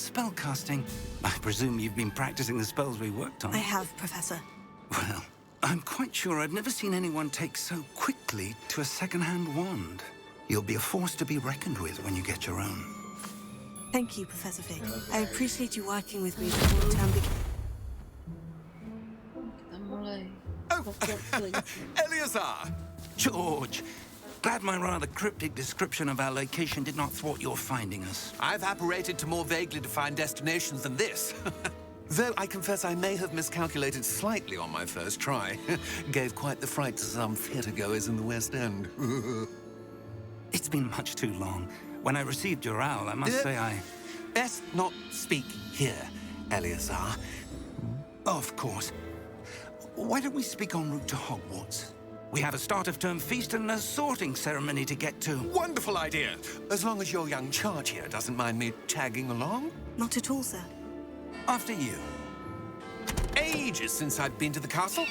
spellcasting. I presume you've been practicing the spells we worked on. I have, Professor. Well, I'm quite sure I've never seen anyone take so quickly to a second-hand wand. You'll be a force to be reckoned with when you get your own. Thank you, Professor Fig. I appreciate you working with me before the term begins. Eleazar! George, glad my rather cryptic description of our location did not thwart your finding us. I've apparated to more vaguely defined destinations than this. Though I confess I may have miscalculated slightly on my first try. Gave quite the fright to some theatre-goers in the West End. It's been much too long. When I received your owl, I must say I... Best not speak here, Eleazar. Of course. Why don't we speak en route to Hogwarts? We have a start-of-term feast and a sorting ceremony to get to. Wonderful idea! As long as your young charge here doesn't mind me tagging along. Not at all, sir. After you. Ages since I've been to the castle.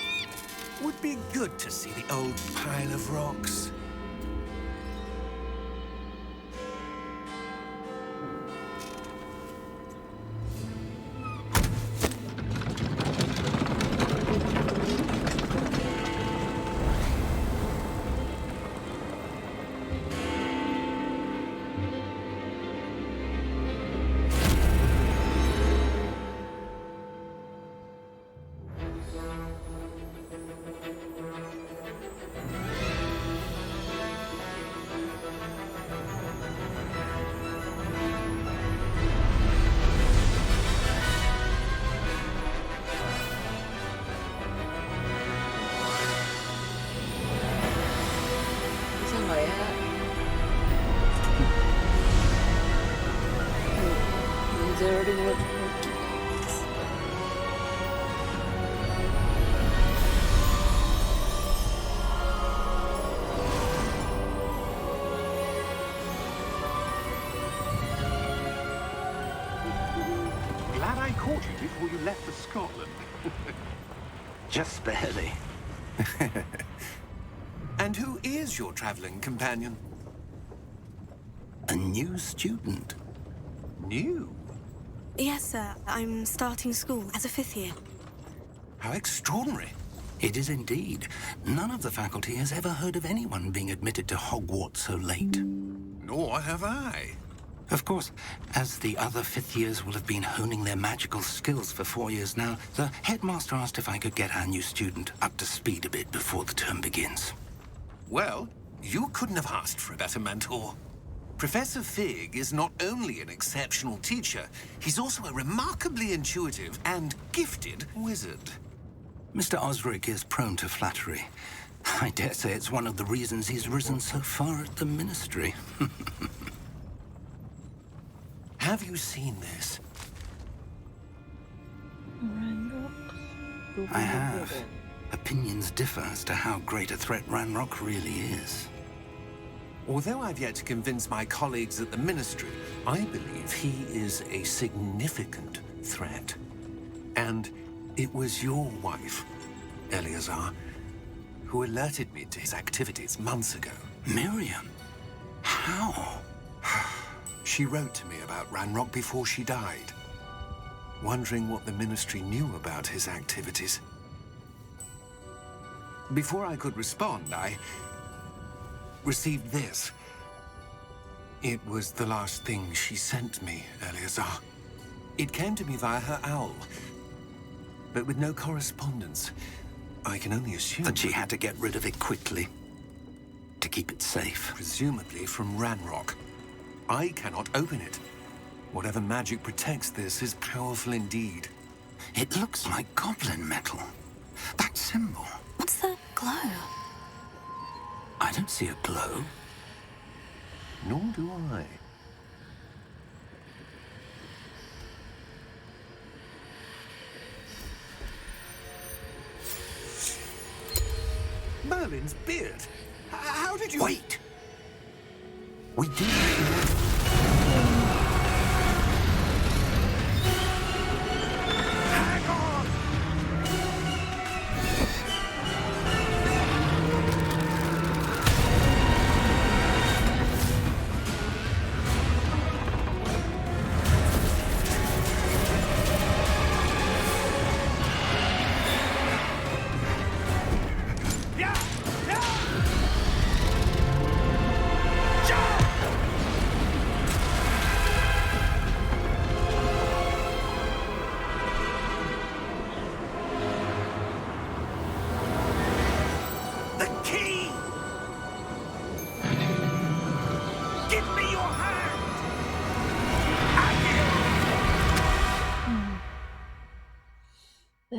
Would be good to see the old pile of rocks. Glad I caught you before you left for Scotland. Just barely. And who is your traveling companion? A new student. New? Yes, sir. I'm starting school as a 5th year. How extraordinary. It is indeed. None of the faculty has ever heard of anyone being admitted to Hogwarts so late. Nor have I. Of course, as the other 5th years will have been honing their magical skills for 4 years now, the headmaster asked if I could get our new student up to speed a bit before the term begins. Well, you couldn't have asked for a better mentor. Professor Fig is not only an exceptional teacher, he's also a remarkably intuitive and gifted wizard. Mr. Osric is prone to flattery. I dare say it's one of the reasons he's risen so far at the Ministry. Have you seen this? I have. Opinions differ as to how great a threat Ranrock really is. Although I've yet to convince my colleagues at the Ministry, I believe he is a significant threat. And it was your wife, Eleazar, who alerted me to his activities months ago. Miriam? How? She wrote to me about Ranrock before she died, wondering what the Ministry knew about his activities. Before I could respond, I received this. It was the last thing she sent me, Eleazar. It came to me via her owl, but with no correspondence. I can only assume That she had to get rid of it quickly, to keep it safe. presumably from Ranrock. I cannot open it. Whatever magic protects this is powerful indeed. It looks like goblin metal. That symbol. What's the glow? I don't see a glow. Nor do I. Merlin's beard. How did you... Wait! We did.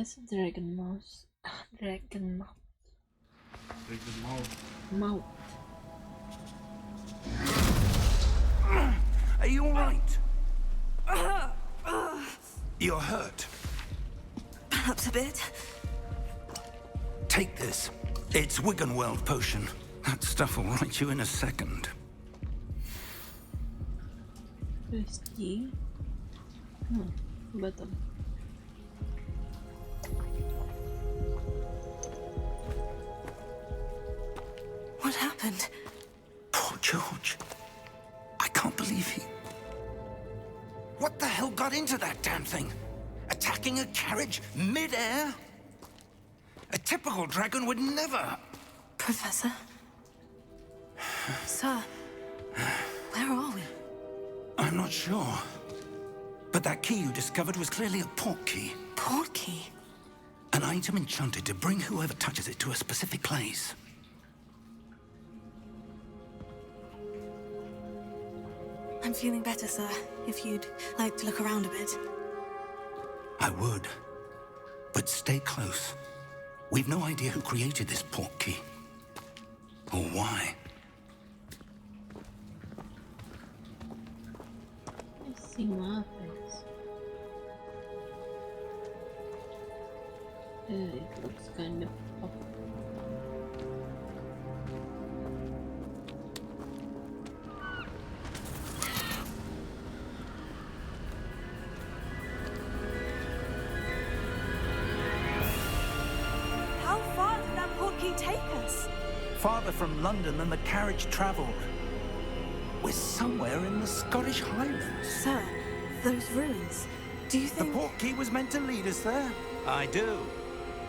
That's a dragon mouse. Dragon mouth. Mouth. Are you all right? You're hurt. Perhaps a bit. Take this. It's Wiggenweld potion. That stuff will right you in a second. Прости. В этом. What happened? Poor George. I can't believe he... What the hell got into that damn thing? Attacking a carriage mid-air? A typical dragon would never... Professor? Sir, where are we? I'm not sure. But that key you discovered was clearly a port key. Port key? An item enchanted to bring whoever touches it to a specific place. I'm feeling better, sir. If you'd like to look around a bit. I would. But stay close. We've no idea who created this port key. Or why. I see muffins. It looks kind of up. How far did that port key take us? Farther from London than the carriage travelled. We're somewhere in the Scottish Highlands. Sir, those ruins. Do you The think... port key was meant to lead us there? I do.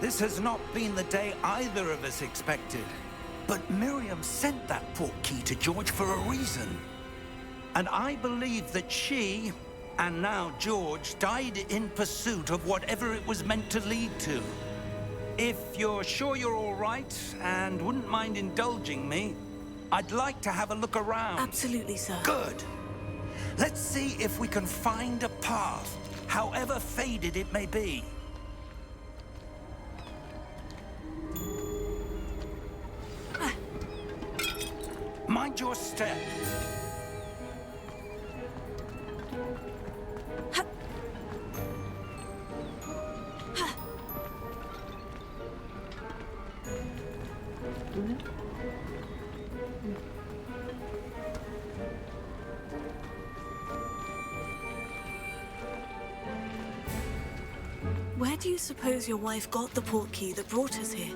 This has not been the day either of us expected. But Miriam sent that port key to George for a reason. And I believe that she, and now George, died in pursuit of whatever it was meant to lead to. If you're sure you're all right and wouldn't mind indulging me, I'd like to have a look around. Absolutely, sir. Good. Let's see if we can find a path, however faded it may be. Mind your step. Where do you suppose your wife got the port key that brought us here?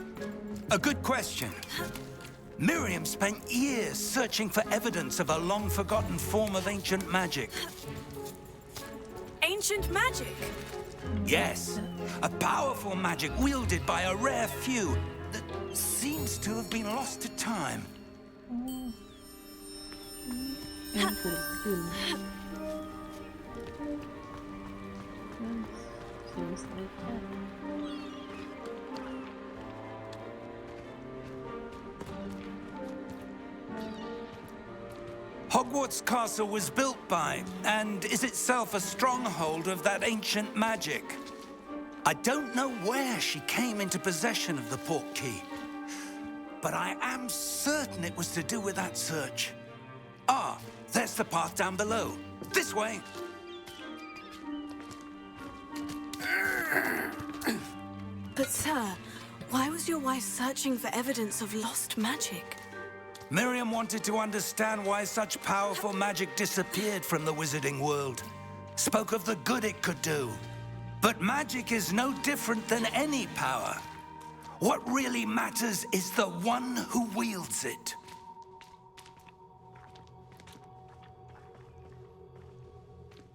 A good question. Miriam spent years searching for evidence of a long-forgotten form of ancient magic. Ancient magic? Yes, a powerful magic wielded by a rare few that seems to have been lost to time. Seems like that. Hogwarts Castle was built by, and is itself a stronghold of that ancient magic. I don't know where she came into possession of the port key, but I am certain it was to do with that search. Ah, there's the path down below. This way. But sir, why was your wife searching for evidence of lost magic? Miriam wanted to understand why such powerful magic disappeared from the wizarding world. Spoke of the good it could do. But magic is no different than any power. What really matters is the one who wields it.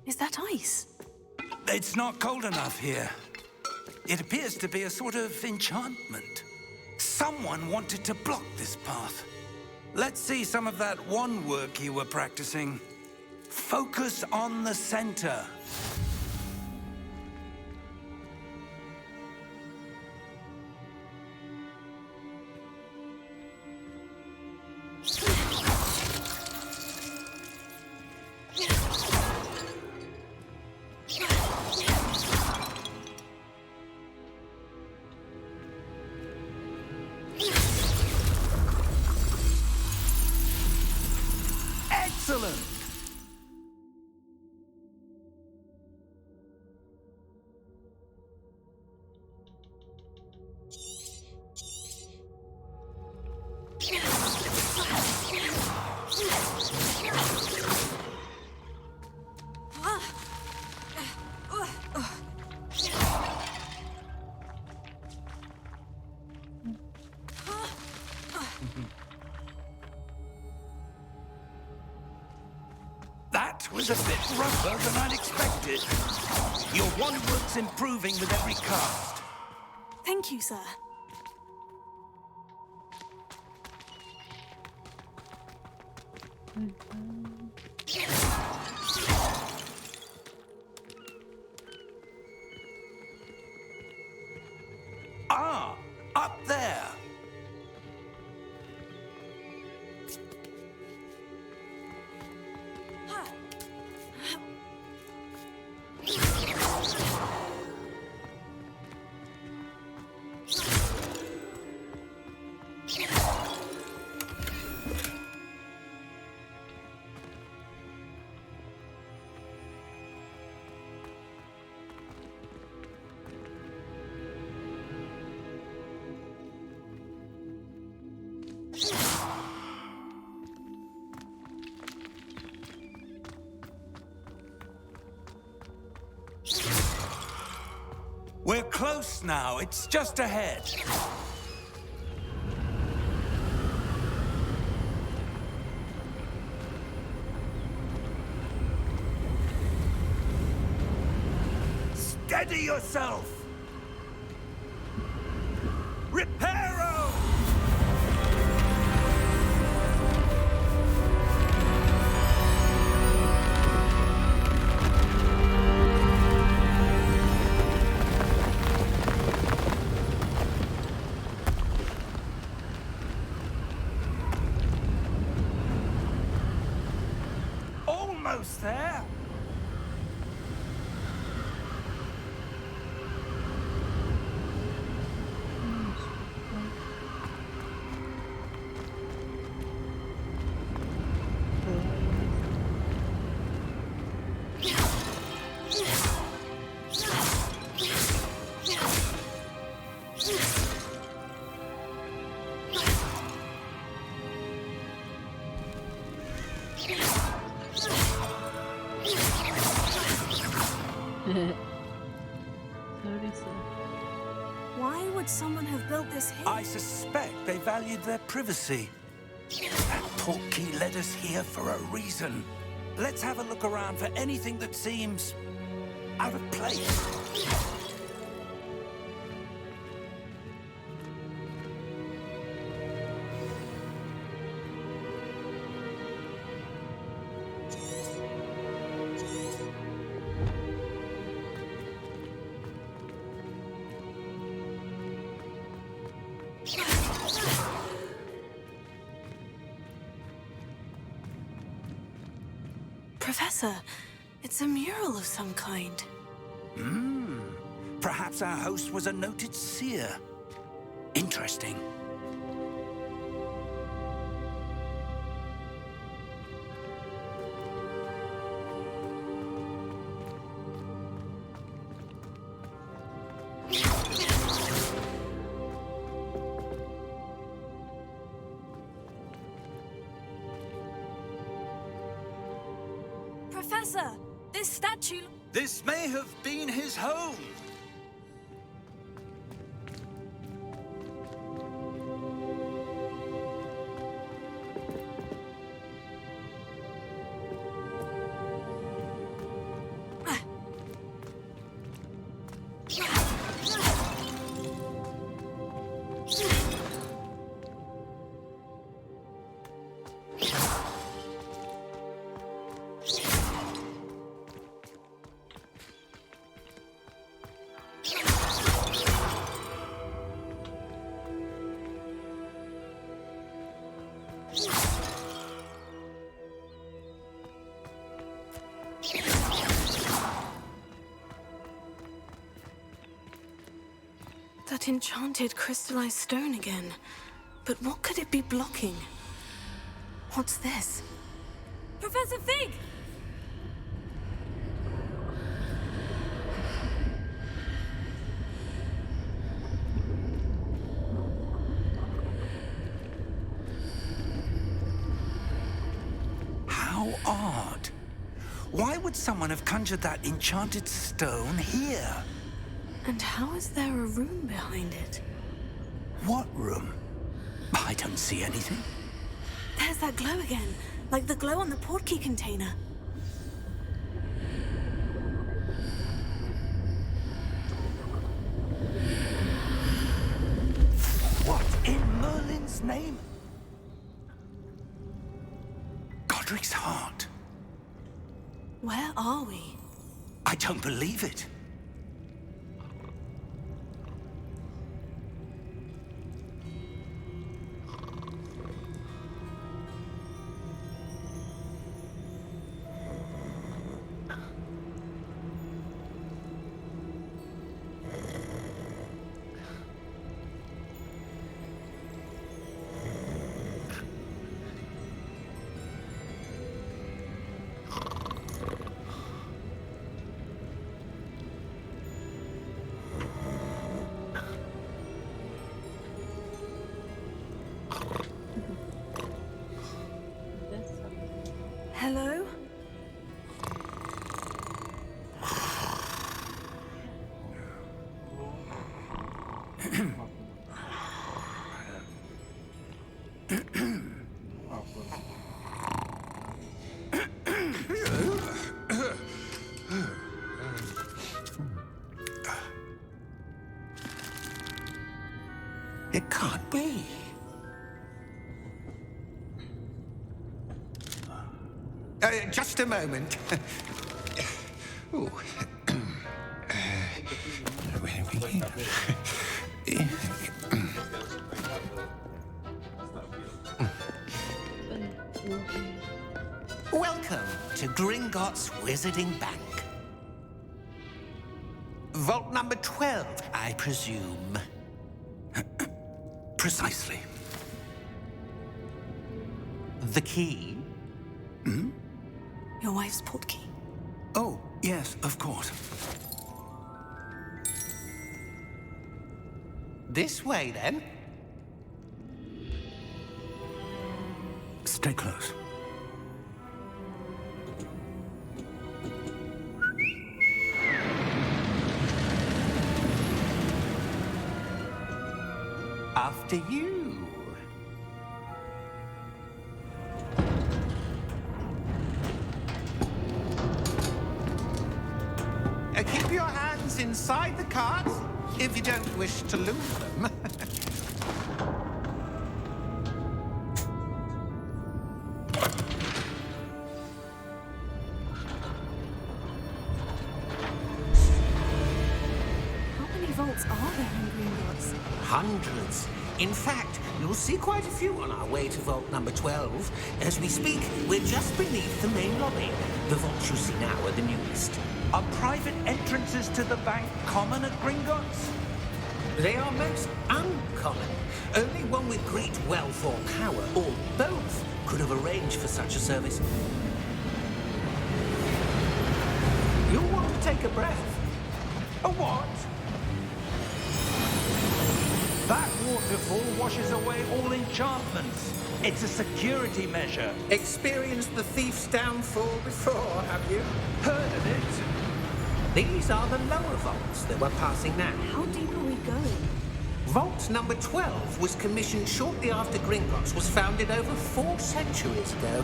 Is that ice? It's not cold enough here. It appears to be a sort of enchantment. Someone wanted to block this path. Let's see some of that wand work you were practicing. Focus on the center. was a bit rougher than I'd expected. Your wandwork's improving with every cast. Thank you, sir. Ah, up there. We're close now. It's just ahead. Steady yourself! Reparo! Almost there. Sorry, sir. Why would someone have built this here? I suspect they valued their privacy. That portkey led us here for a reason. Let's have a look around for anything that seems out of place. Professor, it's a mural of some kind. Perhaps our host was a noted seer. Interesting. Professor, this statue... This may have been his home. That enchanted crystallized stone again. But what could it be blocking? What's this? Professor Fig! How odd. Why would someone have conjured that enchanted stone here? And how is there a room behind it? What room? I don't see anything. There's that glow again, like the glow on the portkey container. Cedric's heart. Where are we? I don't believe it. Hello? It can't be. Just a moment. Ooh. Where do we begin? Welcome to Gringotts Wizarding Bank. Vault number 12, I presume. Precisely. The key? Your wife's portkey. Oh, yes, of course. This way, then. Stay close. After you. Keep your hands inside the cart if you don't wish to lose them. How many vaults are there in Gringotts? Hundreds. In fact, you'll see quite a few on our way to vault number 12. As we speak, we're just beneath the main lobby. The vaults you see now are the newest. Are private entrances to the bank common at Gringotts? They are most uncommon. Only one with great wealth or power, or both, could have arranged for such a service. You'll want to take a breath. A what? That waterfall washes away all enchantments. It's a security measure. Experienced the thief's downfall before, have you? Heard of it? These are the lower vaults that we're passing now. How deep are we going? Vault number 12 was commissioned shortly after Gringotts was founded over 4 centuries ago.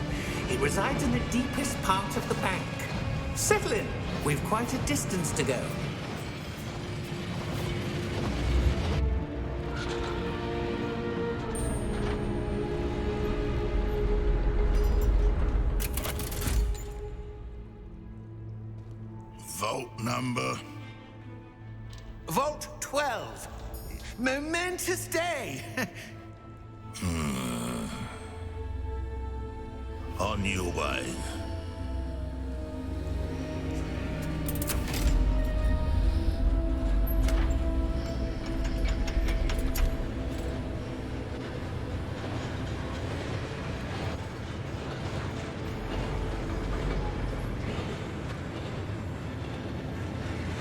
It resides in the deepest part of the bank. Settle in. We've quite a distance to go. Vault number? Vault 12. Momentous day. On your way.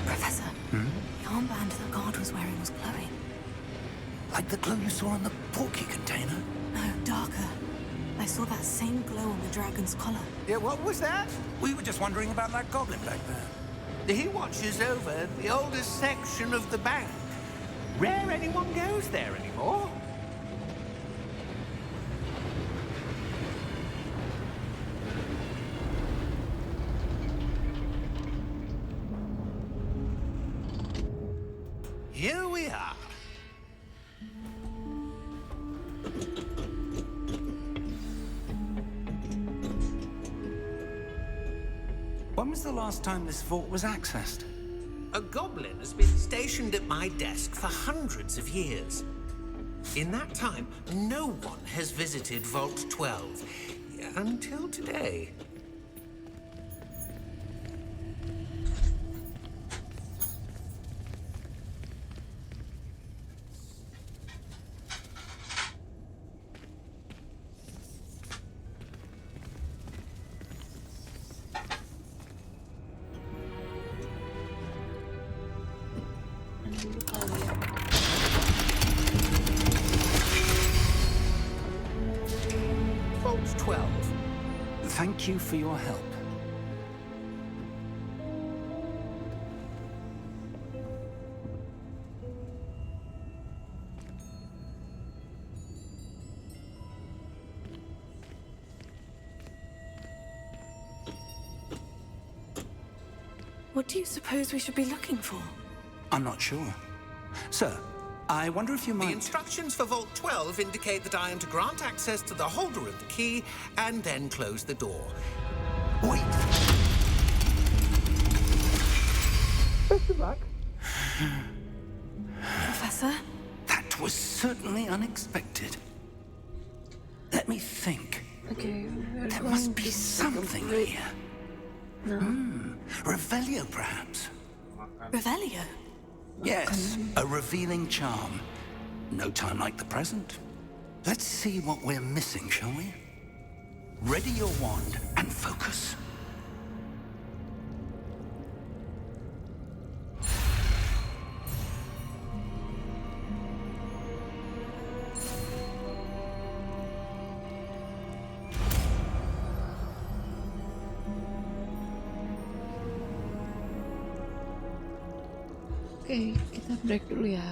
Professor, the armband the guard was wearing was glowing. Like the glow you saw on the porky container? No, darker. I saw that same glow on the dragon's collar. Yeah, what was that? We were just wondering about that goblin back there. He watches over the oldest section of the bank. Rare anyone goes there anymore. Here we are. the last time this vault was accessed? A goblin has been stationed at my desk for hundreds of years. In that time, no one has visited Vault 12 until today. Dulu kali ya. Vault 12. Thank you for your help. What do you suppose we should be looking for? I'm not sure. Sir, I wonder if you The might... instructions for Vault 12 indicate that I am to grant access to the holder of the key and then close the door. Wait! Professor? That was certainly unexpected. Let me think. Okay, we're There going must be to something take a break. here. No. Revelio, perhaps? Revelio? Yes, a revealing charm. No time like the present. Let's see what we're missing, shall we? Ready your wand and focus. Oke, kita break dulu ya.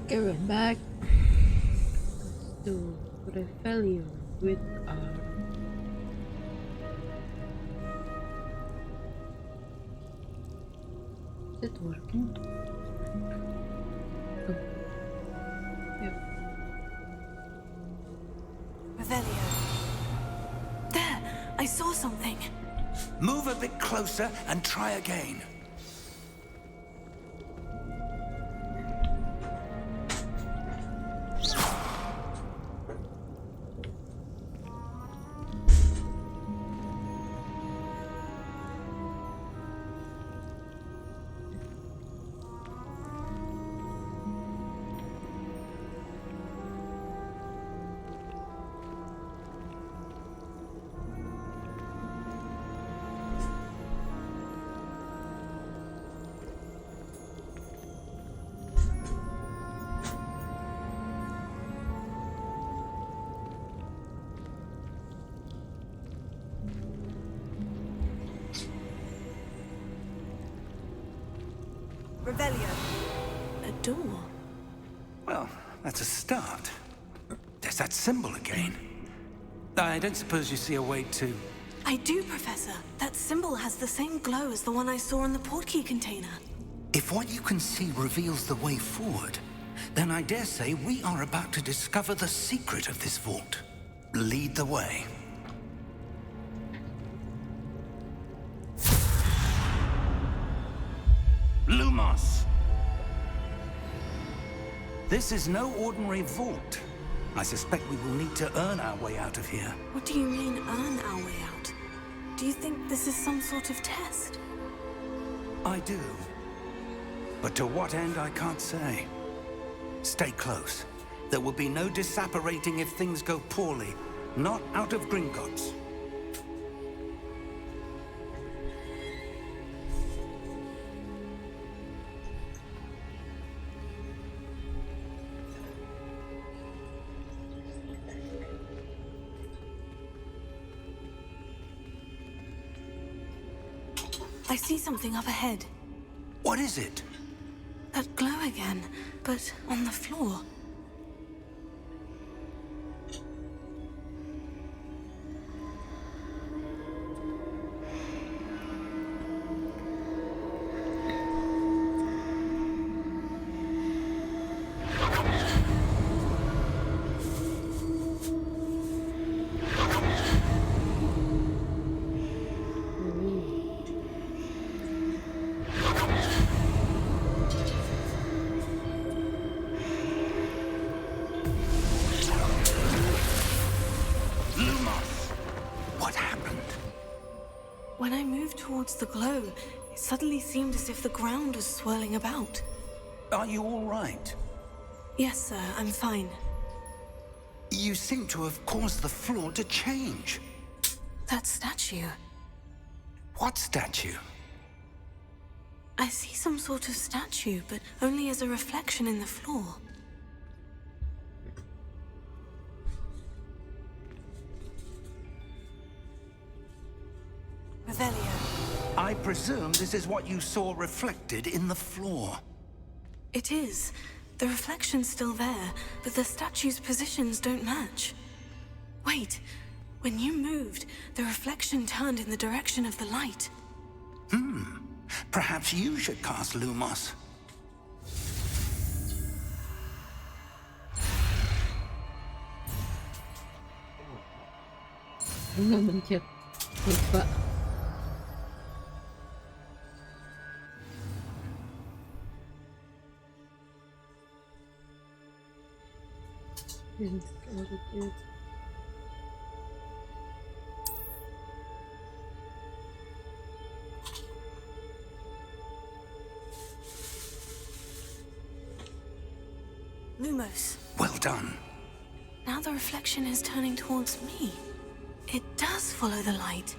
Okay, we're back to Revelio with our is it working? Oh. Yep. Revelio. There! I saw something. Move a bit closer and try again. Revelio. A door. Well, that's a start. There's that symbol again. I don't suppose you see a way to... I do, Professor. That symbol has the same glow as the one I saw in the portkey container. If what you can see reveals the way forward, then I dare say we are about to discover the secret of this vault. Lead the way. Lumos! This is no ordinary vault. I suspect we will need to earn our way out of here. What do you mean, earn our way out? Do you think this is some sort of test? I do. But to what end, I can't say. Stay close. There will be no disapparating if things go poorly. Not out of Gringotts. I see something up ahead. What is it? That glow again, but on the floor. When I moved towards the glow, it suddenly seemed as if the ground was swirling about. Are you all right? Yes, sir, I'm fine. You seem to have caused the floor to change. That statue. What statue? I see some sort of statue, but only as a reflection in the floor. Revelio. I presume this is what you saw reflected in the floor. It is. The reflection's still there, but the statue's positions don't match. Wait. When you moved, the reflection turned in the direction of the light. Perhaps you should cast Lumos. Nggak mencet. Lupa. Lumos. Well done. Now the reflection is turning towards me. It does follow the light.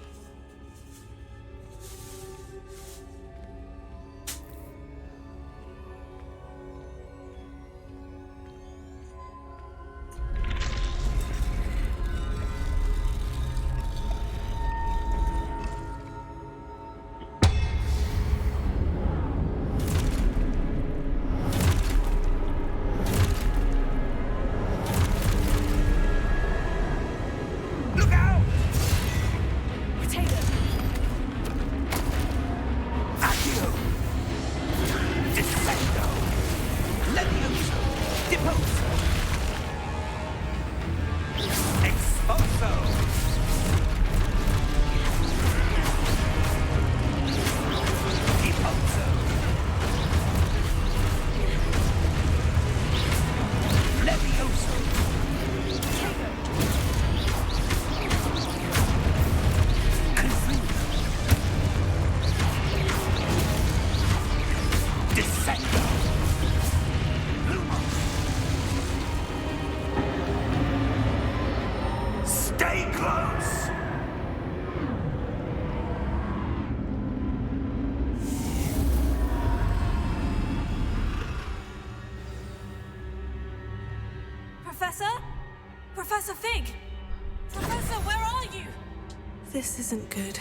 This isn't good.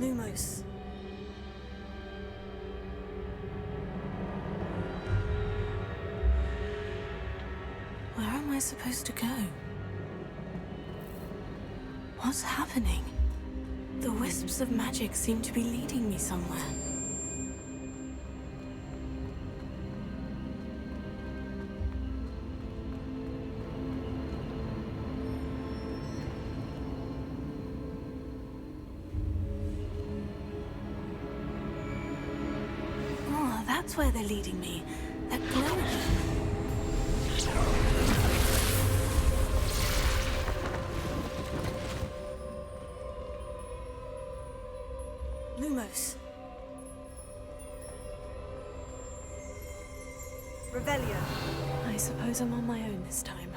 Lumos. Where am I supposed to go? What's happening? The wisps of magic seem to be leading me somewhere. Oh, that's where they're leading me. That glowing. Lumos. Revelio. I suppose I'm on my own this time.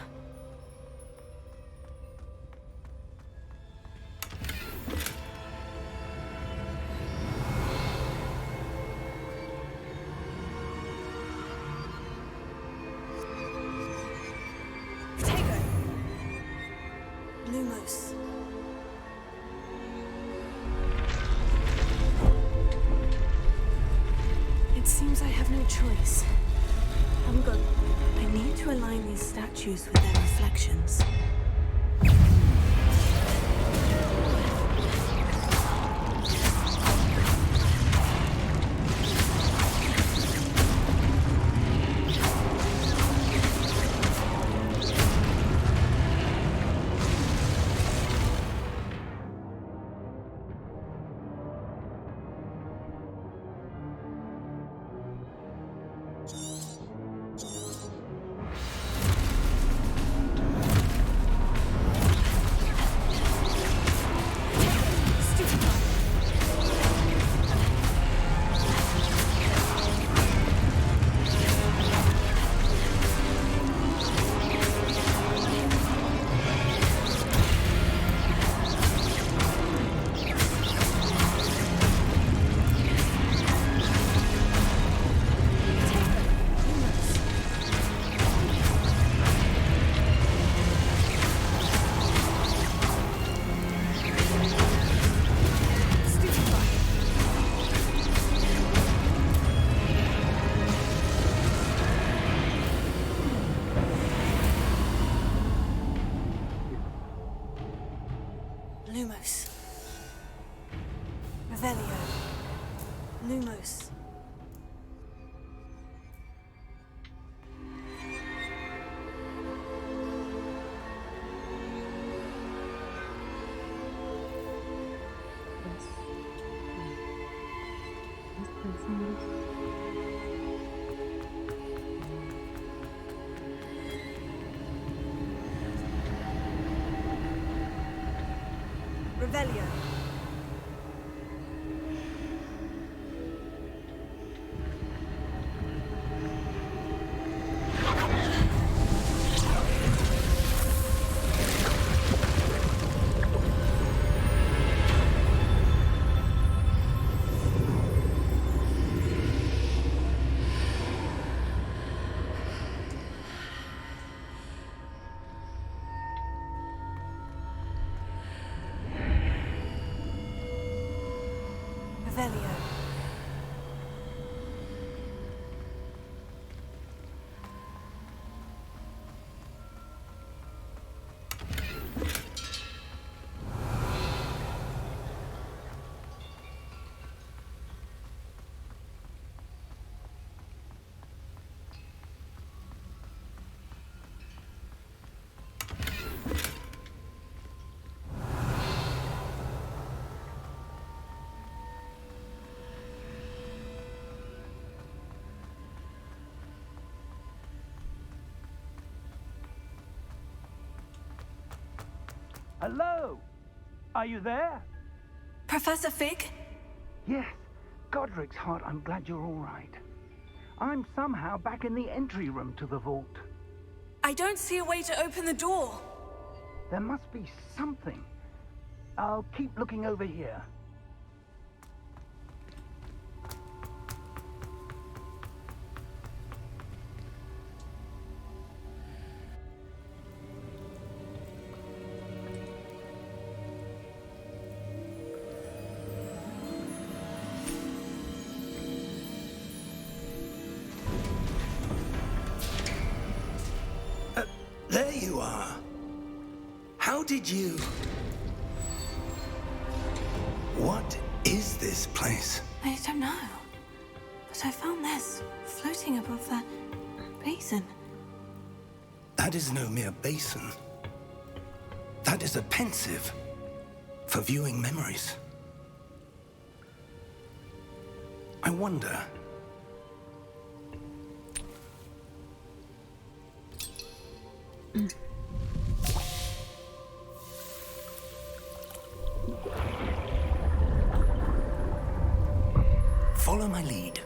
Tego. Lumos. It seems I have no choice. I'm going. I need to align these statues with their reflections. Lumos. Revelio. Lumos. Revelio. Revelio. Hello? Are you there? Professor Fig? Yes. Godric's heart, I'm glad you're all right. I'm somehow back in the entry room to the vault. I don't see a way to open the door. There must be something. I'll keep looking over here. you are. How did you... What is this place? I don't know. But I found this floating above that basin. That is no mere basin. That is a pensive for viewing memories. I wonder... Follow my lead.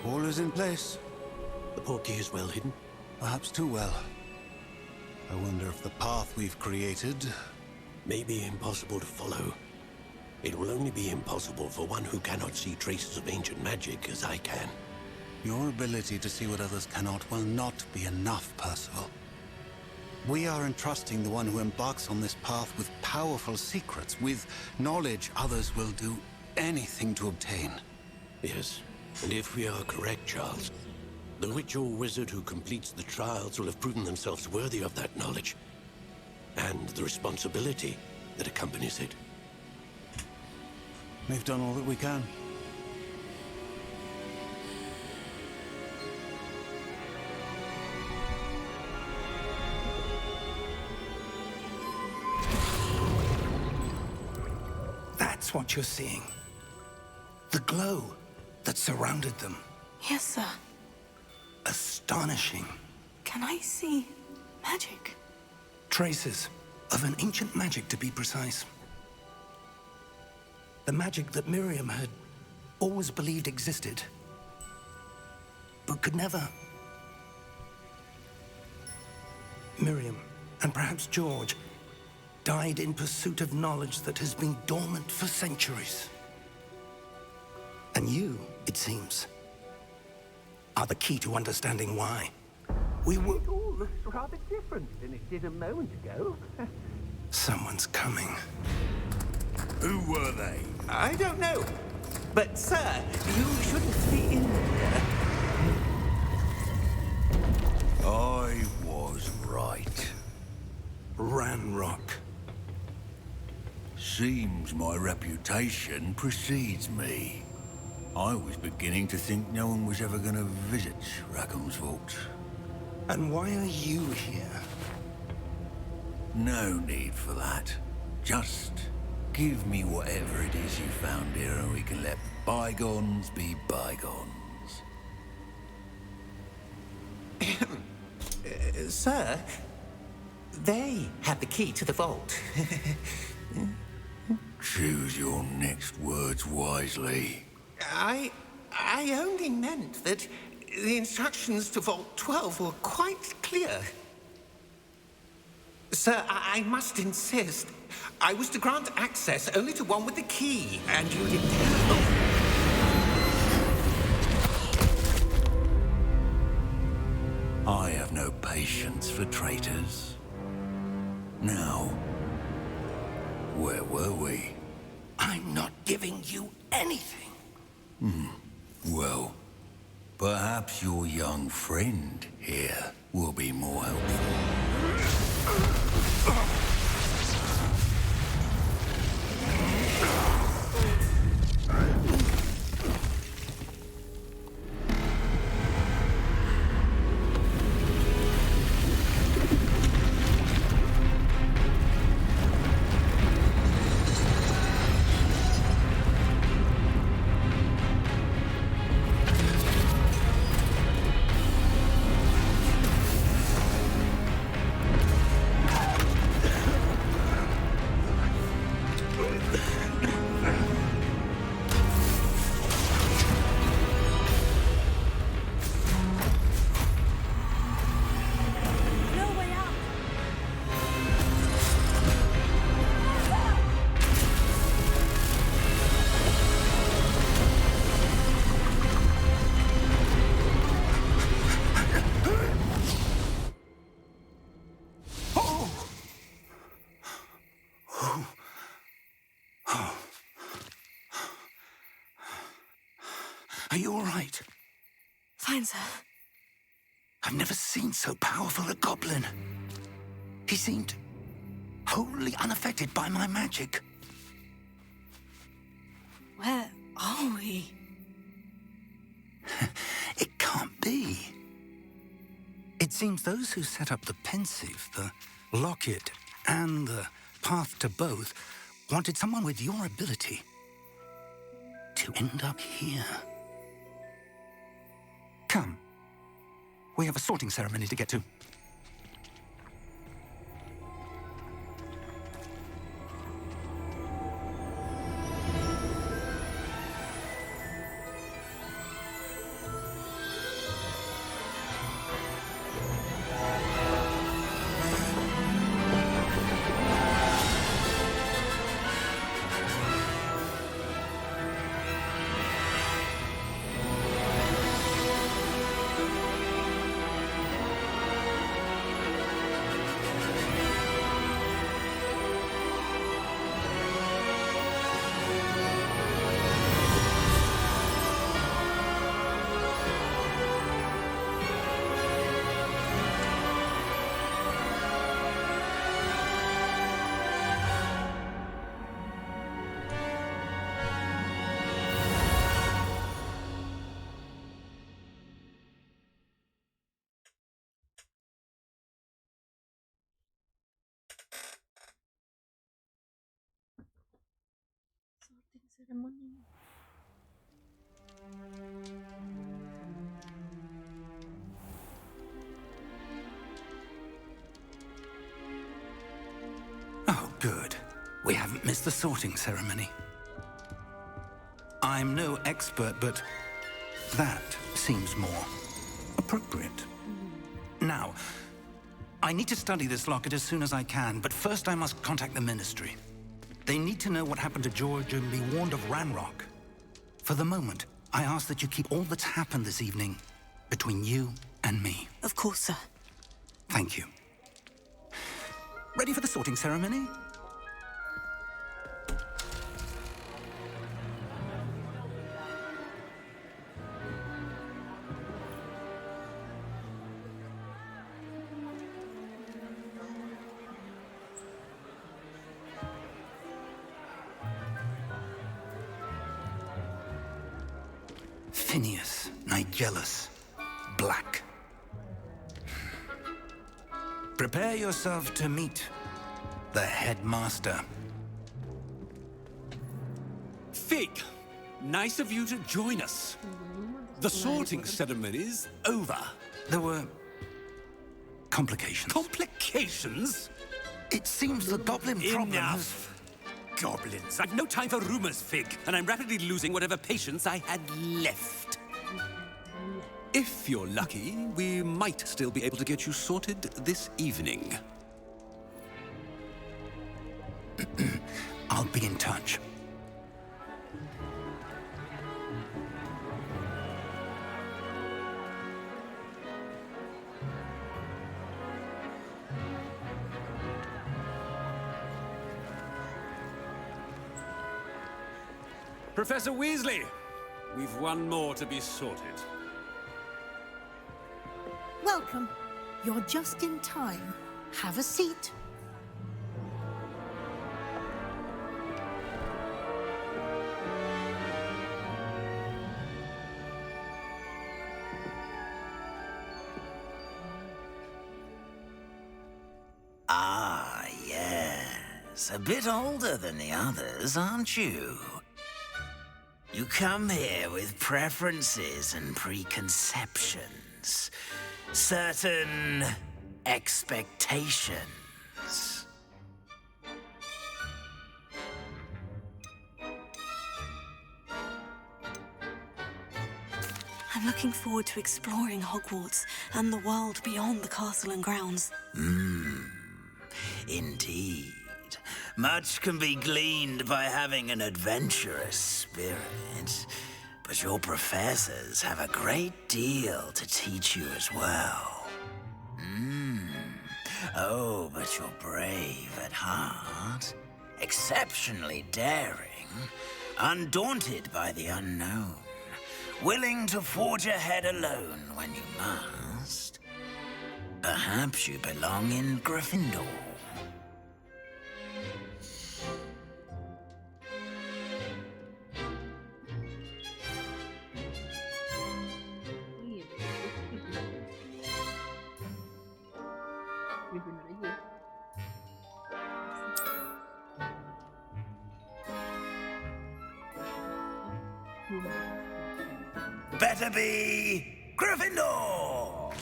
All is in place. The portkey is well hidden. Perhaps too well. I wonder if the path we've created... May be impossible to follow. It will only be impossible for one who cannot see traces of ancient magic as I can. Your ability to see what others cannot will not be enough, Percival. We are entrusting the one who embarks on this path with powerful secrets, with knowledge others will do anything to obtain. Yes, and if we are correct, Charles, the witch or wizard who completes the trials will have proven themselves worthy of that knowledge, and the responsibility that accompanies it. We've done all that we can. That's what you're seeing. The glow that surrounded them. Yes, sir. Astonishing. Can I see magic? Traces of an ancient magic, to be precise. The magic that Miriam had always believed existed, but could never. Miriam, and perhaps George, died in pursuit of knowledge that has been dormant for centuries. And you, it seems, are the key to understanding why. We were... It all looks rather different than it did a moment ago. Someone's coming. Who were they? I don't know. But, sir, you shouldn't be in here. I was right. Ranrock. Seems my reputation precedes me. I was beginning to think no one was ever going to visit Rackham's vault. And why are you here? No need for that. Just give me whatever it is you found here and we can let bygones be bygones. Sir, they have the key to the vault. Choose your next words wisely. I only meant that the instructions to Vault 12 were quite clear. Sir, I must insist. I was to grant access only to one with the key, and you didn't. I have no patience for traitors. Now, where were we? I'm not giving you anything. Well, perhaps your young friend here will be more helpful. Are you all right? Fine, sir. I've never seen so powerful a goblin. He seemed wholly unaffected by my magic. Where are we? It can't be. It seems those who set up the pensive, the locket, and the path to both wanted someone with your ability to end up here. Come. We have a sorting ceremony to get to. Sorting ceremony. Oh, good. We haven't missed the sorting ceremony. I'm no expert, but that seems more appropriate. Now, I need to study this locket as soon as I can, but first I must contact the Ministry. They need to know what happened to George and be warned of Ranrock. For the moment, I ask that you keep all that's happened this evening between you and me. Of course, sir. Thank you. Ready for the sorting ceremony? Phineas, Nigellus, Black. Prepare yourself to meet the headmaster. Fig, nice of you to join us. The sorting ceremony's over. There were complications. Complications? It seems the goblin problem has... Enough. Goblins. I've no time for rumors, Fig, and I'm rapidly losing whatever patience I had left. If you're lucky, we might still be able to get you sorted this evening. I'll be in touch. Professor Weasley, we've one more to be sorted. Welcome. You're just in time. Have a seat. Ah, yes. A bit older than the others, aren't you? You come here with preferences and preconceptions. Certain expectations. I'm looking forward to exploring Hogwarts and the world beyond the castle and grounds. Indeed. Much can be gleaned by having an adventurous spirit, but your professors have a great deal to teach you as well. Oh, but you're brave at heart, exceptionally daring, undaunted by the unknown. willing to forge ahead alone when you must. Perhaps you belong in Gryffindor. Better be Gryffindor!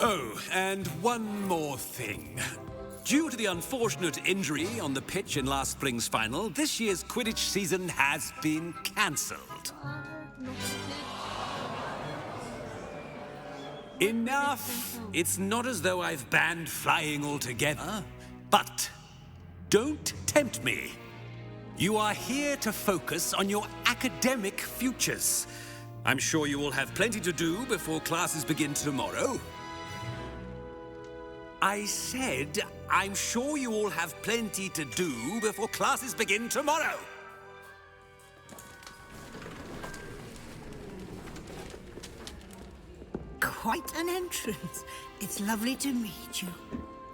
Oh, and one more thing. Due to the unfortunate injury on the pitch in last spring's final, this year's Quidditch season has been cancelled. Enough! It's not as though I've banned flying altogether, but don't tempt me. You are here to focus on your academic futures. I'm sure you will have plenty to do before classes begin tomorrow. I said, I'm sure you all have plenty to do before classes begin tomorrow. Quite an entrance. It's lovely to meet you.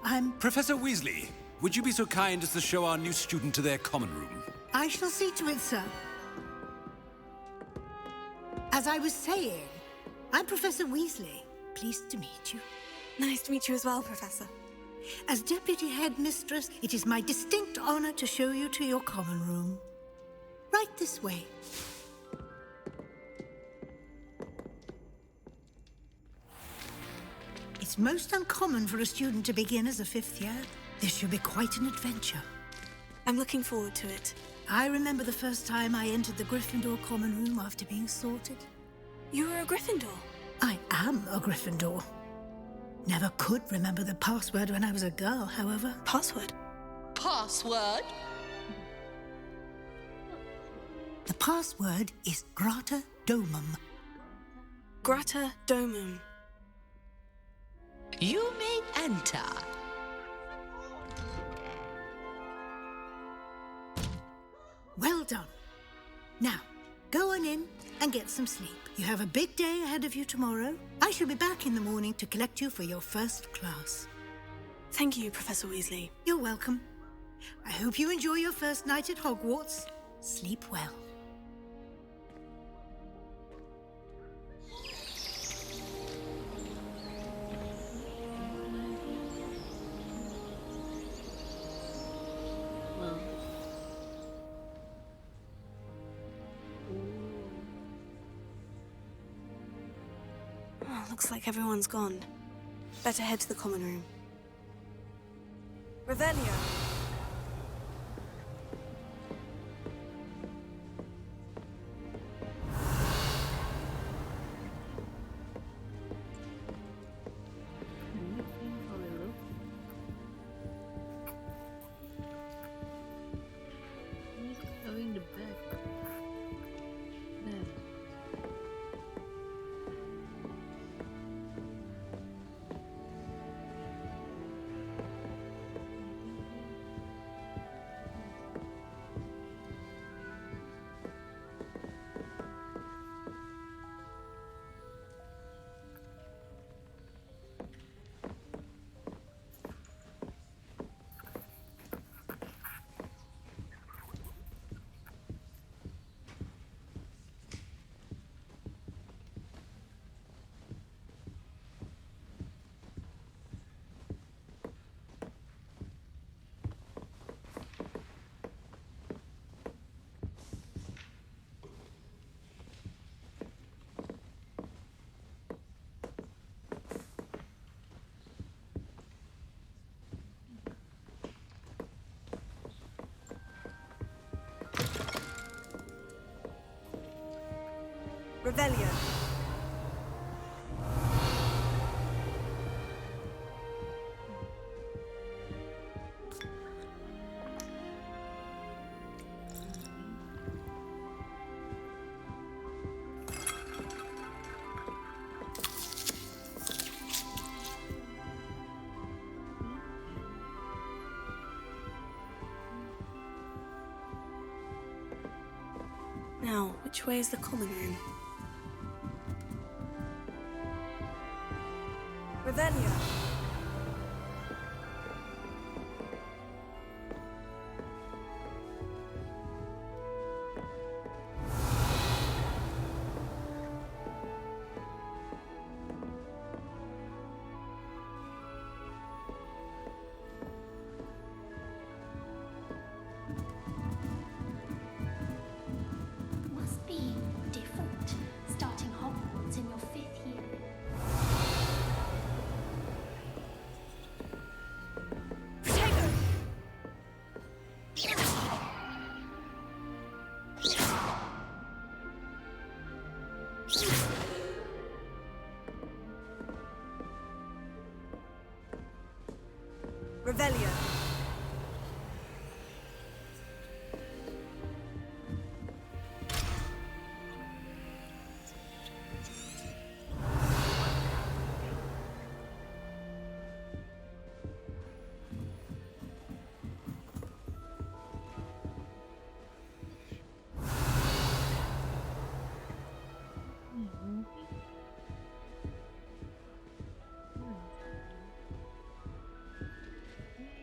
I'm... Professor Weasley, would you be so kind as to show our new student to their common room? I shall see to it, sir. As I was saying, I'm Professor Weasley. Pleased to meet you. Nice to meet you as well, Professor. As Deputy Headmistress, it is my distinct honor to show you to your common room. Right this way. It's most uncommon for a student to begin as a fifth year. This should be quite an adventure. I'm looking forward to it. I remember the first time I entered the Gryffindor common room after being sorted. You were a Gryffindor? I am a Gryffindor. Never could remember the password when I was a girl, however. Password? Password? The password is Grata Domum. Grata Domum. You may enter. Well done. Now, go on in and get some sleep. You have a big day ahead of you tomorrow. I shall be back in the morning to collect you for your first class. Thank you, Professor Weasley. You're welcome. I hope you enjoy your first night at Hogwarts. Sleep well. Oh, looks like everyone's gone. Better head to the common room. Revelio. Going the back. There. Revelio. Now, which way is the common room? Revelio. Must be different, starting Hogwarts in your 5th year. Revelio.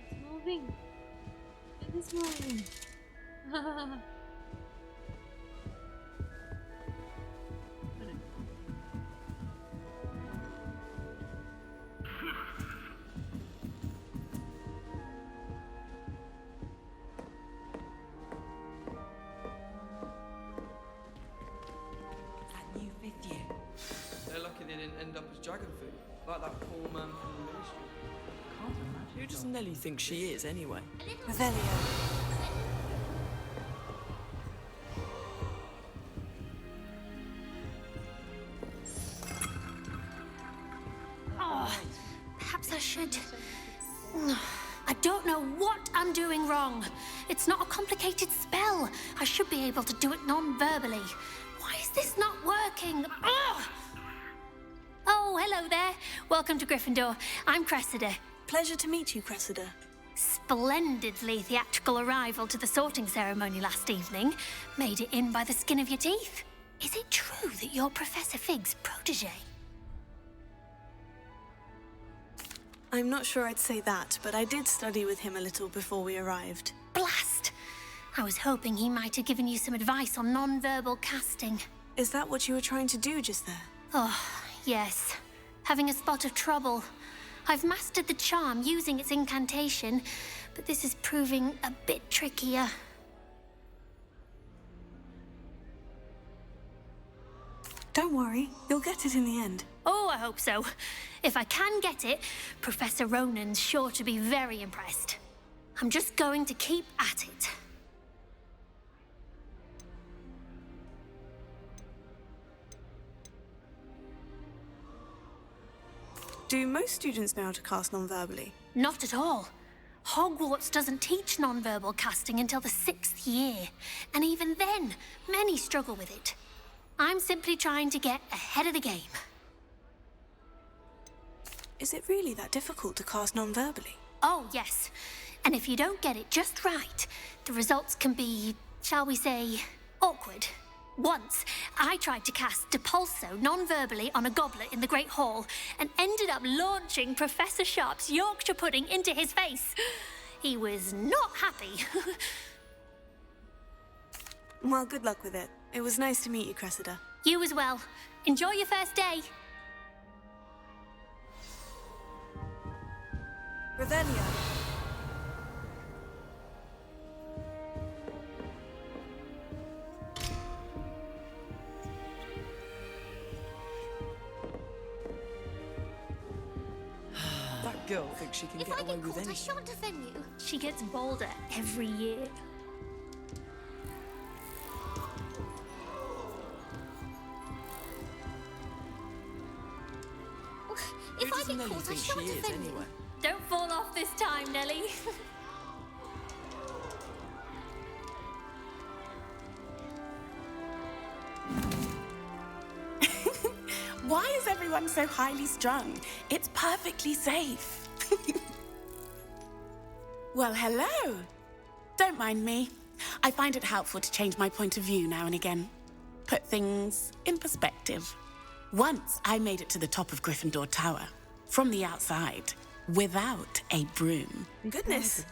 It's moving. It is moving. That new 5th year. They're lucky they didn't end up as dragon food, like that poor man from the ministry. Can't imagine. Who does Nelly think she is, anyway? Revelio. Oh, perhaps I should. I don't know what I'm doing wrong. It's not a complicated spell. I should be able to do it non-verbally. Why is this not working? Ugh! Oh, hello there. Welcome to Gryffindor. I'm Cressida. Pleasure to meet you, Cressida. Splendidly theatrical arrival to the sorting ceremony last evening. Made it in by the skin of your teeth. Is it true that you're Professor Fig's protege? I'm not sure I'd say that, but I did study with him a little before we arrived. Blast! I was hoping he might have given you some advice on non-verbal casting. Is that what you were trying to do just there? Oh, yes. Having a spot of trouble. I've mastered the charm using its incantation, but this is proving a bit trickier. Don't worry, you'll get it in the end. Oh, I hope so. If I can get it, Professor Ronan's sure to be very impressed. I'm just going to keep at it. Do most students know how to cast non-verbally? Not at all. Hogwarts doesn't teach non-verbal casting until the 6th year. And even then, many struggle with it. I'm simply trying to get ahead of the game. Is it really that difficult to cast non-verbally? Oh, yes. And if you don't get it just right, the results can be, shall we say, awkward. Once, I tried to cast Depulso non-verbally on a goblet in the Great Hall and ended up launching Professor Sharp's Yorkshire pudding into his face. He was not happy. Well, good luck with it. It was nice to meet you, Cressida. You as well. Enjoy your first day. Revelio. That girl thinks she can If get I away get with caught, I anything. shan't offend you. She gets bolder every year. Who does Nelly think she is, anyway? Don't fall off this time, Nelly. Why is everyone so highly strung? It's perfectly safe. Well, hello. Don't mind me. I find it helpful to change my point of view now and again. Put things in perspective. Once I made it to the top of Gryffindor Tower, from the outside, without a broom. Goodness.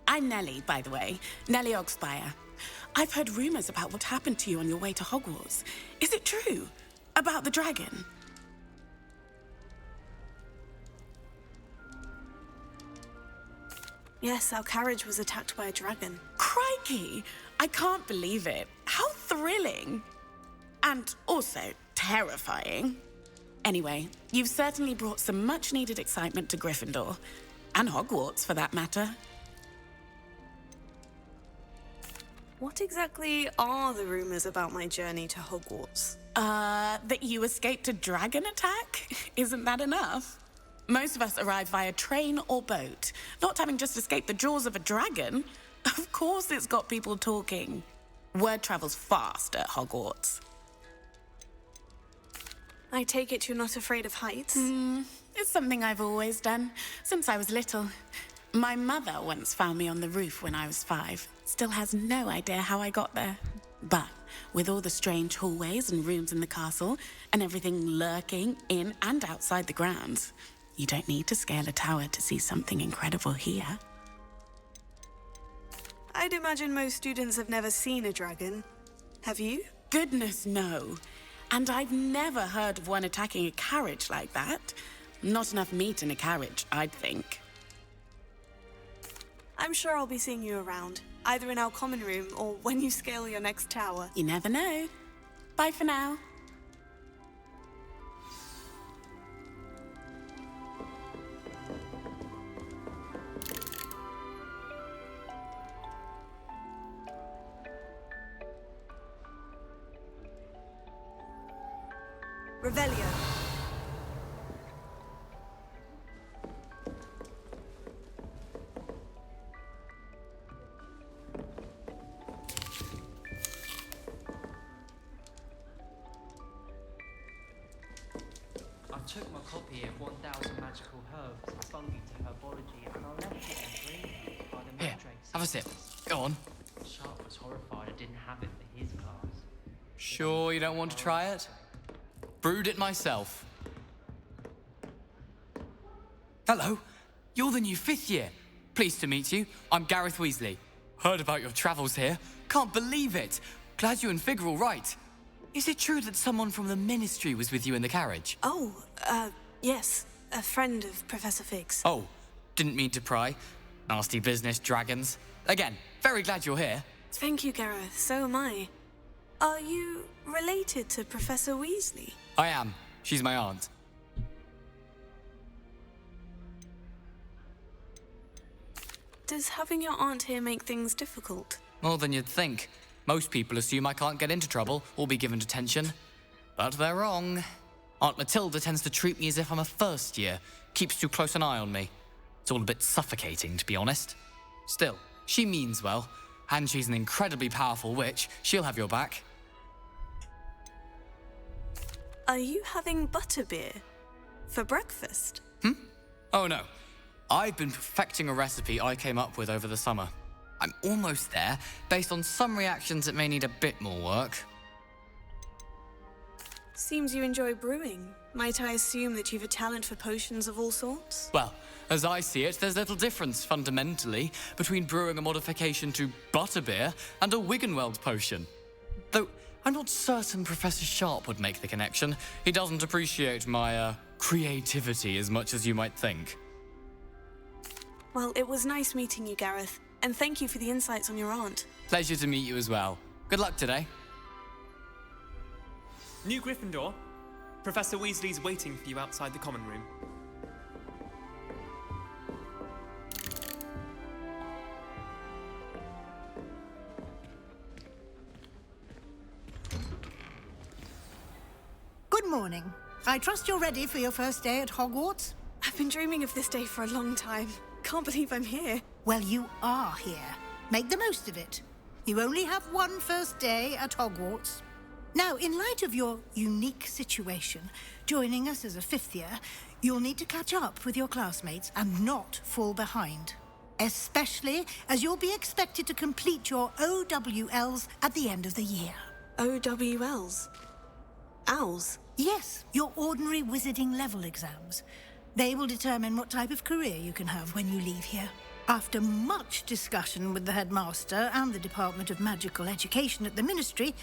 I'm Nellie, by the way. Nellie Ogspire. I've heard rumors about what happened to you on your way to Hogwarts. Is it true? About the dragon? Yes, our carriage was attacked by a dragon. Crikey! I can't believe it. How thrilling! And also terrifying. Anyway, you've certainly brought some much-needed excitement to Gryffindor. And Hogwarts, for that matter. What exactly are the rumors about my journey to Hogwarts? That you escaped a dragon attack? Isn't that enough? Most of us arrive via train or boat, not having just escaped the jaws of a dragon. Of course it's got people talking. Word travels fast at Hogwarts. I take it you're not afraid of heights? It's something I've always done, since I was little. My mother once found me on the roof when I was 5. Still has no idea how I got there. But with all the strange hallways and rooms in the castle, and everything lurking in and outside the grounds, you don't need to scale a tower to see something incredible here. I'd imagine most students have never seen a dragon. Have you? Goodness, no. And I've never heard of one attacking a carriage like that. Not enough meat in a carriage, I'd think. I'm sure I'll be seeing you around, either in our common room or when you scale your next tower. You never know. Bye for now. Revelio. I took my copy of 1,000 Magical Herbs, Fungi to Herbology, and I left it in green by the Here, Mandrake. have a sip. Go on. Sharp was horrified I didn't have it for his class. Sure you don't want to try it? Brewed it myself. Hello, you're the new 5th year. Pleased to meet you. I'm Gareth Weasley. Heard about your travels here. Can't believe it. Glad you and Fig are all right. Is it true that someone from the Ministry was with you in the carriage? Oh, yes. A friend of Professor Fig's. Oh, didn't mean to pry. Nasty business, dragons. Again, very glad you're here. Thank you, Gareth. So am I. Are you related to Professor Weasley? I am. She's my aunt. Does having your aunt here make things difficult? More than you'd think. Most people assume I can't get into trouble or be given detention. But they're wrong. Aunt Matilda tends to treat me as if I'm a first year, keeps too close an eye on me. It's all a bit suffocating, to be honest. Still, she means well, and she's an incredibly powerful witch. She'll have your back. Are you having butterbeer for breakfast? Oh no. I've been perfecting a recipe I came up with over the summer. I'm almost there, based on some reactions that may need a bit more work. Seems you enjoy brewing. Might I assume that you've a talent for potions of all sorts? Well, as I see it, there's little difference, fundamentally, between brewing a modification to butterbeer and a Wiggenweld potion. Though, I'm not certain Professor Sharp would make the connection. He doesn't appreciate my, creativity as much as you might think. Well, it was nice meeting you, Gareth. And thank you for the insights on your aunt. Pleasure to meet you as well. Good luck today. New Gryffindor, Professor Weasley's waiting for you outside the common room. Good morning. I trust you're ready for your first day at Hogwarts? I've been dreaming of this day for a long time. Can't believe I'm here. Well, you are here. Make the most of it. You only have one first day at Hogwarts. Now, in light of your unique situation, joining us as a 5th year, you'll need to catch up with your classmates and not fall behind. Especially as you'll be expected to complete your OWLs at the end of the year. OWLs? Owls? Yes, your ordinary wizarding level exams. They will determine what type of career you can have when you leave here. After much discussion with the headmaster and the Department of Magical Education at the Ministry,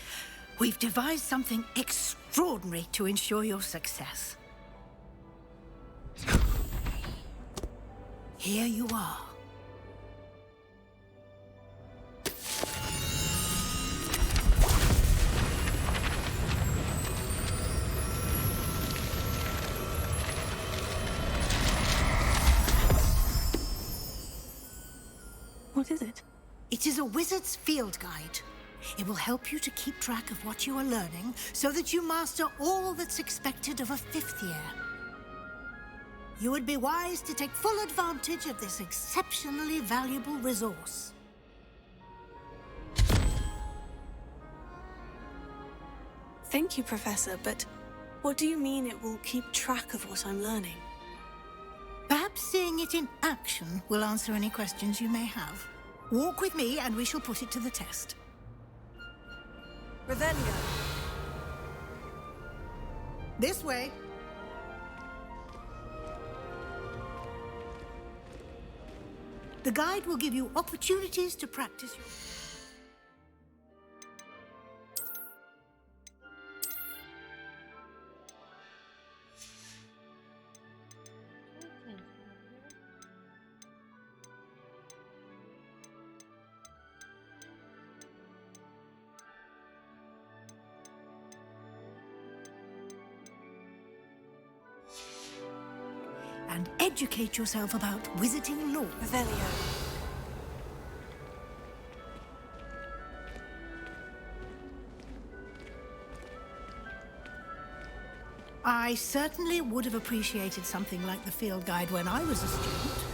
we've devised something extraordinary to ensure your success. Here you are. What is it? It is a wizard's field guide. It will help you to keep track of what you are learning so that you master all that's expected of a 5th year. You would be wise to take full advantage of this exceptionally valuable resource. Thank you, Professor, but what do you mean it will keep track of what I'm learning? Perhaps seeing it in action will answer any questions you may have. Walk with me and we shall put it to the test. Revelio. This way. The guide will give you opportunities to practice your... and educate yourself about wizarding lore. Revelio. I certainly would have appreciated something like the field guide when I was a student.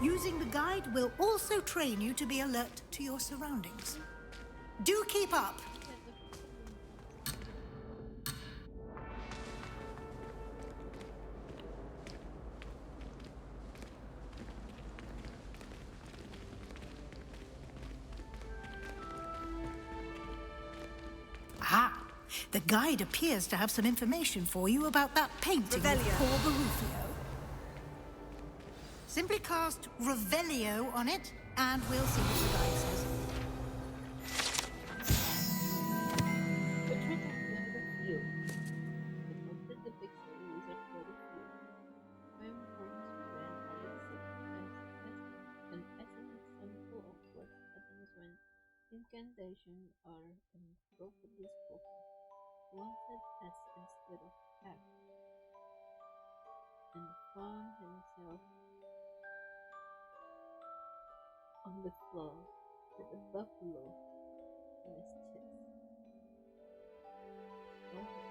Using the guide will also train you to be alert to your surroundings. Do keep up! Ah, the guide appears to have some information for you about that painting of poor Barufio. Simply cast Revelio on it, and we'll see what the guide says. Incantations are improperly spoken. One said S instead of F, and found himself on the floor with a buffalo in his chest. Buffalo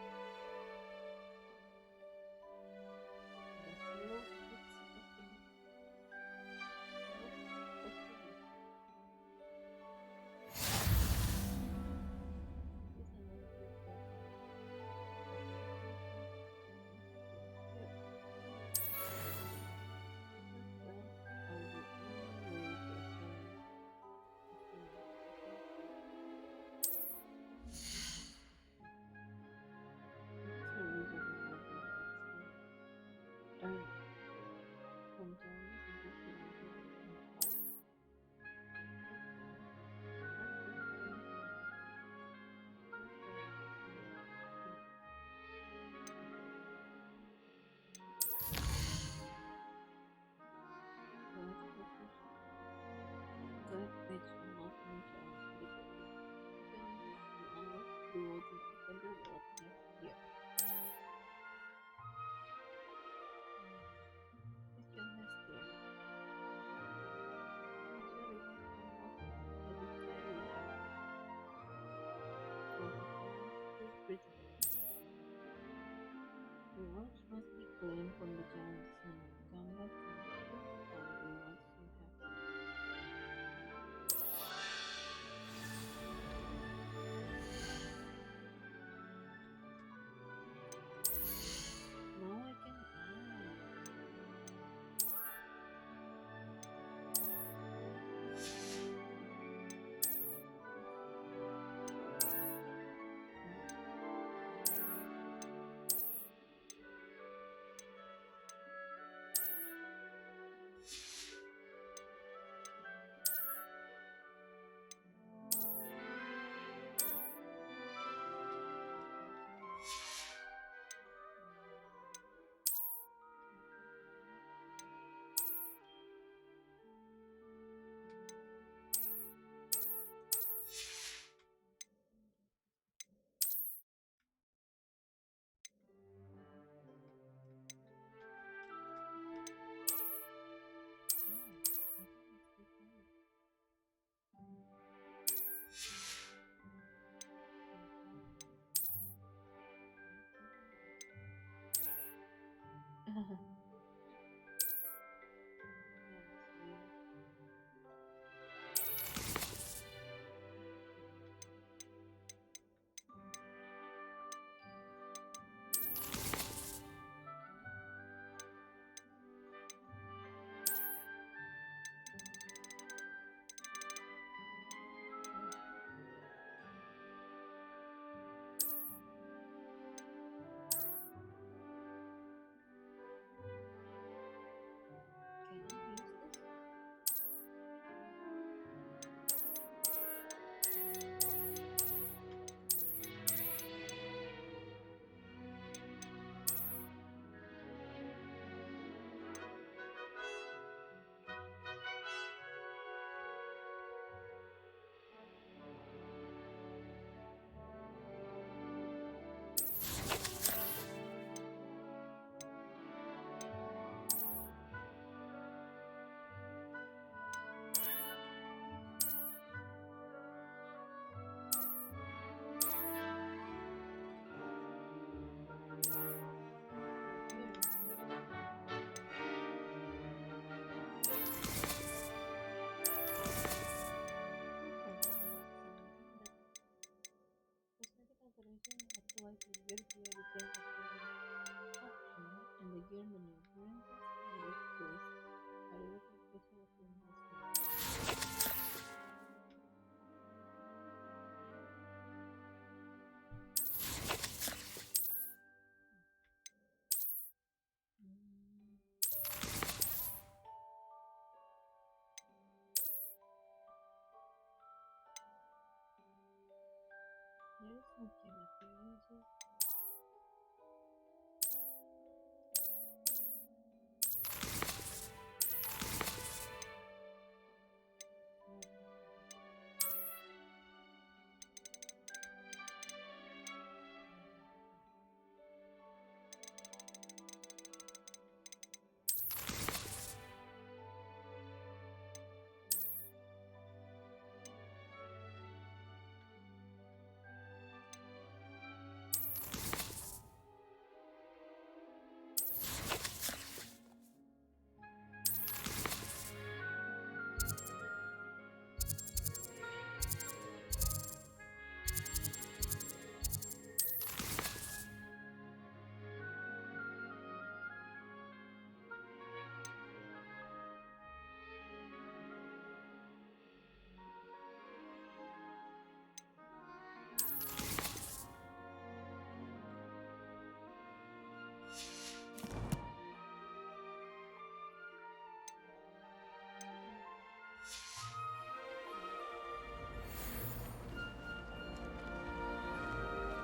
The watch must be claimed from the giants and come back to the family once you have now I can Bienvenido. Algo que se hace en There's something appearances.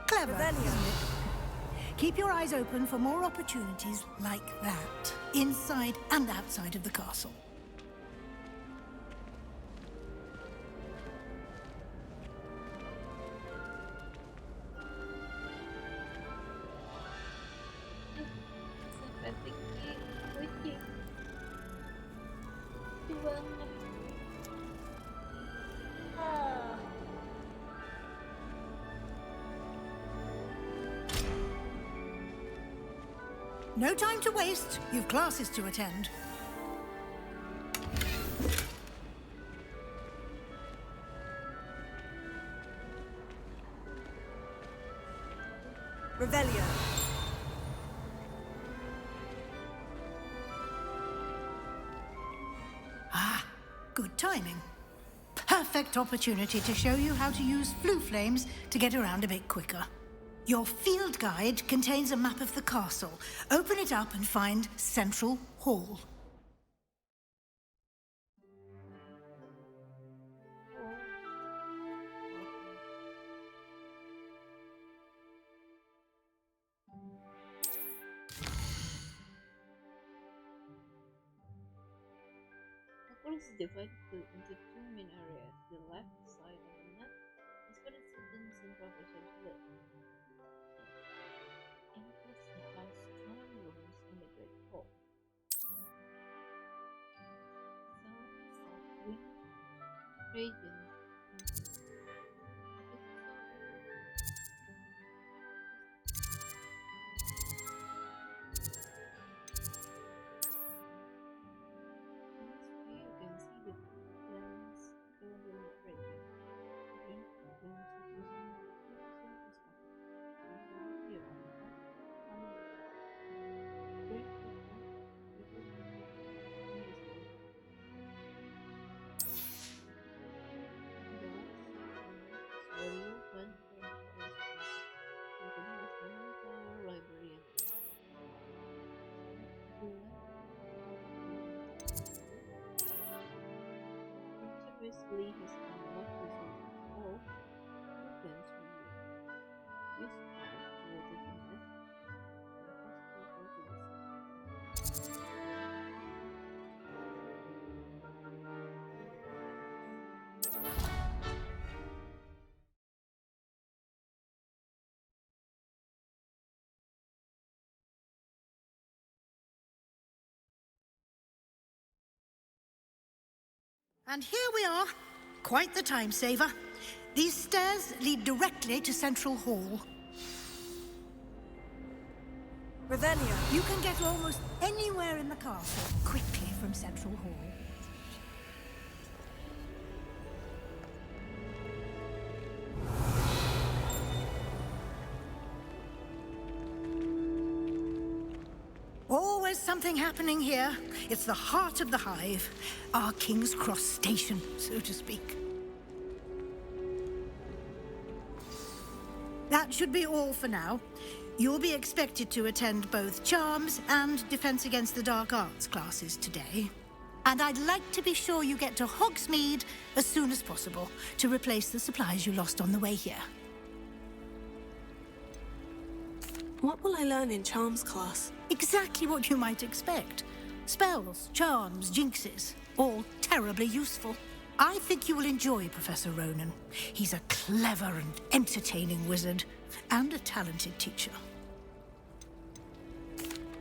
Clever, isn't it? Keep your eyes open for more opportunities like that, inside and outside of the castle. Sampai bikin kucing. Lucu banget. Ah. No time to waste. You've classes to attend. Revelio. Ah, good timing. Perfect opportunity to show you how to use flue flames to get around a bit quicker. Your field guide contains a map of the castle. Open it up and find Central Hall. Hogwarts is divided into two main areas. The left side of the map is where the students and professors live. It includes the house throne rooms and the Great Hall. South Wing, Radiant, you can see the plans overlook Radiant. Green rooms are using Lee has unlocked the Central Hall. Plans for you. Use power to rotate the map and fast travel to the city. And here we are. Quite the time saver. These stairs lead directly to Central Hall. Revelio. You can get almost anywhere in the castle quickly from Central Hall. is something happening here. It's the heart of the hive. Our King's Cross station, so to speak. That should be all for now. You'll be expected to attend both Charms and Defense Against the Dark Arts classes today. And I'd like to be sure you get to Hogsmeade as soon as possible to replace the supplies you lost on the way here. What will I learn in Charms class? Exactly what you might expect. Spells, charms, jinxes, all terribly useful. I think you will enjoy Professor Ronan. He's a clever and entertaining wizard, and a talented teacher.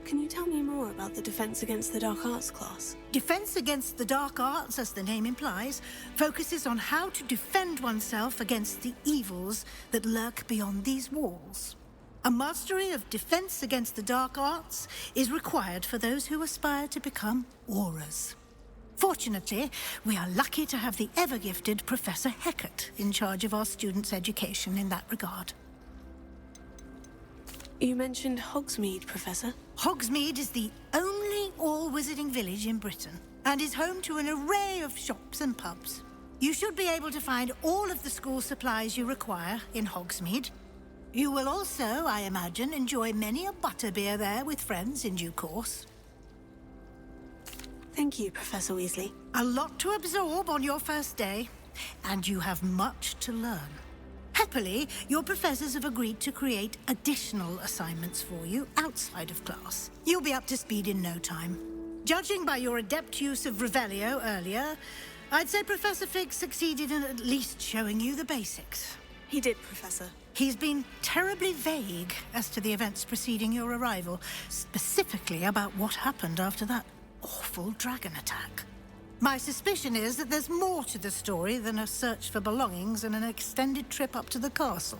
Can you tell me more about the Defense Against the Dark Arts class? Defense Against the Dark Arts, as the name implies, focuses on how to defend oneself against the evils that lurk beyond these walls. A mastery of Defense Against the Dark Arts is required for those who aspire to become Auras. Fortunately, we are lucky to have the ever-gifted Professor Hecat in charge of our students' education in that regard. You mentioned Hogsmeade, Professor. Hogsmeade is the only all-wizarding village in Britain and is home to an array of shops and pubs. You should be able to find all of the school supplies you require in Hogsmeade. You will also, I imagine, enjoy many a butterbeer there with friends in due course. Thank you, Professor Weasley. A lot to absorb on your first day, and you have much to learn. Happily, your professors have agreed to create additional assignments for you outside of class. You'll be up to speed in no time. Judging by your adept use of Revelio earlier, I'd say Professor Fig succeeded in at least showing you the basics. He did, Professor. He's been terribly vague as to the events preceding your arrival, specifically about what happened after that awful dragon attack. My suspicion is that there's more to the story than a search for belongings and an extended trip up to the castle.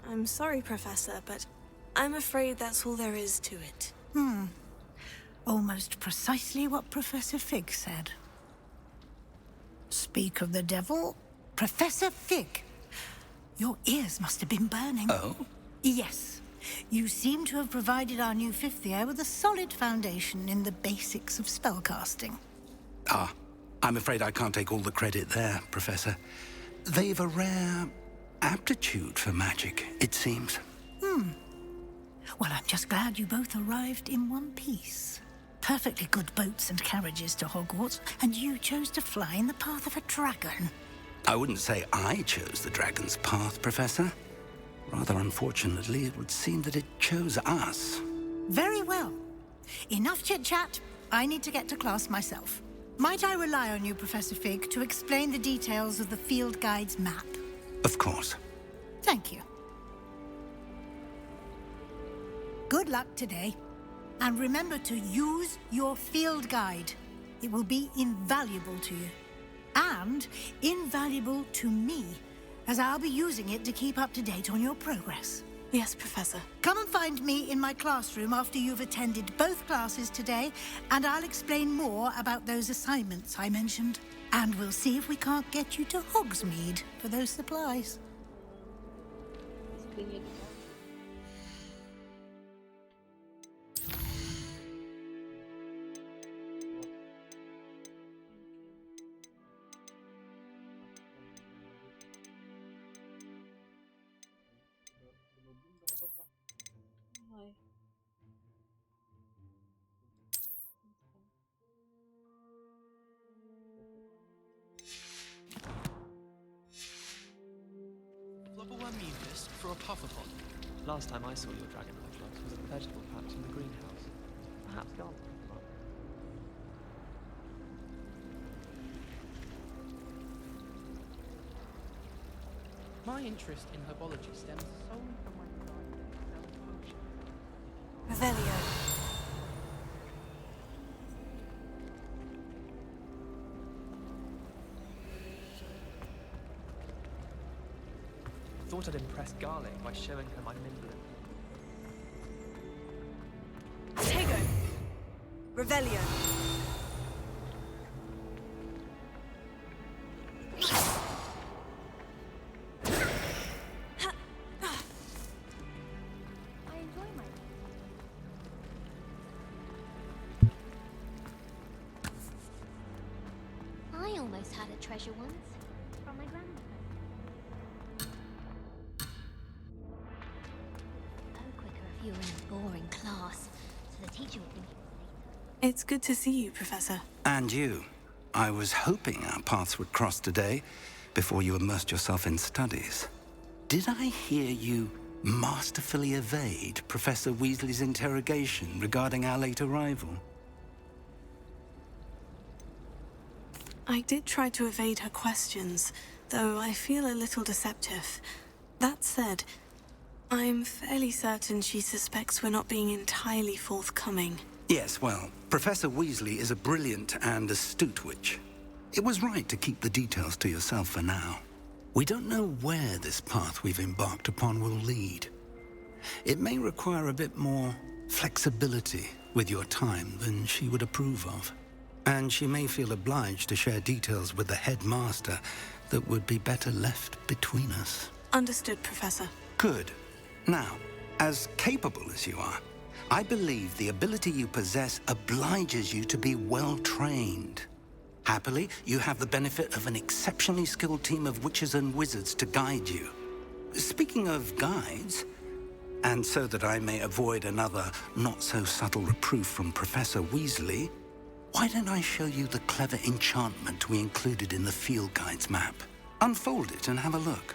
I'm sorry, Professor, but I'm afraid that's all there is to it. Almost precisely what Professor Fig said. Speak of the devil, Professor Fig. Your ears must have been burning. Oh? Yes. You seem to have provided our new fifth year with a solid foundation in the basics of spellcasting. I'm afraid I can't take all the credit there, Professor. They've a rare aptitude for magic, it seems. Well, I'm just glad you both arrived in one piece. Perfectly good boats and carriages to Hogwarts, and you chose to fly in the path of a dragon. I wouldn't say I chose the dragon's path, Professor. Rather unfortunately, it would seem that it chose us. Very well. Enough chit-chat. I need to get to class myself. Might I rely on you, Professor Fig, to explain the details of the field guide's map? Of course. Thank you. Good luck today. And remember to use your field guide. It will be invaluable to you. And invaluable to me, as I'll be using it to keep up to date on your progress. Yes, Professor. Come and find me in my classroom after you've attended both classes today, and I'll explain more about those assignments I mentioned. And we'll see if we can't get you to Hogsmeade for those supplies. Mucus for a pufferpot. Last time I saw your dragon flux was at the vegetable patch in the greenhouse. Perhaps gone. My interest in herbology stems solely from my desire to excel in potion. Revelio. Thought I'd impress Garlic by showing her my nimble and Revelio. I almost had a treasure once from my grandmother. Go quicker if you were in a boring class, so the teacher would think it was later. It's good to see you, Professor. And you. I was hoping our paths would cross today, before you immersed yourself in studies. Did I hear you masterfully evade Professor Weasley's interrogation regarding our late arrival? I did try to evade her questions, though I feel a little deceptive. That said, I'm fairly certain she suspects we're not being entirely forthcoming. Yes, well, Professor Weasley is a brilliant and astute witch. It was right to keep the details to yourself for now. We don't know where this path we've embarked upon will lead. It may require a bit more flexibility with your time than she would approve of. And she may feel obliged to share details with the headmaster that would be better left between us. Understood, Professor. Good. Now, as capable as you are, I believe the ability you possess obliges you to be well-trained. Happily, you have the benefit of an exceptionally skilled team of witches and wizards to guide you. Speaking of guides, and so that I may avoid another not-so-subtle reproof from Professor Weasley, why don't I show you the clever enchantment we included in the field guide's map? Unfold it and have a look.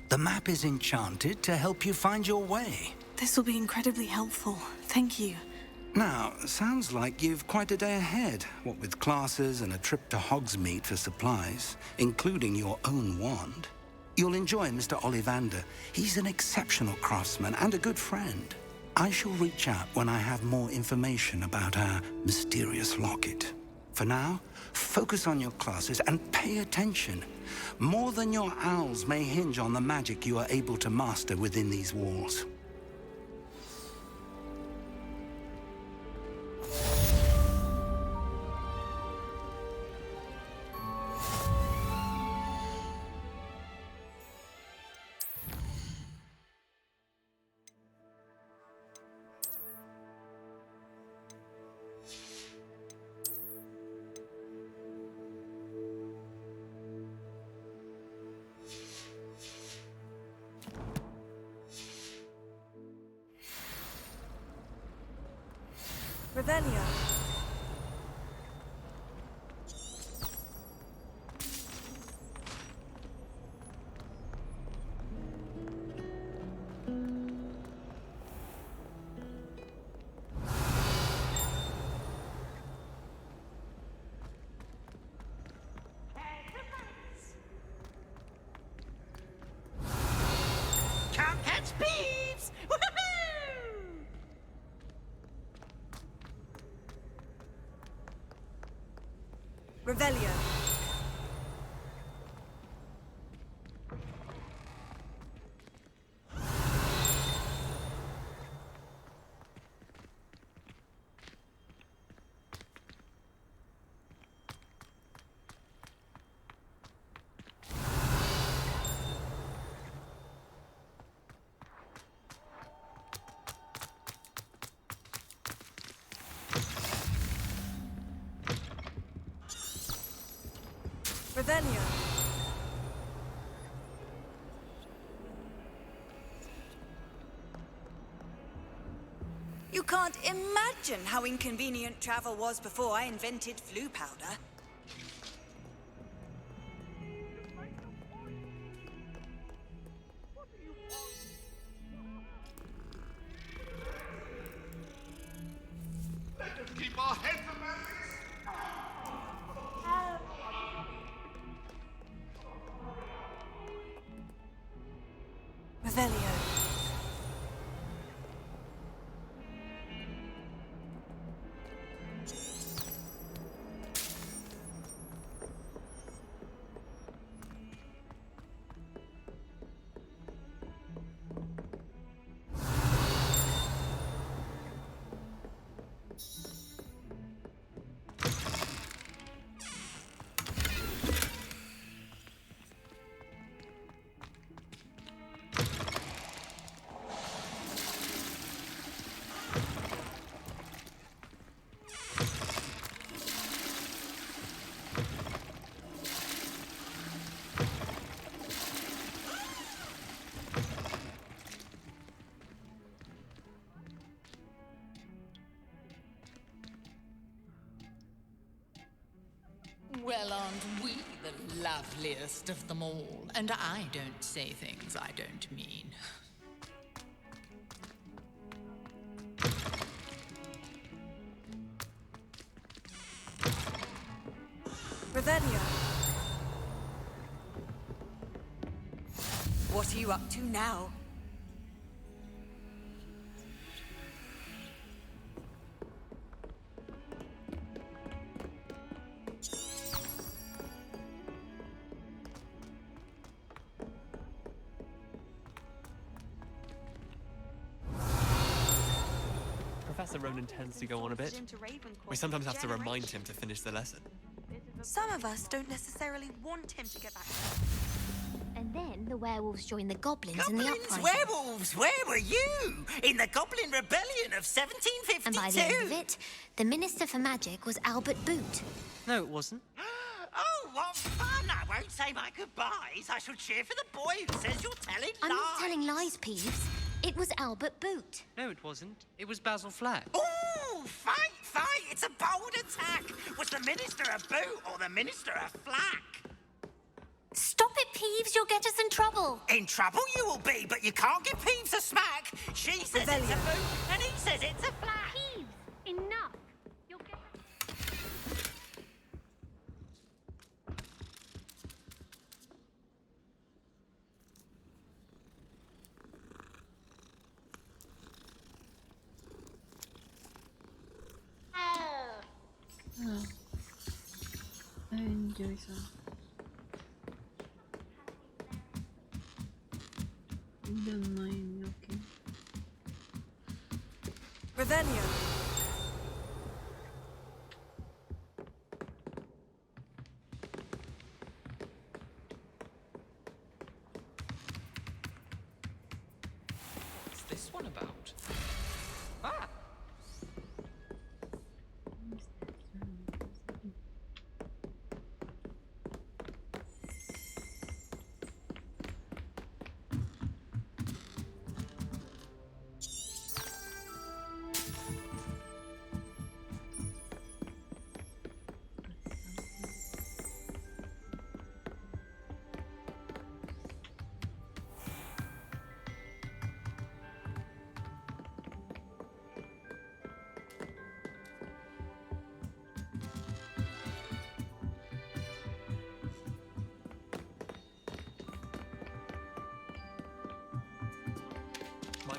The map is enchanted to help you find your way. This will be incredibly helpful. Thank you. Now, sounds like you've quite a day ahead, what with classes and a trip to Hogsmeade for supplies, including your own wand. You'll enjoy Mr. Ollivander. He's an exceptional craftsman and a good friend. I shall reach out when I have more information about our mysterious locket. For now, focus on your classes and pay attention. More than your owls may hinge on the magic you are able to master within these walls. Revelio. Can't catch thieves! Woohoo! Revelio. Revelio. You can't imagine how inconvenient travel was before I invented flu powder. Let us keep our heads about this. Revelio. Well, aren't we the loveliest of them all? And I don't say things I don't mean. Revelio. What are you up to now? Professor Ronan tends to go on a bit. We sometimes have to remind him to finish the lesson. Some of us don't necessarily want him to get back. And then the werewolves joined the goblins in the Goblins, uprising. werewolves, where were you? In the Goblin Rebellion of 1752? And by the end of it, the Minister for Magic was Albert Boot. No, it wasn't. Oh, what fun! I won't say my goodbyes. I shall cheer for the boy who says you're telling I'm lies. not telling lies, Peeves. It was Albert Boot. No, it wasn't. It was Basil Flack. Ooh, fight! It's a bold attack. Was the Minister a boot or the Minister a flack? Stop it, Peeves. You'll get us in trouble. In trouble you will be, but you can't give Peeves a smack. She says it's a boot, and he says it's a flack. Peeves, enough. You'll get 여기서 라인 이렇게 Revelio. What's this one about? Ah!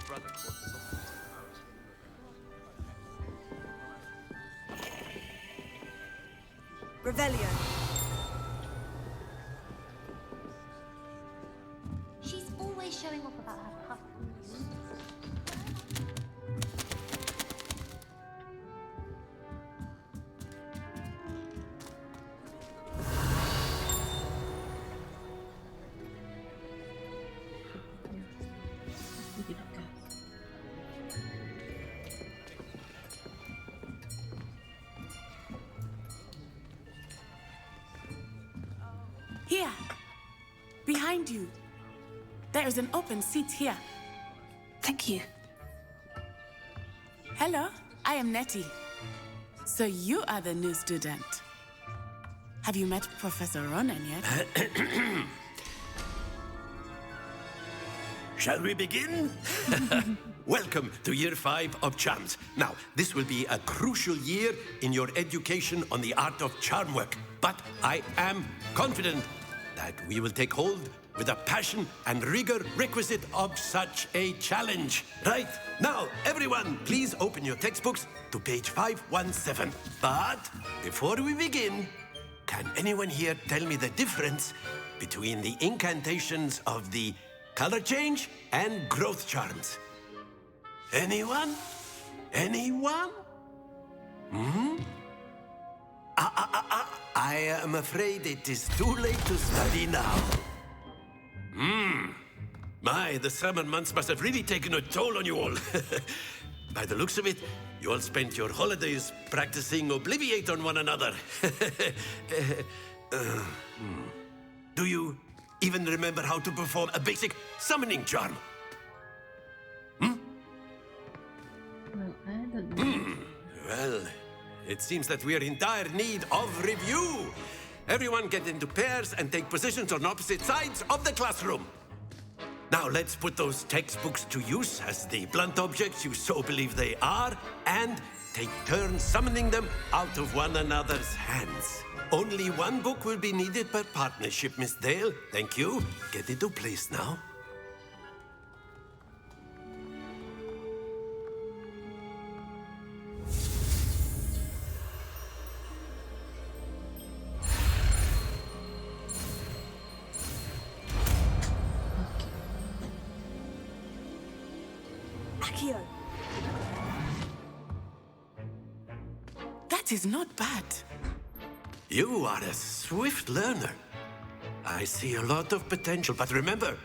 brother caught us off. Revelio. She's always showing off about her puffs. Here, behind you. There is an open seat here. Thank you. Hello, I am Nettie. So you are the new student. Have you met Professor Ronan yet? Shall we begin? Welcome to Year 5 of Charms. Now, this will be a crucial year in your education on the art of charm work. But I am confident that we will take hold with the passion and rigor requisite of such a challenge. Right, now, everyone, please open your textbooks to page 517. But before we begin, can anyone here tell me the difference between the incantations of the color change and growth charms? Anyone? Anyone? Hmm? I am afraid it is too late to study now. My, the summer months must have really taken a toll on you all. By the looks of it, you all spent your holidays practicing Obliviate on one another. Do you even remember how to perform a basic summoning charm? Well, it seems that we are in dire need of review. Everyone get into pairs and take positions on opposite sides of the classroom. Now let's put those textbooks to use as the blunt objects you so believe they are, and take turns summoning them out of one another's hands. Only one book will be needed per partnership, Miss Dale. Thank you. Get into place now. Accio. That is not bad. You are a swift learner. I see a lot of potential, but remember,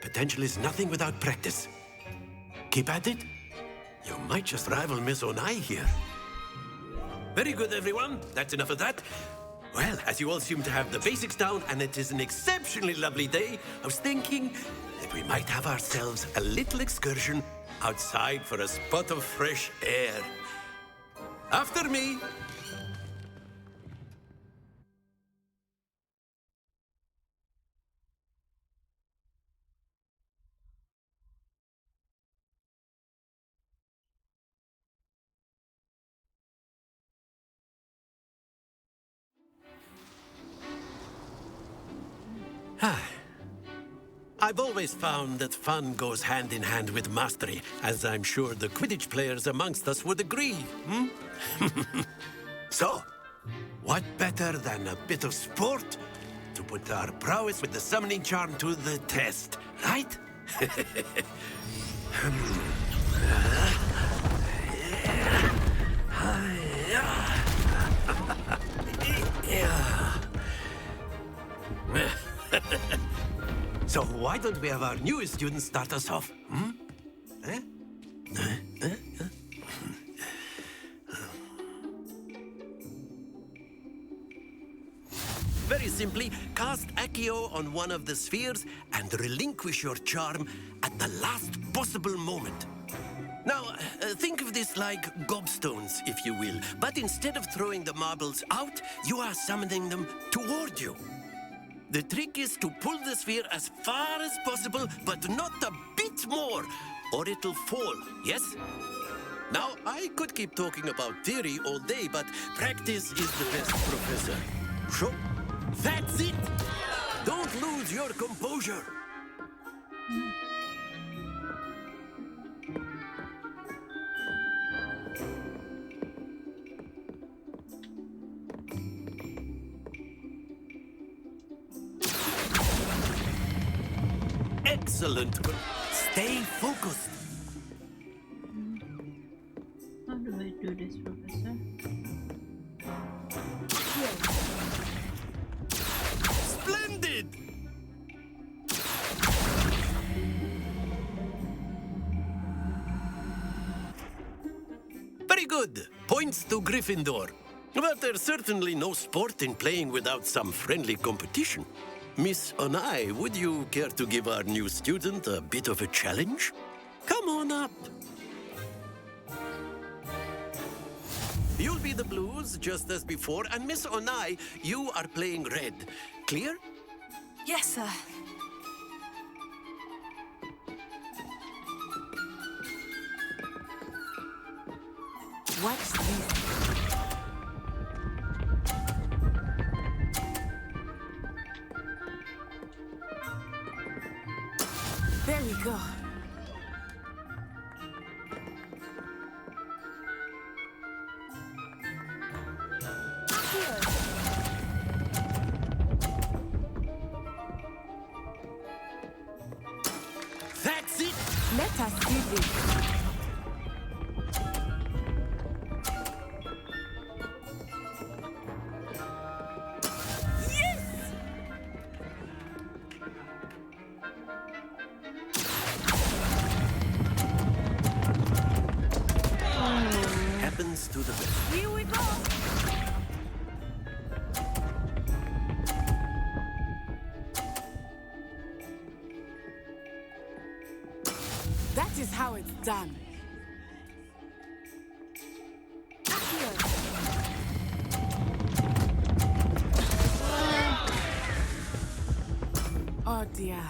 potential is nothing without practice. Keep at it. You might just rival Miss Onai here. Very good, everyone. That's enough of that. Well, as you all seem to have the basics down, and it is an exceptionally lovely day, I was thinking that we might have ourselves a little excursion outside for a spot of fresh air. After me. I've always found that fun goes hand in hand with mastery, as I'm sure the Quidditch players amongst us would agree. So, what better than a bit of sport to put our prowess with the summoning charm to the test, right? So why don't we have our newest student start us off? Very simply, cast Accio on one of the spheres and relinquish your charm at the last possible moment. Now, think of this like gobstones, if you will. But instead of throwing the marbles out, you are summoning them toward you. The trick is to pull the sphere as far as possible, but not a bit more, or it'll fall, yes? Now, I could keep talking about theory all day, but practice is the best professor. So, that's it! Don't lose your composure! Excellent. Stay focused. How do I do this, Professor? Splendid! Very good. Points to Gryffindor. But there's certainly no sport in playing without some friendly competition. Miss Onai, would you care to give our new student a bit of a challenge? Come on up. You'll be the blues, just as before, and Miss Onai, you are playing red. Clear? Yes, sir. Watch this. There we go. That's it! Let us see this. Happens to the best. Here we go! That is how it's done. Oh dear.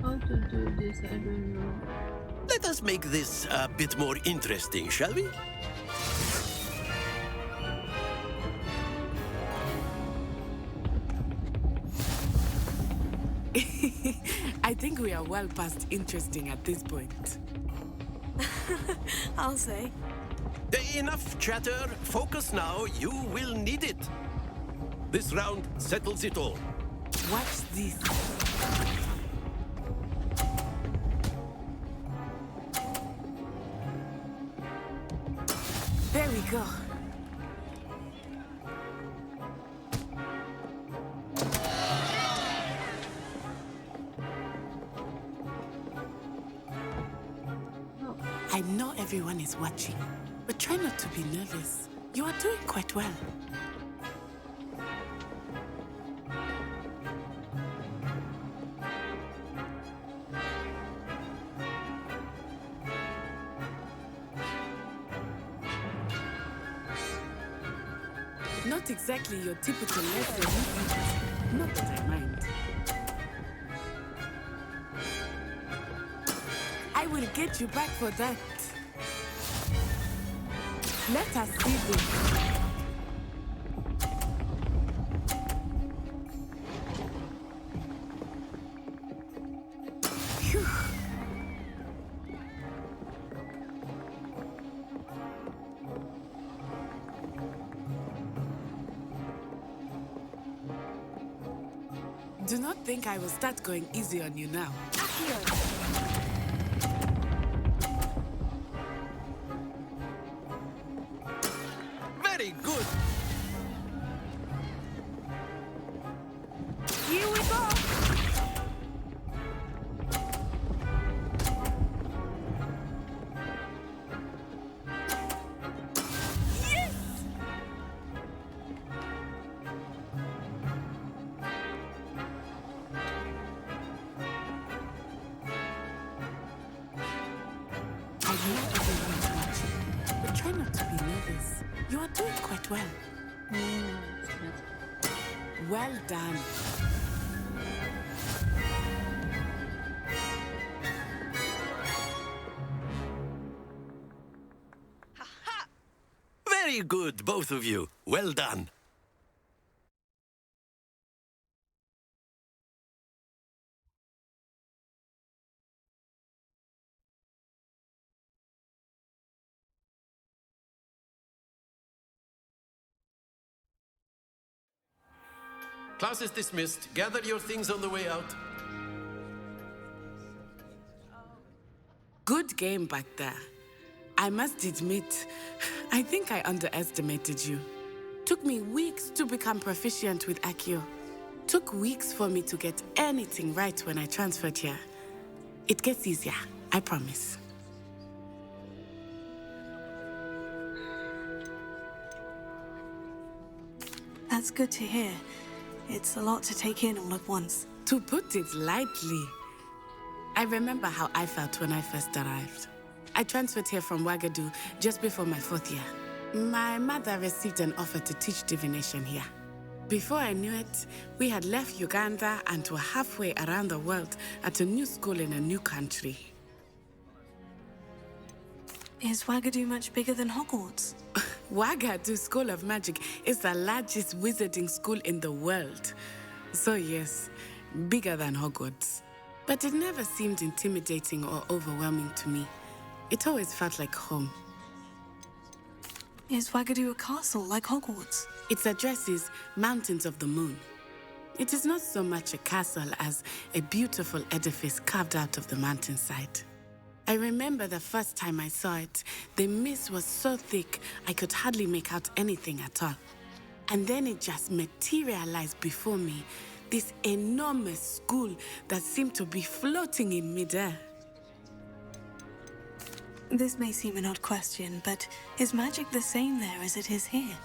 How to do this? I don't know. Let us make this a bit more interesting, shall we? I think we are well past interesting at this point. I'll say. Enough chatter. Focus now. You will need it. This round settles it all. Watch this. There we go. I know everyone is watching, but try not to be nervous. You are doing quite well. Not exactly your typical lesson, is it? Not that I mind. I will get you back for that. Let us see this. Phew. Do not think I will start going easy on you now. Very good. Here we go! Yes! I know everyone is watching, but try not to be nervous. You are doing quite well. Well done. Very good, both of you. Well done. Class is dismissed. Gather your things on the way out. Good game back there. I must admit, I think I underestimated you. Took me weeks to become proficient with Accio. Took weeks for me to get anything right when I transferred here. It gets easier, I promise. That's good to hear. It's a lot to take in all at once. To put it lightly, I remember how I felt when I first arrived. I transferred here from Wagadu just before my 4th year. My mother received an offer to teach divination here. Before I knew it, we had left Uganda and were halfway around the world at a new school in a new country. Is Wagadu much bigger than Hogwarts? Wagadu School of Magic is the largest wizarding school in the world. So yes, bigger than Hogwarts. But it never seemed intimidating or overwhelming to me. It always felt like home. Is Wagadu a castle like Hogwarts? Its address is Mountains of the Moon. It is not so much a castle as a beautiful edifice carved out of the mountainside. I remember the first time I saw it, the mist was so thick I could hardly make out anything at all. And then it just materialized before me, this enormous school that seemed to be floating in midair. This may seem an odd question, but is magic the same there as it is here?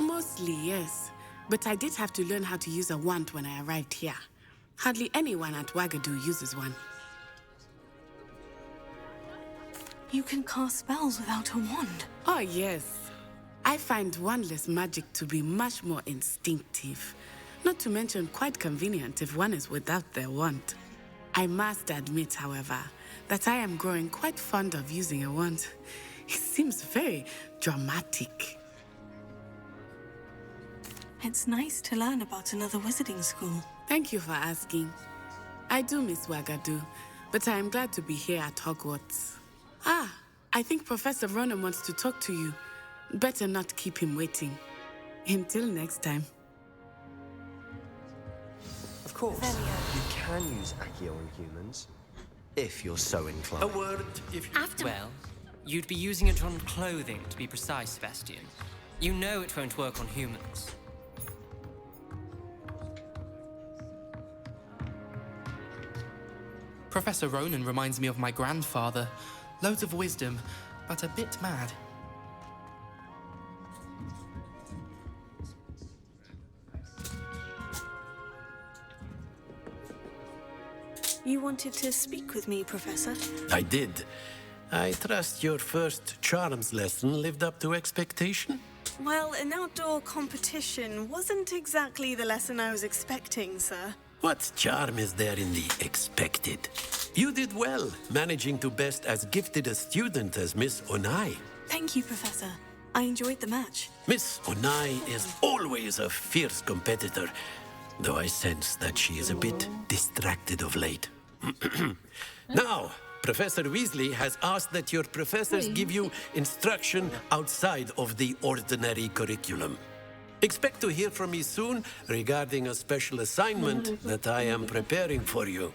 Mostly, yes. But I did have to learn how to use a wand when I arrived here. Hardly anyone at Wagadu uses one. You can cast spells without a wand? Oh, yes. I find wandless magic to be much more instinctive. Not to mention quite convenient if one is without their wand. I must admit, however, that I am growing quite fond of using a wand. It seems very dramatic. It's nice to learn about another wizarding school. Thank you for asking. I do miss Wagadu, but I am glad to be here at Hogwarts. Ah, I think Professor Ronan wants to talk to you. Better not keep him waiting. Until next time. Of course, you can use Accio on humans, if you're so inclined. A word, if you... Well, you'd be using it on clothing, to be precise, Sebastian. You know it won't work on humans. Professor Ronan reminds me of my grandfather. Loads of wisdom, but a bit mad. You wanted to speak with me, Professor? I did. I trust your first charms lesson lived up to expectation? Well, an outdoor competition wasn't exactly the lesson I was expecting, sir. What charm is there in the expected? You did well, managing to best as gifted a student as Miss Onai. Thank you, Professor. I enjoyed the match. Miss Onai is always a fierce competitor, though I sense that she is a bit distracted of late. Now, Professor Weasley has asked that your professors give you instruction outside of the ordinary curriculum. Expect to hear from me soon regarding a special assignment that I am preparing for you.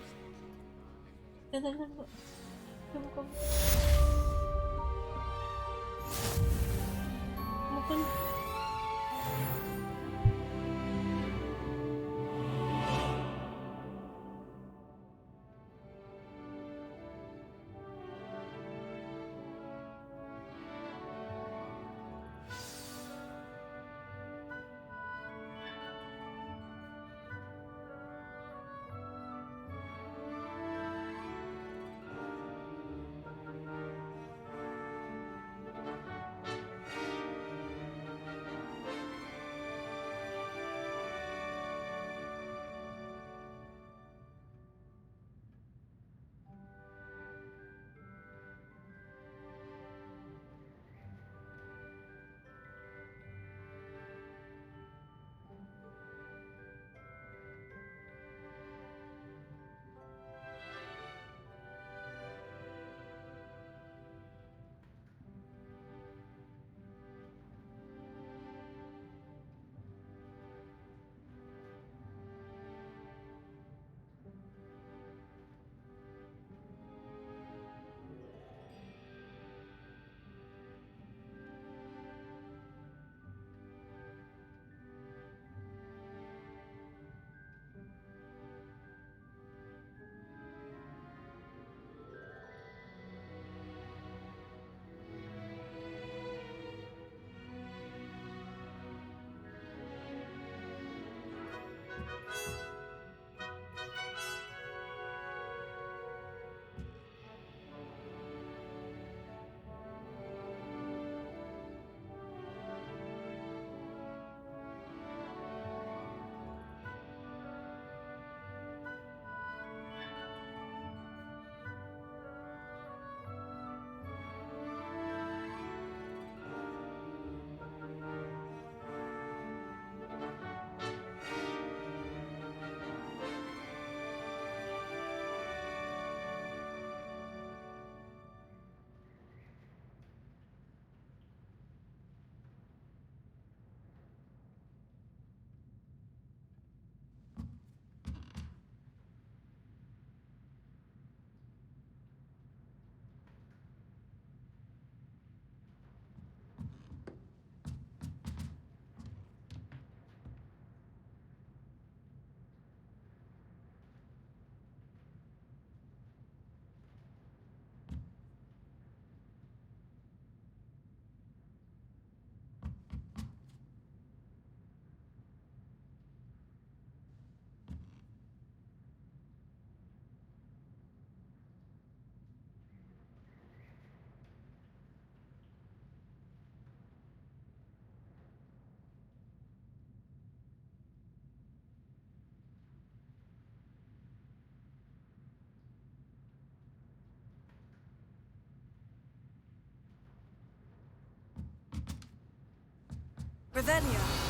Revelio.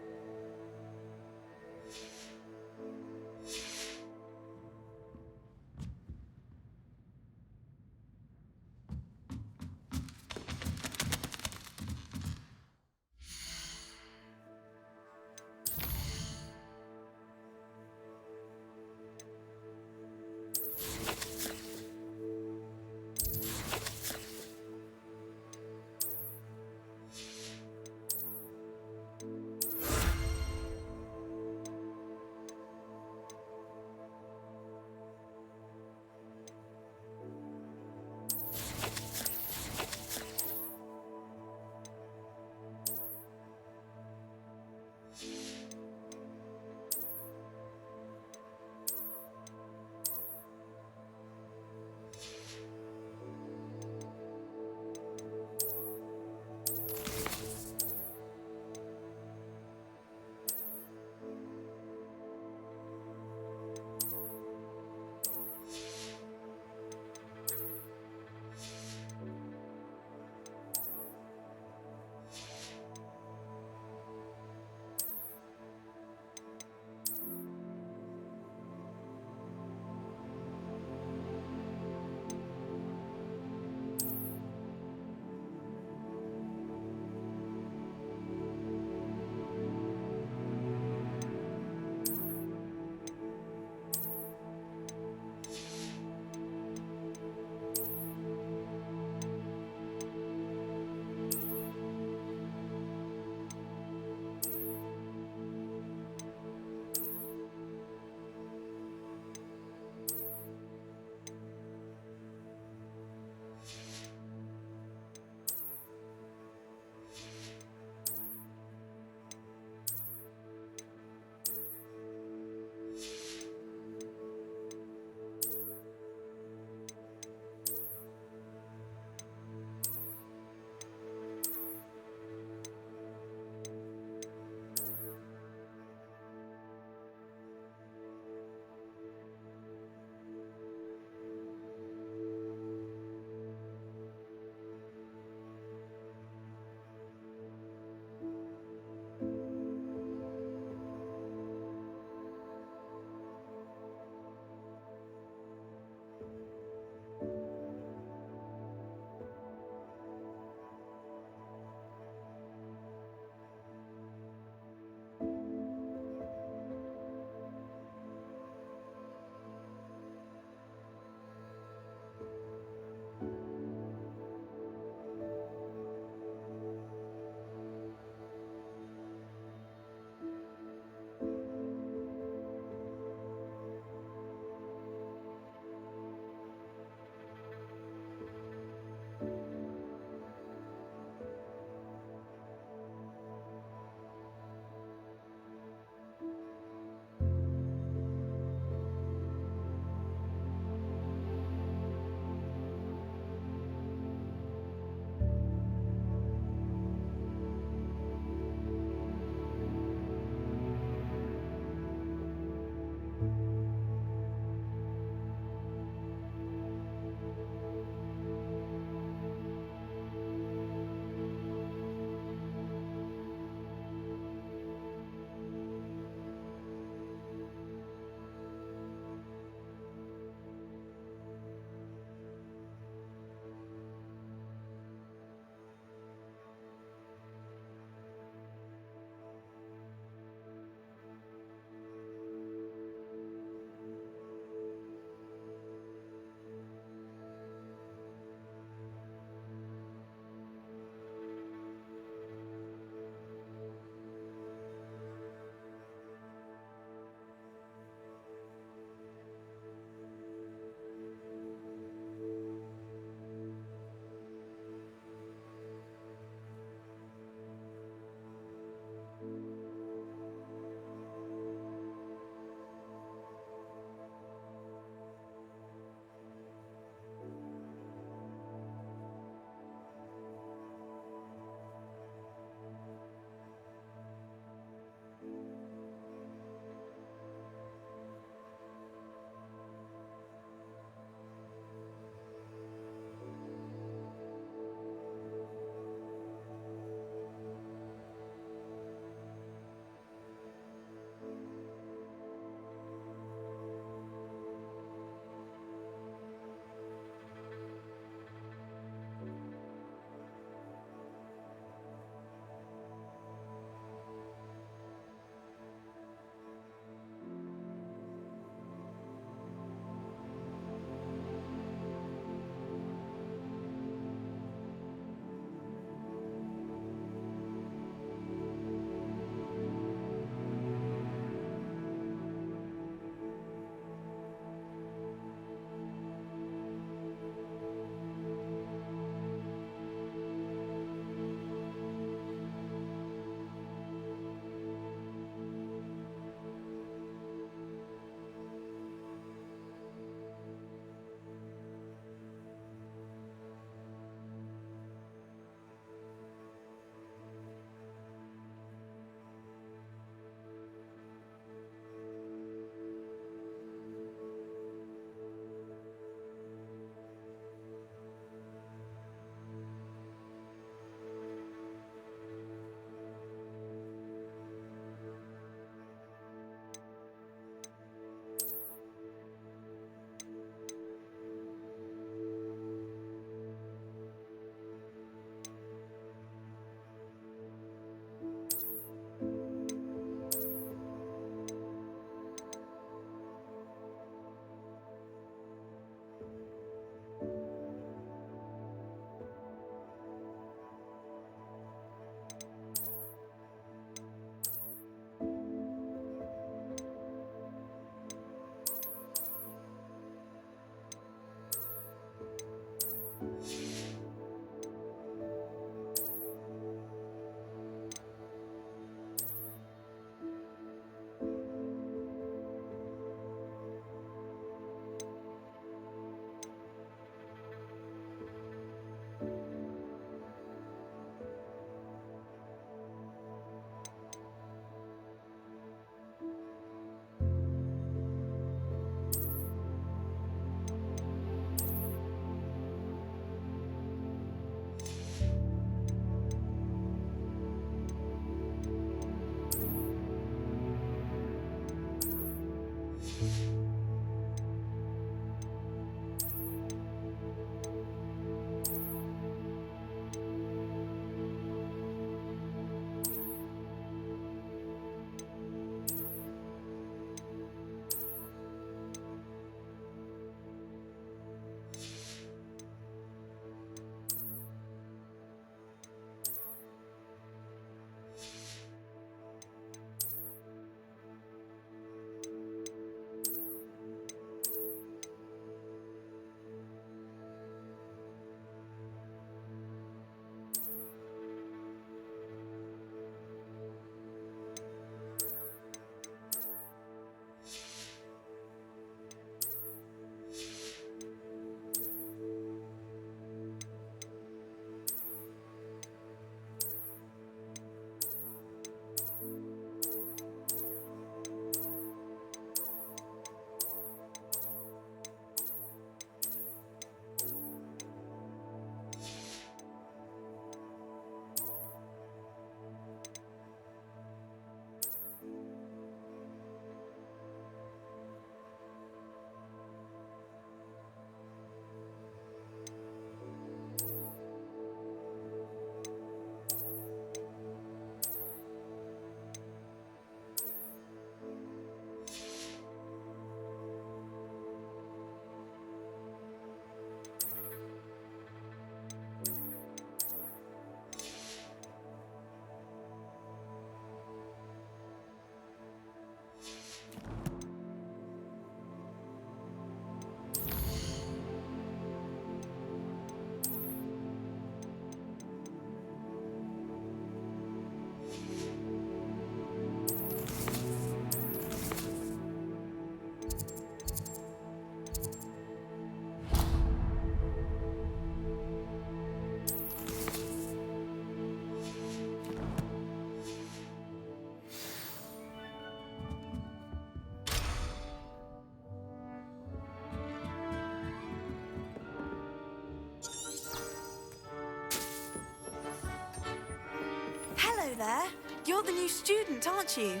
there. You're the new student, aren't you?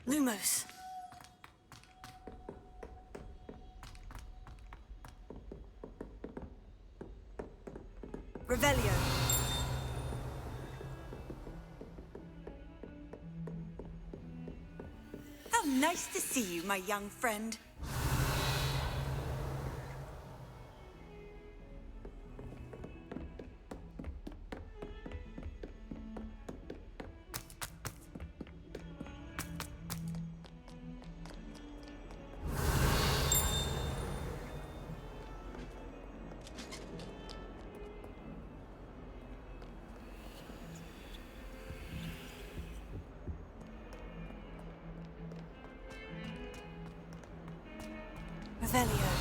Lumos. Revelio. How nice to see you, my young friend. Revelio.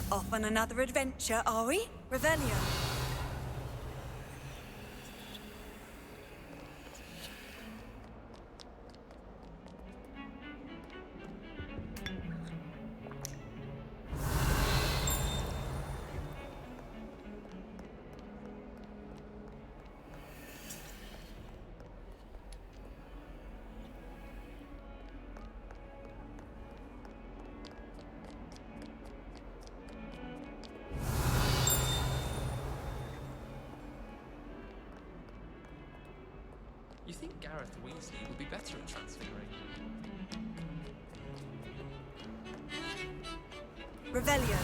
Off on another adventure, are we? Revelio. You think Gareth Weasley would be better at transfiguration? Revelio.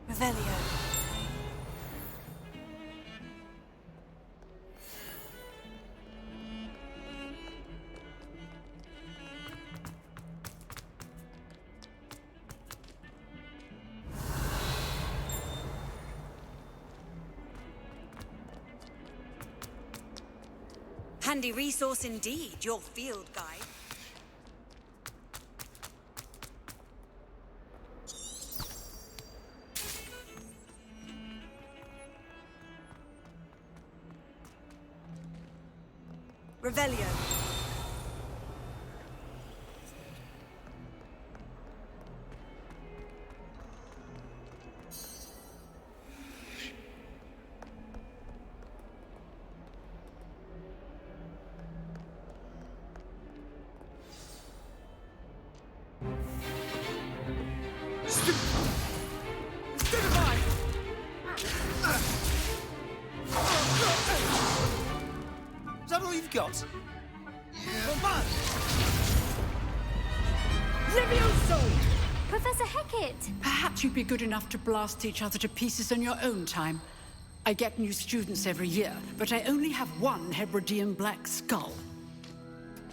Revelio. Handy resource indeed, your field guide. Revelio. Is that all you've got? Levioso! Professor Hecat! Perhaps you'd be good enough to blast each other to pieces in your own time. I get new students every year, but I only have one Hebridean black skull.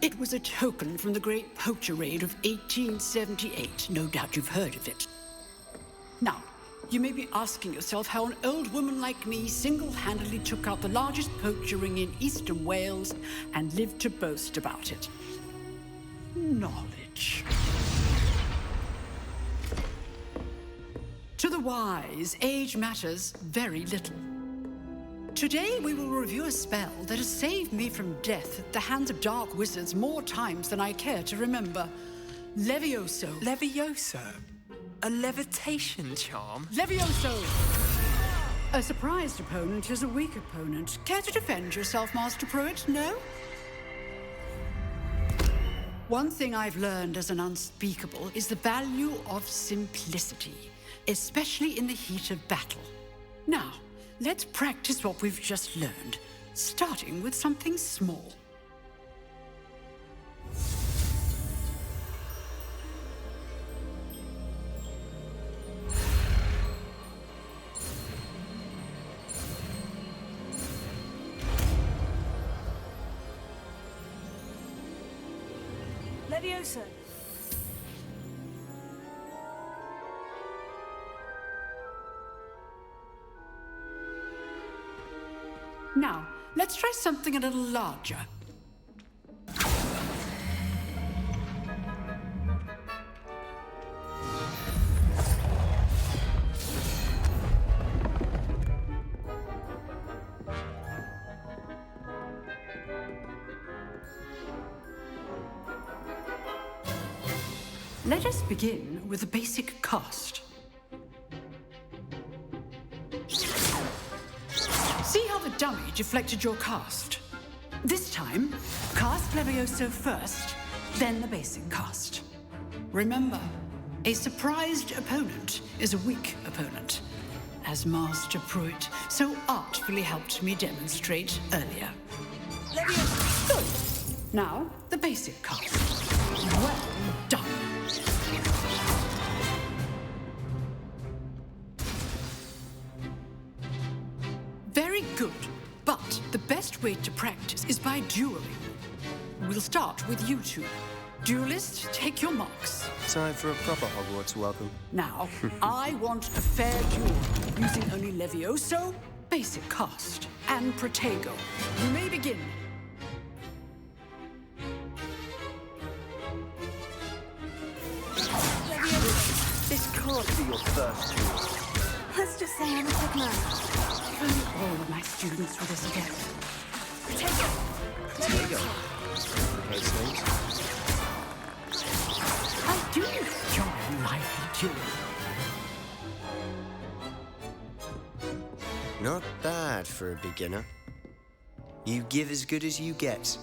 It was a token from the Great Poacher Raid of 1878. No doubt you've heard of it. Now, you may be asking yourself how an old woman like me single-handedly took out the largest poacher ring in eastern Wales and lived to boast about it. Knowledge. To the wise, age matters very little. Today we will review a spell that has saved me from death at the hands of dark wizards more times than I care to remember. Levioso. Levioso? A levitation charm? Levioso! A surprised opponent is a weak opponent. Care to defend yourself, Master Pruitt? No? One thing I've learned as an unspeakable is the value of simplicity, especially in the heat of battle. Now, let's practice what we've just learned, starting with something small. Leviosa. Now, let's try something a little larger. Let us begin with the basic cast. See how the dummy deflected your cast? This time, cast Levioso first, then the basic cast. Remember, a surprised opponent is a weak opponent, as Master Pruitt so artfully helped me demonstrate earlier. Levioso! Good. Now, the basic cast. Well done. Very good, but the best way to practice is by dueling. We'll start with you two. Duelists, take your marks. Time for a proper Hogwarts welcome. Now, I want a fair duel, using only Levioso, basic cast, and Protego. You may begin. This can't be your first duel. Let's just say I'm a good man. If only all of my students were this adept. Protego. Case things. I do enjoy lively dueling. Not bad for a beginner. You give as good as you get.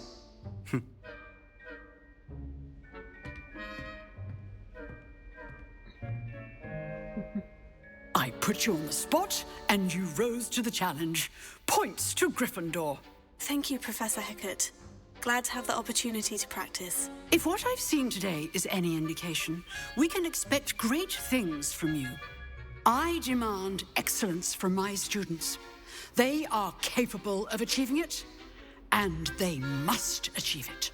I put you on the spot, and you rose to the challenge. Points to Gryffindor. Thank you, Professor Hecat. Glad to have the opportunity to practice. If what I've seen today is any indication, we can expect great things from you. I demand excellence from my students. They are capable of achieving it, and they must achieve it.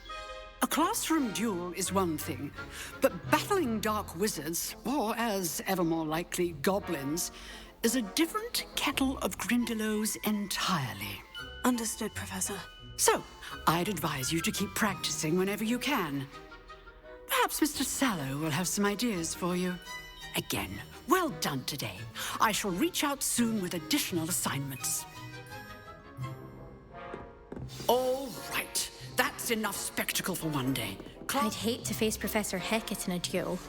A classroom duel is one thing, but battling dark wizards, or as ever more likely, goblins, is a different kettle of Grindylows entirely. Understood, Professor. So, I'd advise you to keep practicing whenever you can. Perhaps Mr. Sallow will have some ideas for you. Again, well done today. I shall reach out soon with additional assignments. All right. That's enough spectacle for one day. I'd hate to face Professor Hecat in a duel.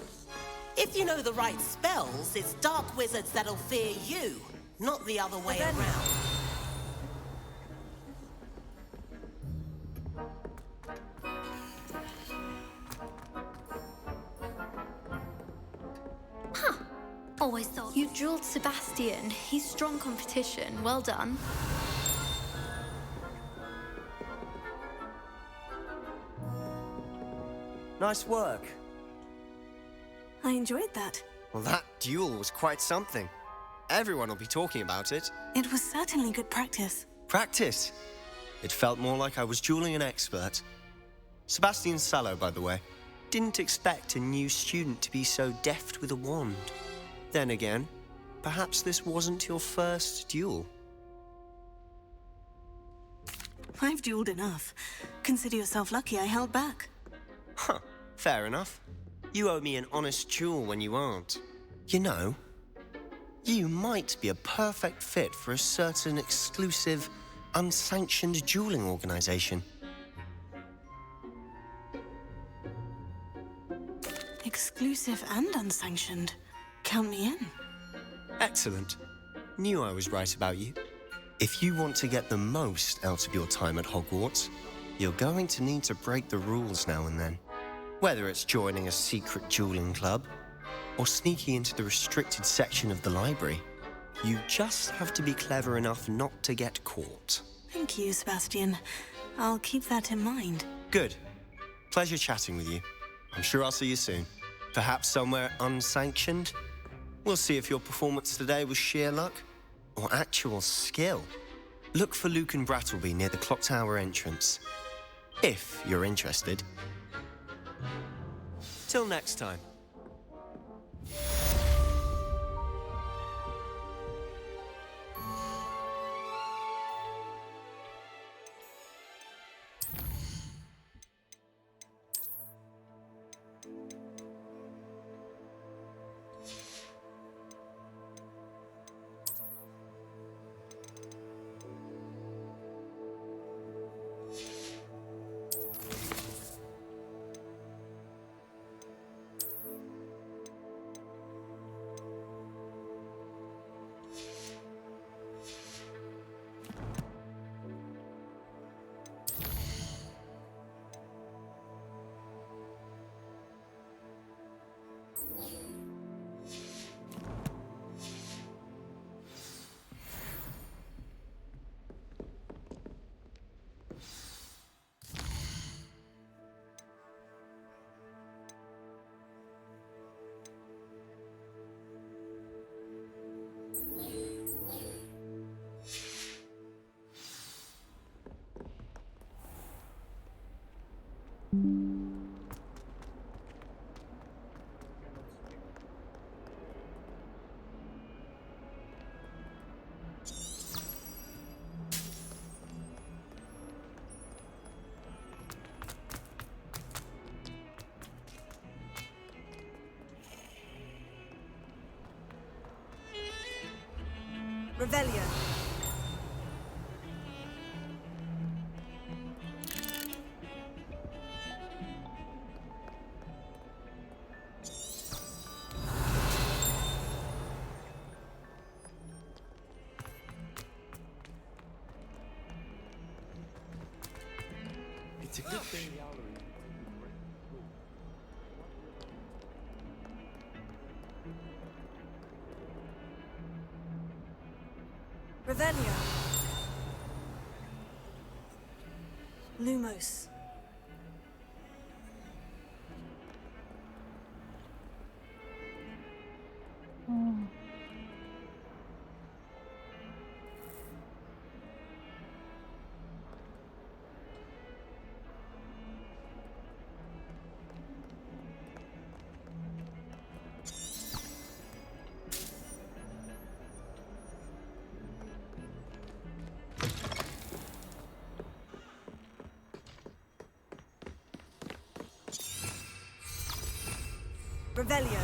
If you know the right spells, it's dark wizards that'll fear you, not the other way around. Huh. Always thought. You drilled Sebastian. He's strong competition. Well done. Nice work. I enjoyed that. Well, that duel was quite something. Everyone will be talking about it. It was certainly good practice. Practice? It felt more like I was dueling an expert. Sebastian Sallow, by the way. Didn't expect a new student to be so deft with a wand. Then again, perhaps this wasn't your first duel. I've dueled enough. Consider yourself lucky I held back. Huh, fair enough. You owe me an honest duel when you aren't. You know, you might be a perfect fit for a certain exclusive, unsanctioned dueling organization. Exclusive and unsanctioned. Count me in. Excellent. Knew I was right about you. If you want to get the most out of your time at Hogwarts, you're going to need to break the rules now and then. Whether it's joining a secret dueling club or sneaking into the restricted section of the library, you just have to be clever enough not to get caught. Thank you, Sebastian. I'll keep that in mind. Good. Pleasure chatting with you. I'm sure I'll see you soon. Perhaps somewhere unsanctioned? We'll see if your performance today was sheer luck or actual skill. Look for Luke and Brattleby near the clock tower entrance, if you're interested. Till next time. Revelio. It's a good thing. Revelio. Lumos. Revelio.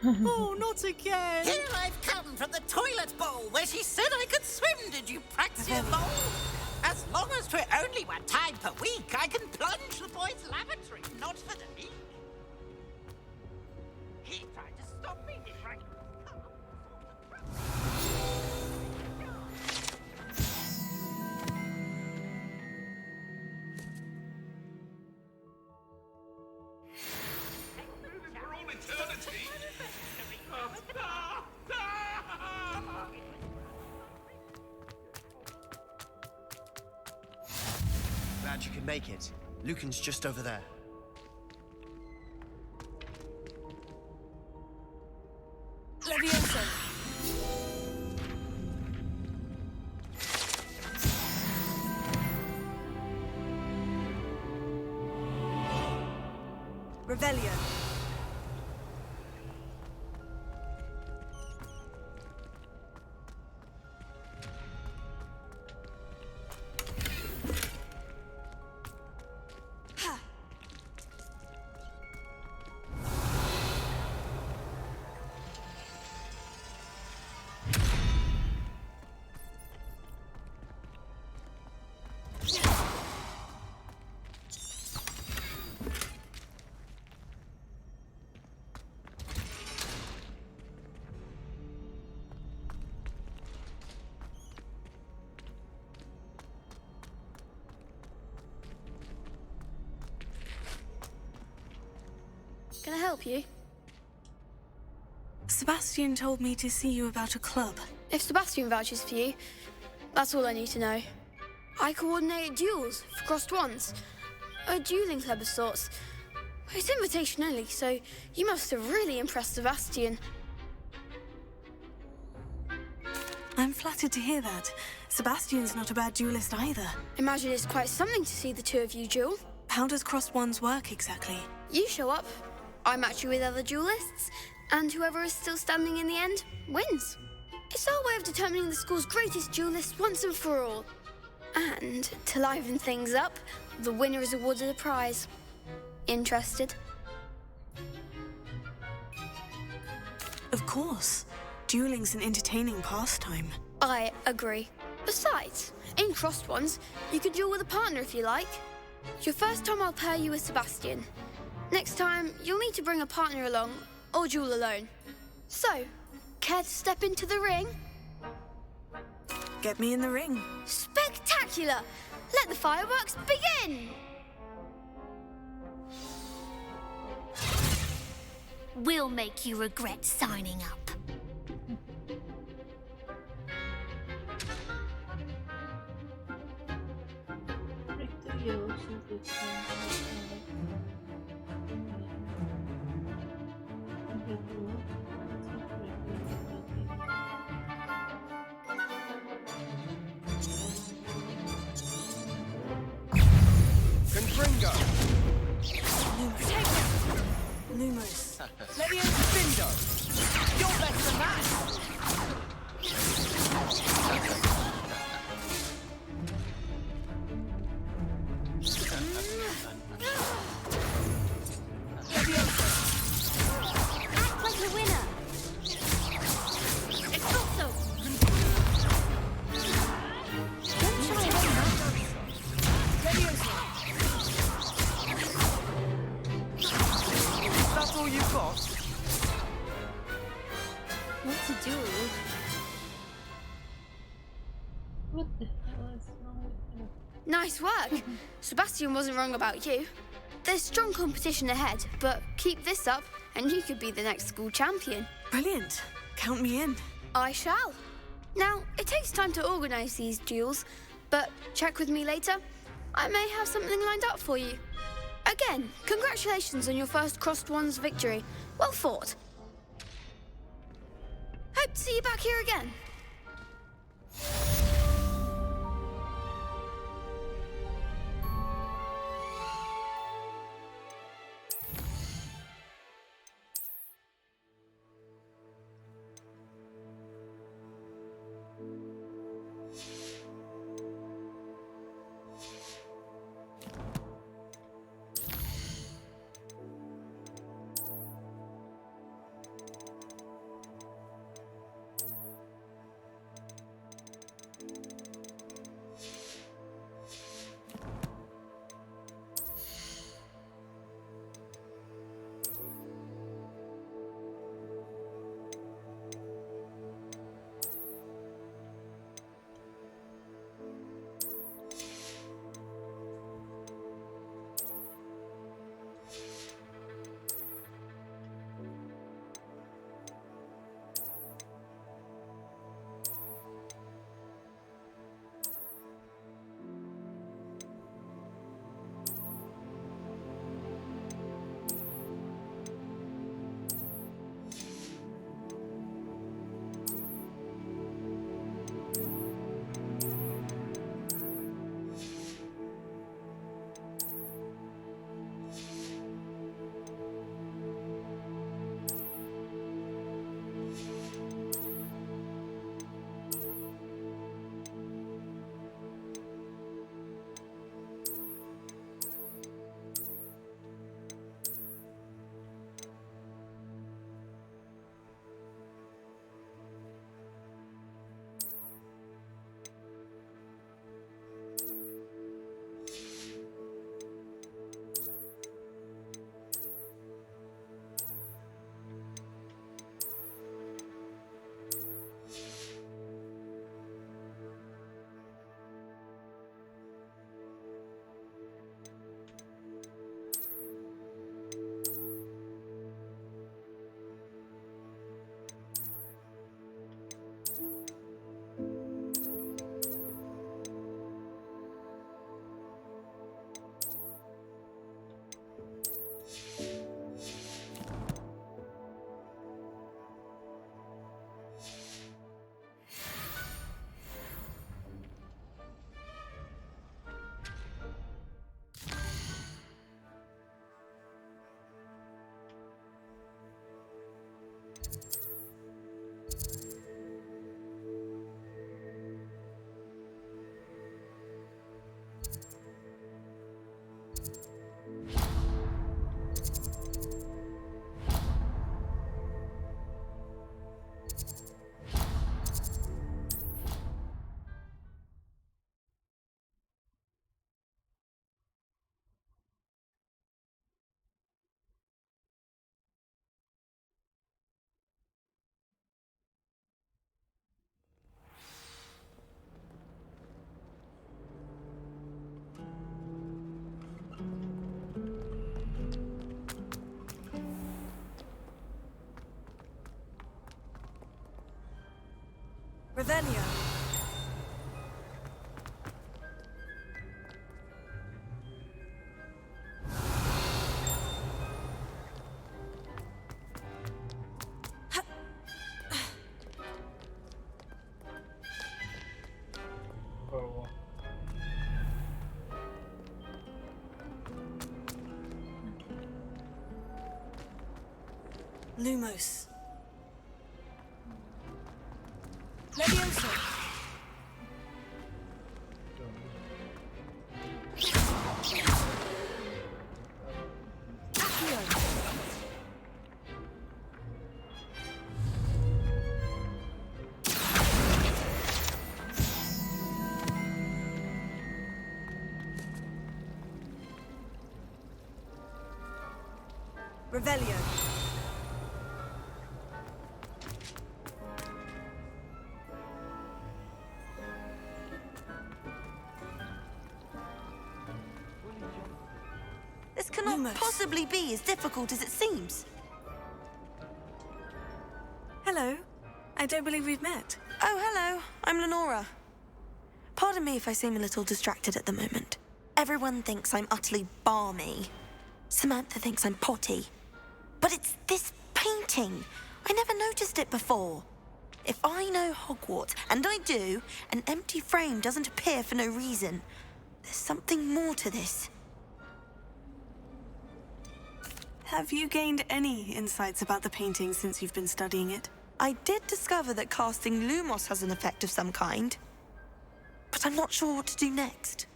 Oh, not again! Here I've come from the toilet bowl where she said I could swim. Did you practice your bowl? As long as 'twere only 1 time per week, I can plunge the boy's lavatory, not for the leak. He tried to glad you could make it. Lucan's just over there. Levioso. Revelio. Can I help you? Sebastian told me to see you about a club. If Sebastian vouches for you, that's all I need to know. I coordinate duels for crossed wands. A dueling club of sorts. It's invitation only, so you must have really impressed Sebastian. I'm flattered to hear that. Sebastian's not a bad duelist either. Imagine it's quite something to see the two of you duel. How does crossed wands work exactly? You show up, I match you with other duelists, and whoever is still standing in the end wins. It's our way of determining the school's greatest duelist once and for all. And to liven things up, the winner is awarded a prize. Interested? Of course. Dueling's an entertaining pastime. I agree. Besides, in crossed ones, you can duel with a partner if you like. Your first time I'll pair you with Sebastian. Next time, you'll need to bring a partner along, or duel alone. So, care to step into the ring? Get me in the ring. Spectacular! Let the fireworks begin! We'll make you regret signing up. Confringo. Lumos. Leviosa Findo. You're better than that. Act like a winner. It's not so. Don't shy away now. That's all you've got? What to do? What the hell is wrong with you? Nice work. Sebastian wasn't wrong about you. There's strong competition ahead, but keep this up and you could be the next school champion. Brilliant. Count me in. I shall. Now, it takes time to organise these duels, but check with me later. I may have something lined up for you. Again, congratulations on your first crossed wands victory. Well fought. Hope to see you back here again. Revelio. Lumos. Levioso. Revelio. This cannot possibly be as difficult as it seems. Hello. I don't believe we've met. Oh, hello. I'm Lenora. Pardon me if I seem a little distracted at the moment. Everyone thinks I'm utterly balmy. Samantha thinks I'm potty. But it's this painting. I never noticed it before. If I know Hogwarts, and I do, an empty frame doesn't appear for no reason. There's something more to this. Have you gained any insights about the painting since you've been studying it? I did discover that casting Lumos has an effect of some kind. But I'm not sure what to do next.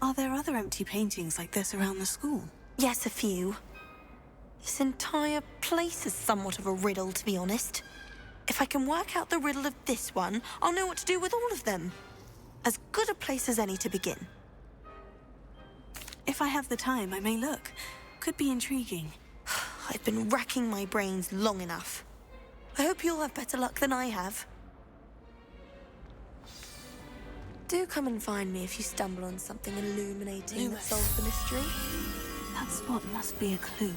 Are there other empty paintings like this around the school? Yes, a few. This entire place is somewhat of a riddle, to be honest. If I can work out the riddle of this one, I'll know what to do with all of them. As good a place as any to begin. If I have the time, I may look. Could be intriguing. I've been racking my brains long enough. I hope you'll have better luck than I have. Do come and find me if you stumble on something illuminating that solves the mystery. That spot must be a clue.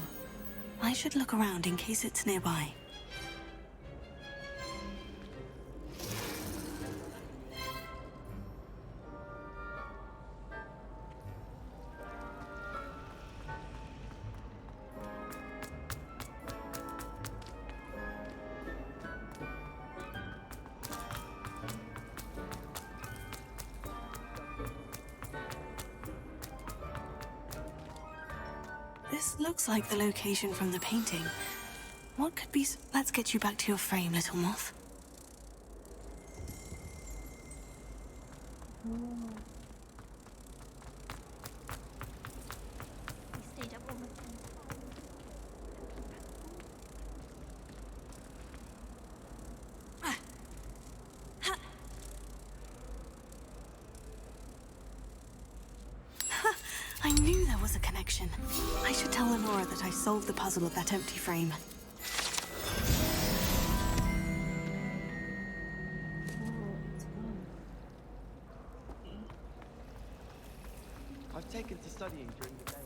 I should look around in case it's nearby. This looks like the location from the painting. What could be... Let's get you back to your frame, little moth. We stayed up all the time. I knew there was a connection. I should tell Lenora that I solved the puzzle of that empty frame. I've taken to studying during the day.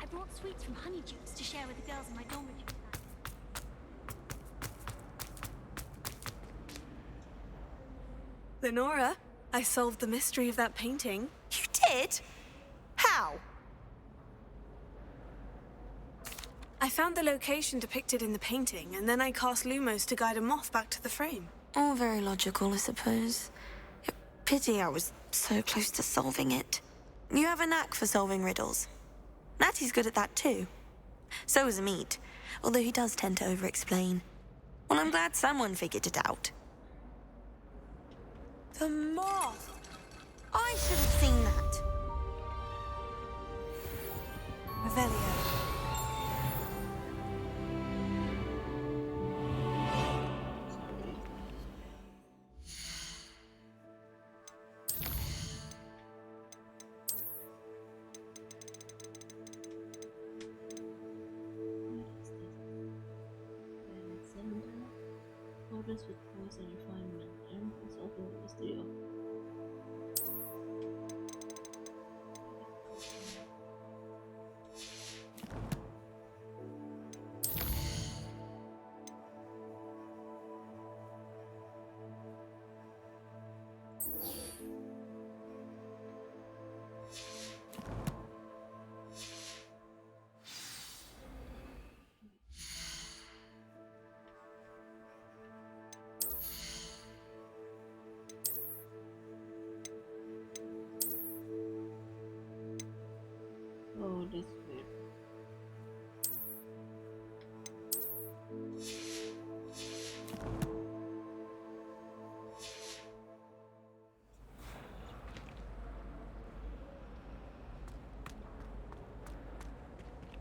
I brought sweets from Honeydews to share with the girls in my dormitory. Lenora, I solved the mystery of that painting. You did? How? I found the location depicted in the painting, and then I cast Lumos to guide a moth back to the frame. All very logical, I suppose. Pity I was so close to solving it. You have a knack for solving riddles. Natty's good at that too. So is Amit, although he does tend to over-explain. Well, I'm glad someone figured it out. The moth! I should have seen that. Revelio. Progress with poise and refinement. Is open in the studio. Oh, that's weird.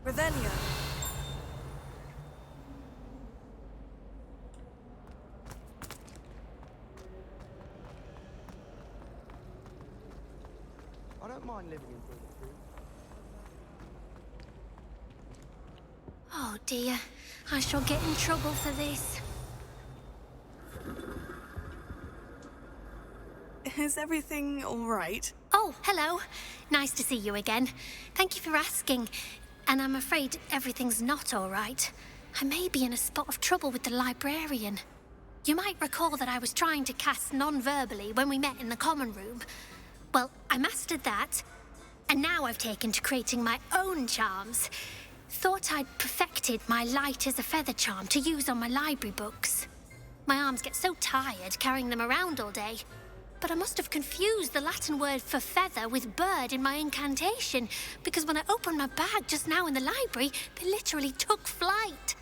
Revelio. I don't mind living in Thornfield. Oh dear, I shall get in trouble for this. Is everything all right? Oh, hello. Nice to see you again. Thank you for asking. And I'm afraid everything's not all right. I may be in a spot of trouble with the librarian. You might recall that I was trying to cast non-verbally when we met in the common room. Well, I mastered that, and now I've taken to creating my own charms. Thought I'd perfected my light as a feather charm to use on my library books. My arms get so tired carrying them around all day. But I must have confused the Latin word for feather with bird in my incantation, because when I opened my bag just now in the library, they literally took flight.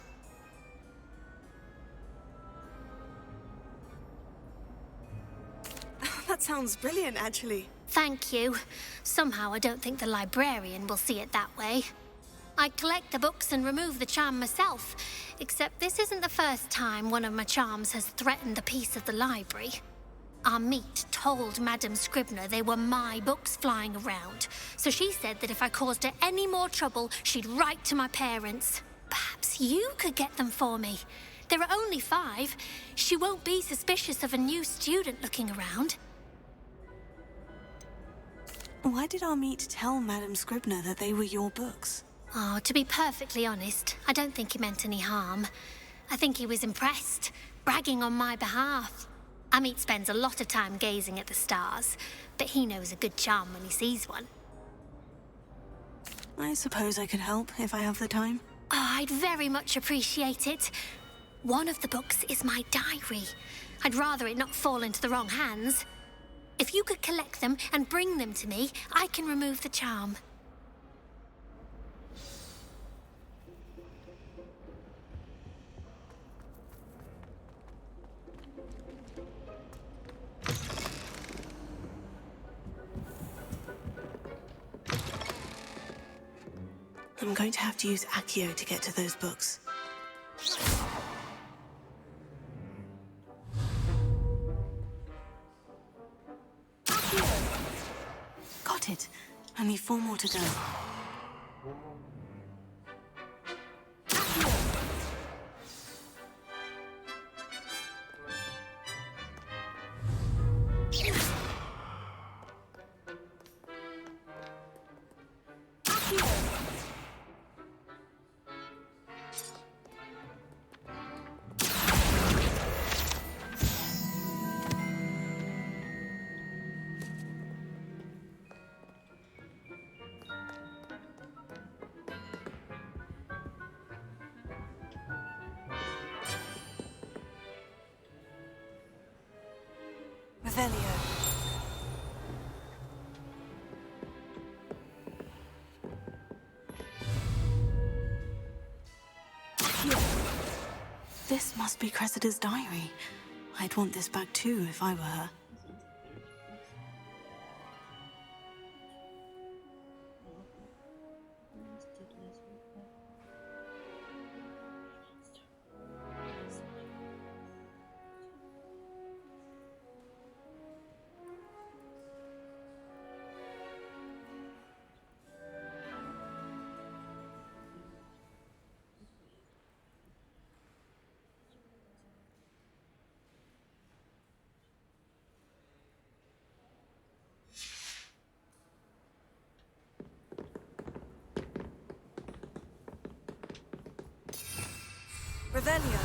That sounds brilliant, actually. Thank you. Somehow I don't think the librarian will see it that way. I collect the books and remove the charm myself, except this isn't the first time one of my charms has threatened the peace of the library. Amit told Madame Scribner they were my books flying around, so she said that if I caused her any more trouble, she'd write to my parents. Perhaps you could get them for me. There are only 5. She won't be suspicious of a new student looking around. Why did Amit tell Madame Scribner that they were your books? Oh, to be perfectly honest, I don't think he meant any harm. I think he was impressed, bragging on my behalf. Amit spends a lot of time gazing at the stars, but he knows a good charm when he sees one. I suppose I could help if I have the time. Oh, I'd very much appreciate it. One of the books is my diary. I'd rather it not fall into the wrong hands. If you could collect them and bring them to me, I can remove the charm. I'm going to have to use Accio to get to those books. Got it. Only 4 more to go. This must be Cressida's diary. I'd want this back too if I were her. Revelio.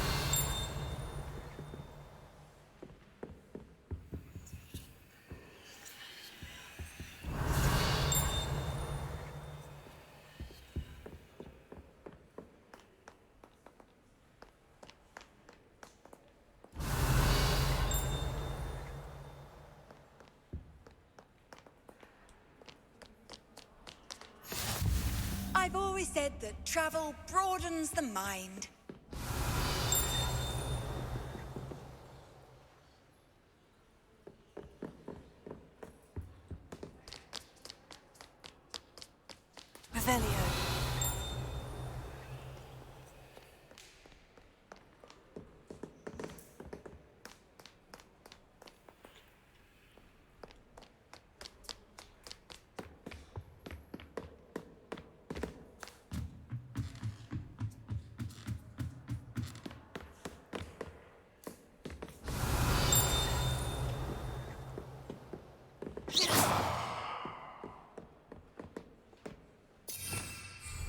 I've always said that travel broadens the mind. Revelio.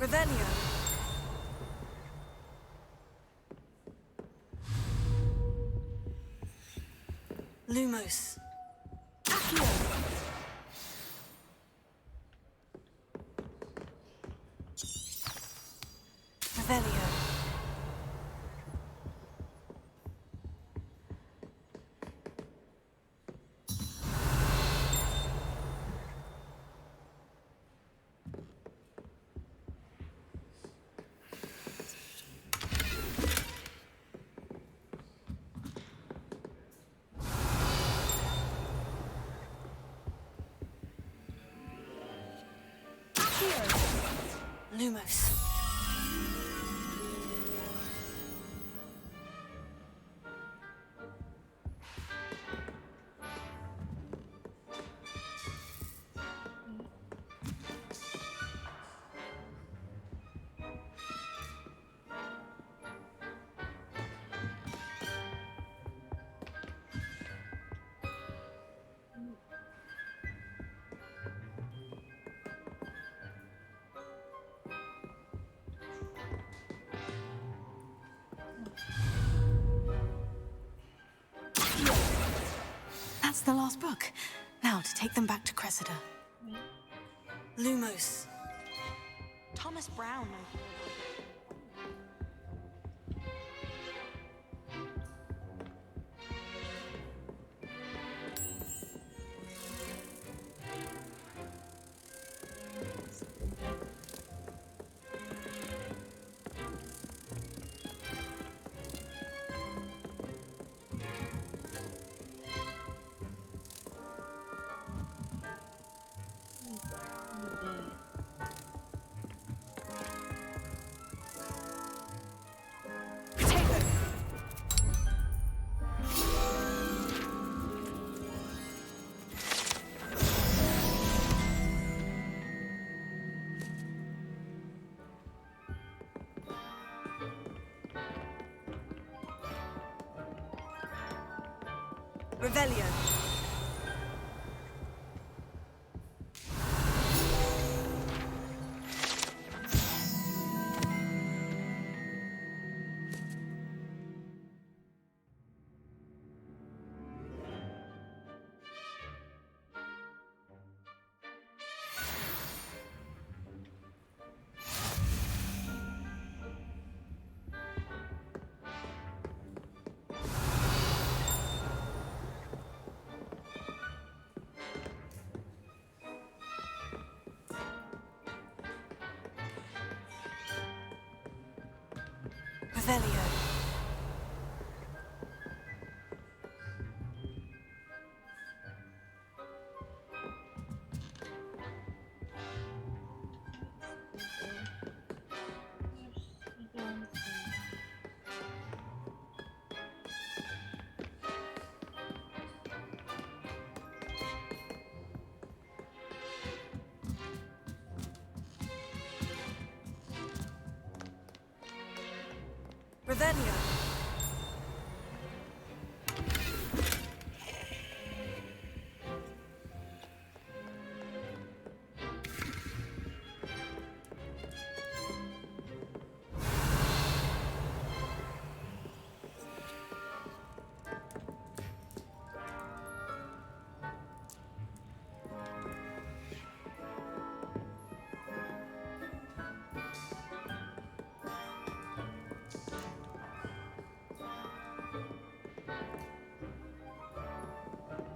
Revelio. Lumos. Accio. Revelio. Lumos. That's the last book. Now to take them back to Cressida. Lumos. Thomas Brown. Revelio. Revelio. Revelio.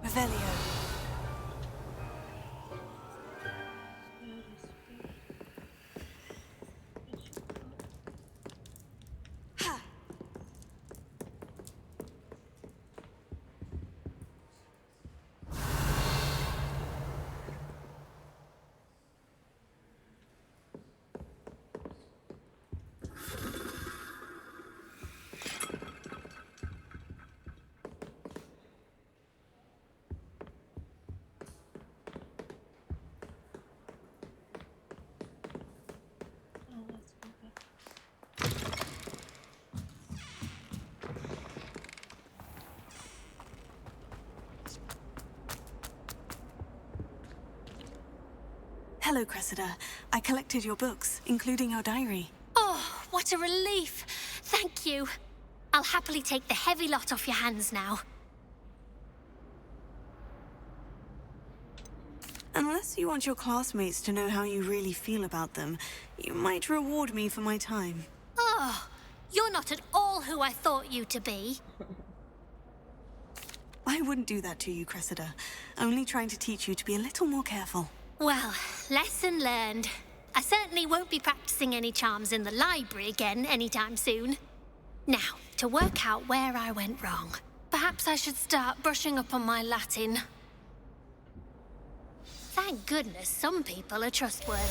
Revelio. Hello, Cressida. I collected your books, including your diary. Oh, what a relief. Thank you. I'll happily take the heavy lot off your hands now. Unless you want your classmates to know how you really feel about them, you might reward me for my time. Oh, you're not at all who I thought you to be. I wouldn't do that to you, Cressida. Only trying to teach you to be a little more careful. Well, lesson learned. I certainly won't be practicing any charms in the library again anytime soon. Now, to work out where I went wrong. Perhaps I should start brushing up on my Latin. Thank goodness some people are trustworthy.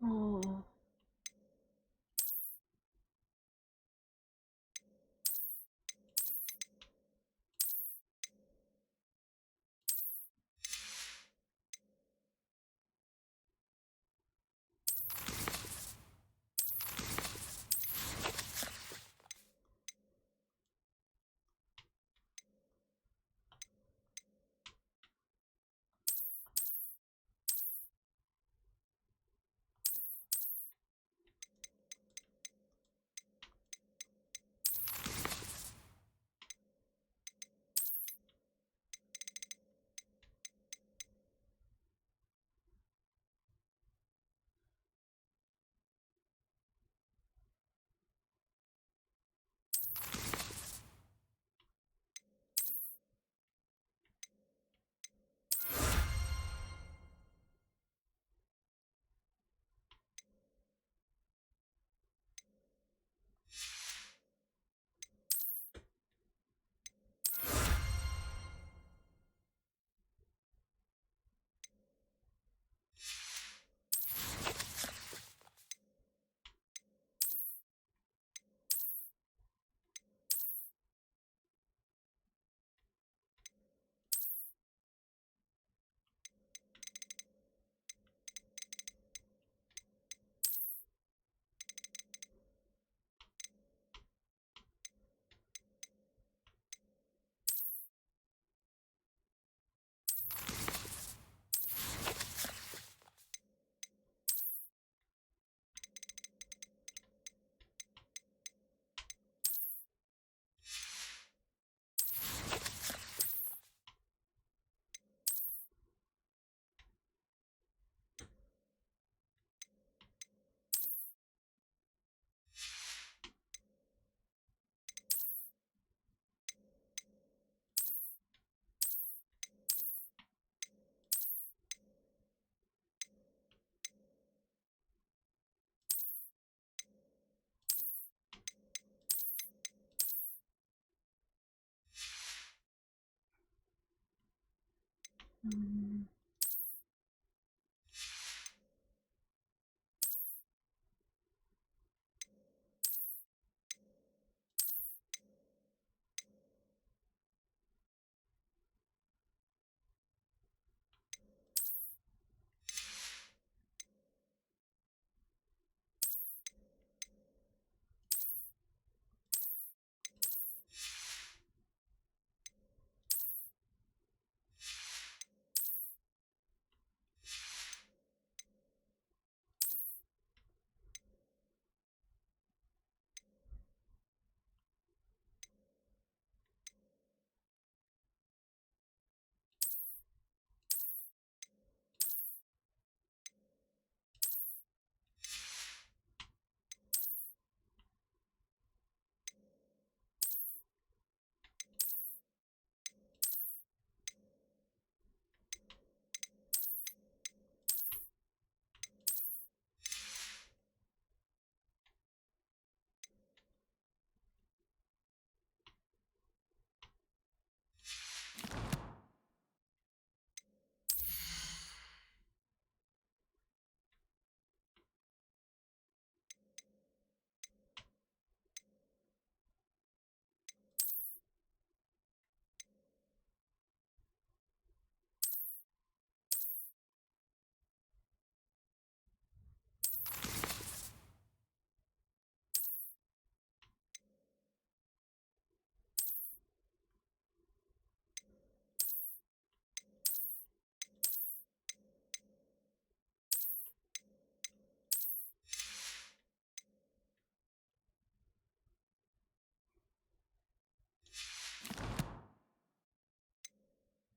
Oh.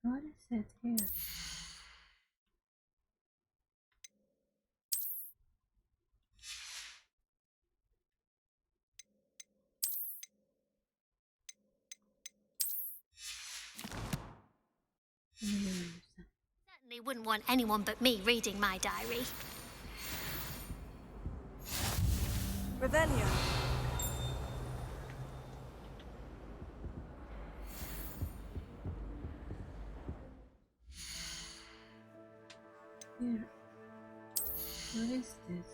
What is it here? Certainly wouldn't want anyone but me reading my diary. Revelio. Here. What is this?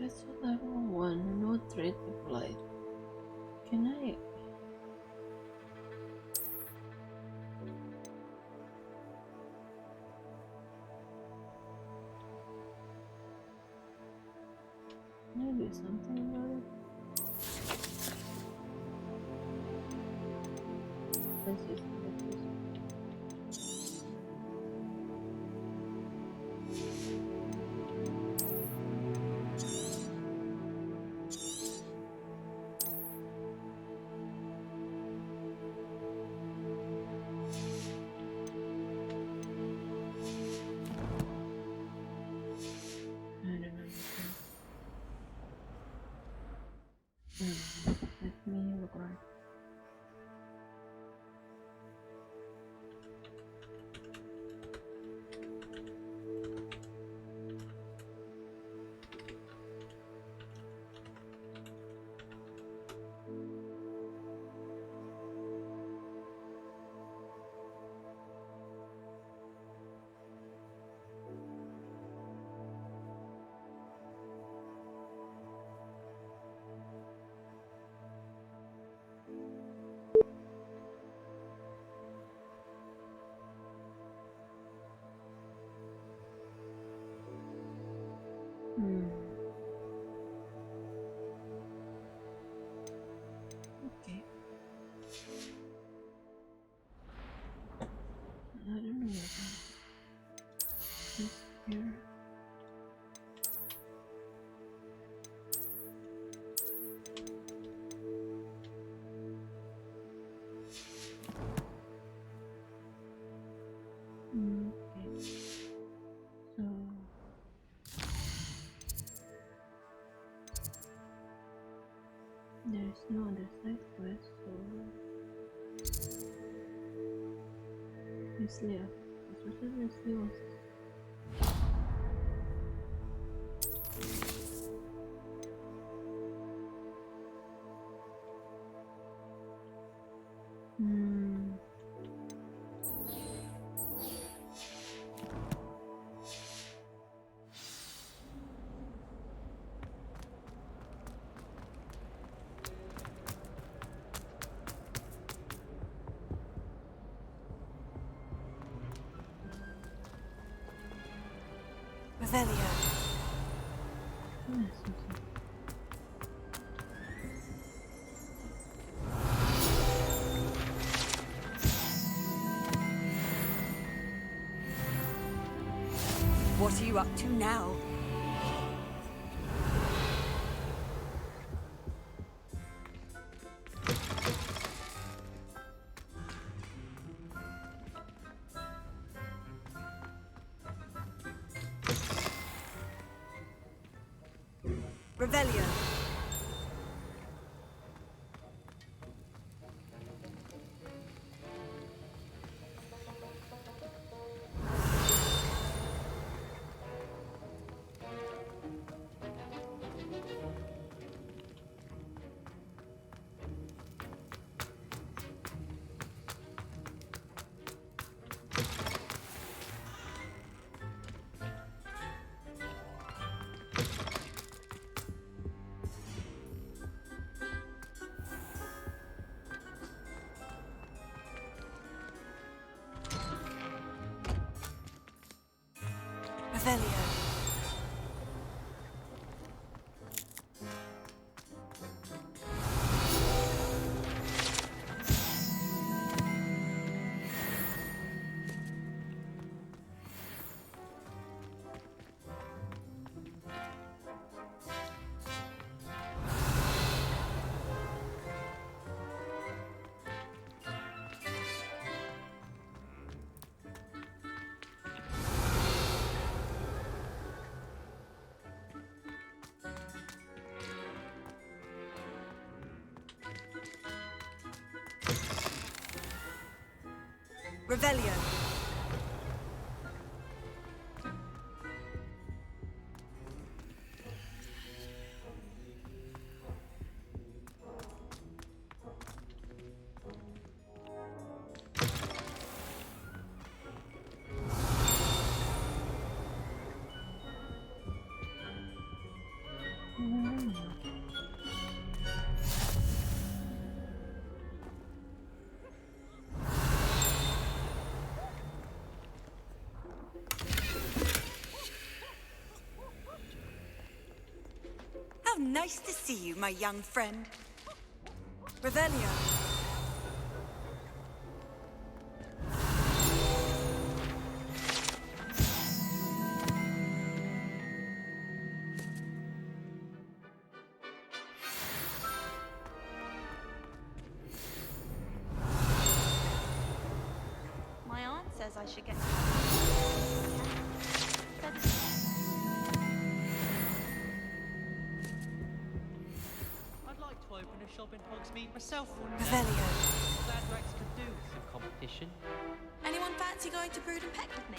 That's what level 1, no threat applied. Can I? Can I do something about it? Let's use the let me look around. Okay. I don't know what this here. No ada side quest, so Wesley ya. Maksudnya Wesley was Revelio. What are you up to now? Revelio. Revelio. Revelio. How nice to see you, my young friend. Revelio. My aunt says I should get. I'd like to open a shop in Hogsmeade myself one day. Revelio. Glad Rex could do with some competition. Anyone fancy going to Brood and Peck with me?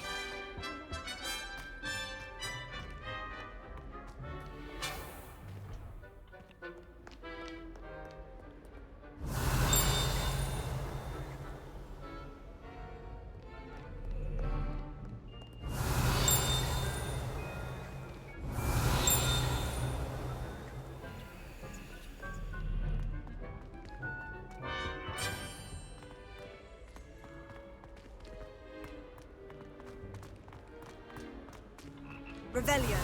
Revelio.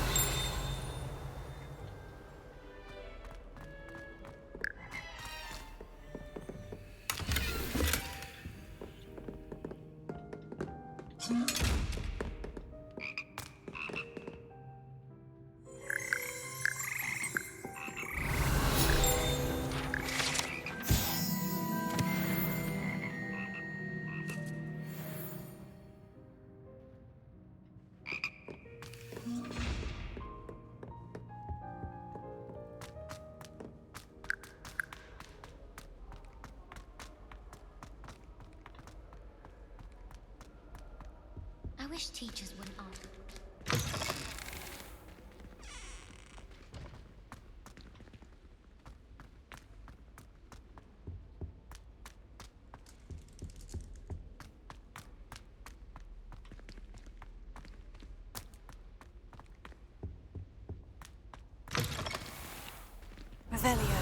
I wish teachers wouldn't ask. Revelio.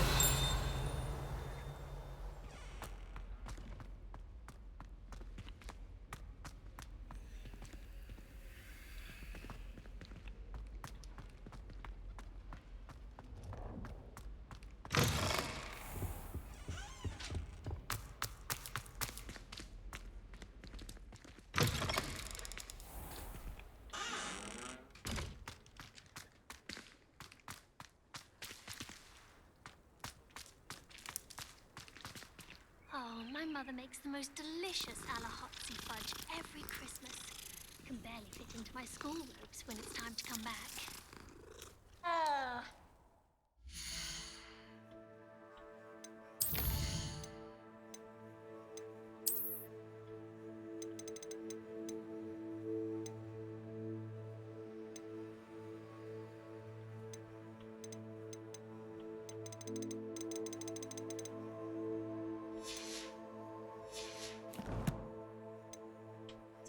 Oh, my mother makes the most delicious Alahotzi fudge every Christmas. I can barely fit into my school robes when it's time to come back. Oh.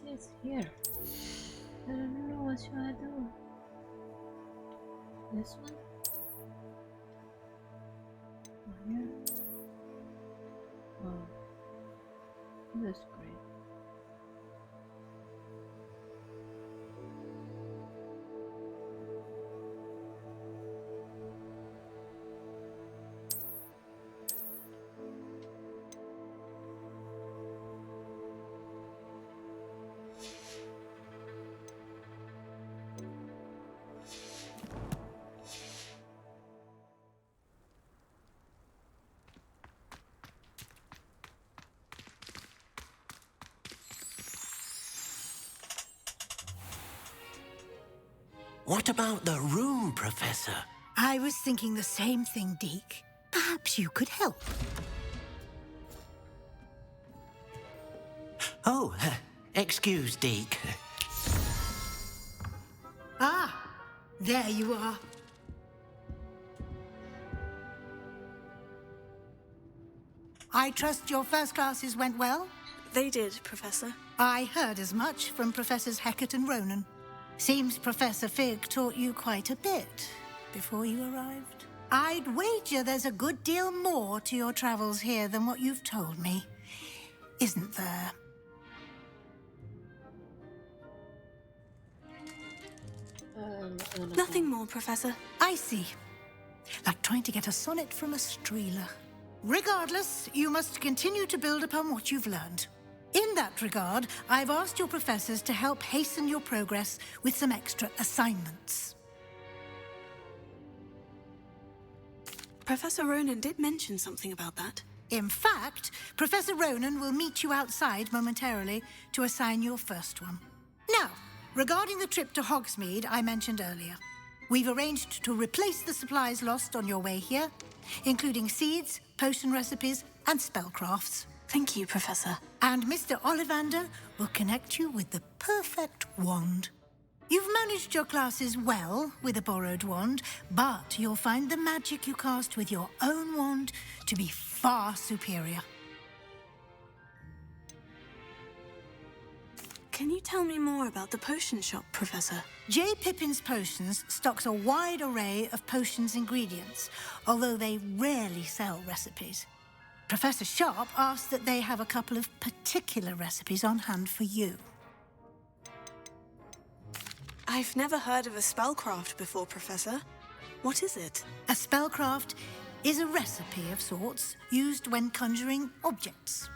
It's here. I don't know what should I do. This one? Oh, here. Oh, that's great. What about the room, Professor? I was thinking the same thing, Deke. Perhaps you could help. Oh, excuse, Deke. Ah, there you are. I trust your first classes went well? They did, Professor. I heard as much from Professors Hecat and Ronan. Seems Professor Fig taught you quite a bit before you arrived. I'd wager there's a good deal more to your travels here than what you've told me. Isn't there? Nothing more, Professor. I see. Like trying to get a sonnet from a streeler. Regardless, you must continue to build upon what you've learned. In that regard, I've asked your professors to help hasten your progress with some extra assignments. Professor Ronan did mention something about that. In fact, Professor Ronan will meet you outside momentarily to assign your first one. Now, regarding the trip to Hogsmeade I mentioned earlier, we've arranged to replace the supplies lost on your way here, including seeds, potion recipes, and spellcrafts. Thank you, Professor. And Mr. Ollivander will connect you with the perfect wand. You've managed your classes well with a borrowed wand, but you'll find the magic you cast with your own wand to be far superior. Can you tell me more about the potion shop, Professor? J. Pippin's Potions stocks a wide array of potions ingredients, although they rarely sell recipes. Professor Sharp asked that they have a couple of particular recipes on hand for you. I've never heard of a spellcraft before, Professor. What is it? A spellcraft is a recipe of sorts used when conjuring objects.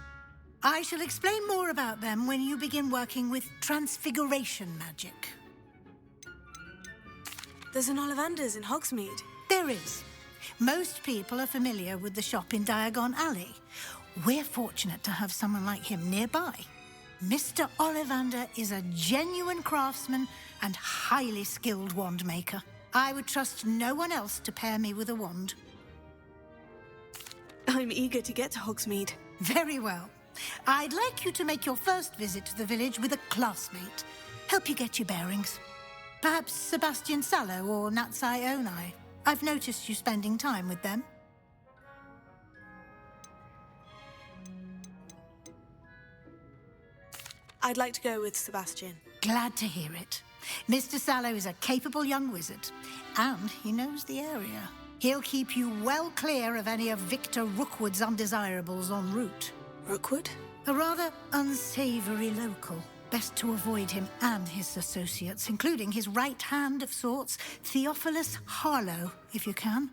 I shall explain more about them when you begin working with transfiguration magic. There's an Ollivander's in Hogsmeade. There is. Most people are familiar with the shop in Diagon Alley. We're fortunate to have someone like him nearby. Mr. Ollivander is a genuine craftsman and highly skilled wand maker. I would trust no one else to pair me with a wand. I'm eager to get to Hogsmeade. Very well. I'd like you to make your first visit to the village with a classmate. help you get your bearings. Perhaps Sebastian Sallow or Natsai Onai. I've noticed you spending time with them. I'd like to go with Sebastian. Glad to hear it. Mr. Sallow is a capable young wizard, and he knows the area. He'll keep you well clear of any of Victor Rookwood's undesirables en route. Rookwood? A rather unsavory local. Best to avoid him and his associates, including his right hand of sorts, Theophilus Harlow, if you can.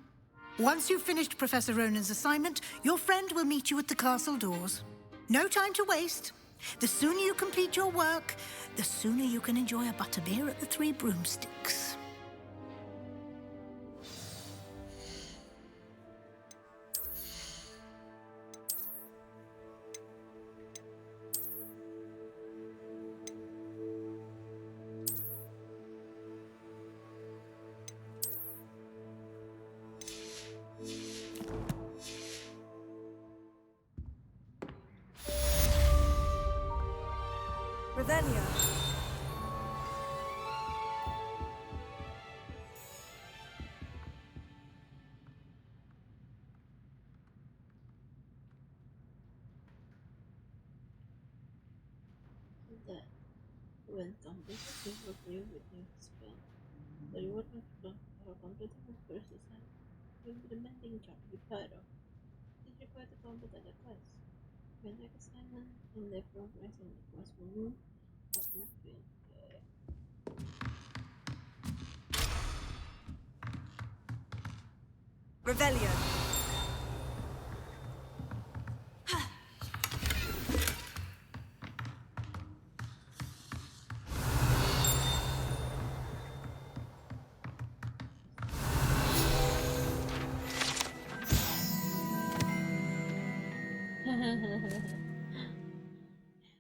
Once you've finished Professor Ronan's assignment, your friend will meet you at the castle doors. No time to waste. The sooner you complete your work, the sooner you can enjoy a butterbeer at the Three Broomsticks. Revelio. That when complete, you will play with your spell. The reward for completing the first assignment will be the mending charm Reparo. It requires to complete other quests. When next assignment and their progress in the quest menu of your field. Revelio.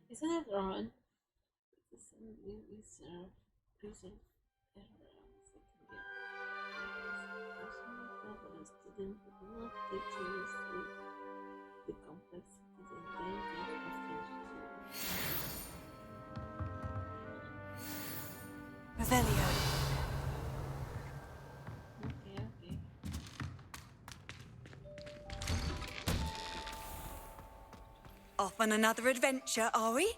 Isn't it wrong? It's a new reserve student would not take seriously the complexities and dangers of friendship. Revelio. Okay. Off on another adventure, are we?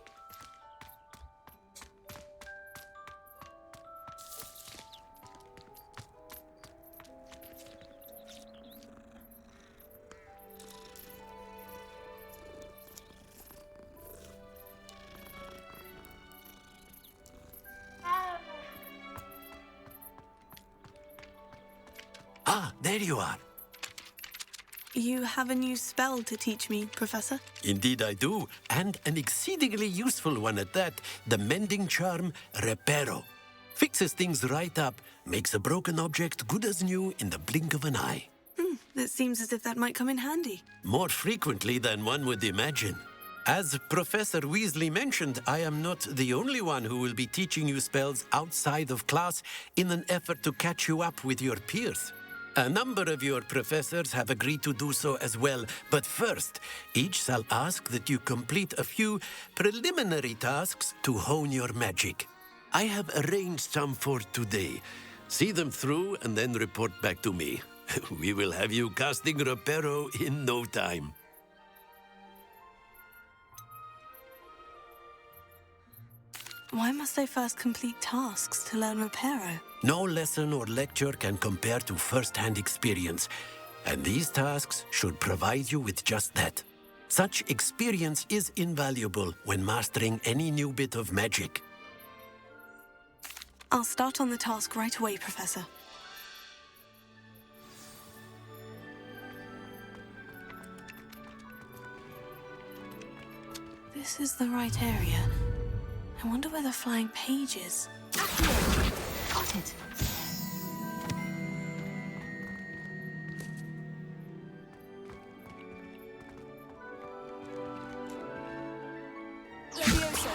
Ah, there you are. You have a new spell to teach me, Professor? Indeed I do, and an exceedingly useful one at that, the mending charm Reparo. Fixes things right up, makes a broken object good as new in the blink of an eye. It seems as if that might come in handy. More frequently than one would imagine. As Professor Weasley mentioned, I am not the only one who will be teaching you spells outside of class in an effort to catch you up with your peers. A number of your professors have agreed to do so as well, but first, each shall ask that you complete a few preliminary tasks to hone your magic. I have arranged some for today. See them through and then report back to me. We will have you casting Reparo in no time. Why must I first complete tasks to learn Reparo? No lesson or lecture can compare to first-hand experience, and these tasks should provide you with just that. Such experience is invaluable when mastering any new bit of magic. I'll start on the task right away, Professor. This is the right area. I wonder where the flying page is. Got it. Levioso.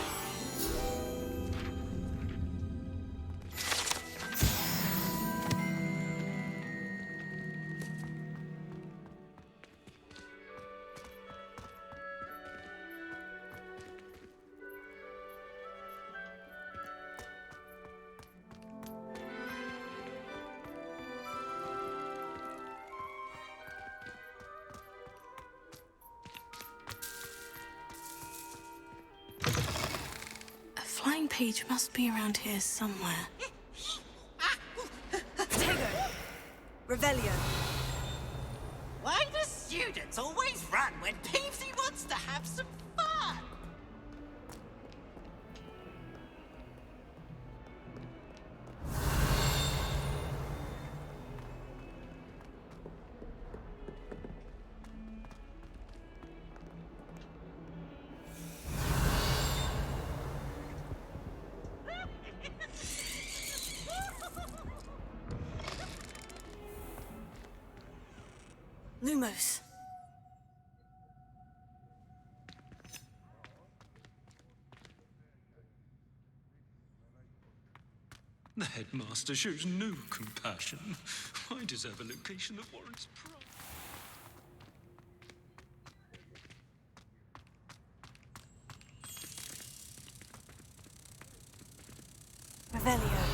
drawing page must be around here somewhere. Tego! Revelio! Why do students always run when Peevesy wants to have some fun? Lumos. The headmaster shows no compassion. I deserve a location that warrants pride. Revelio.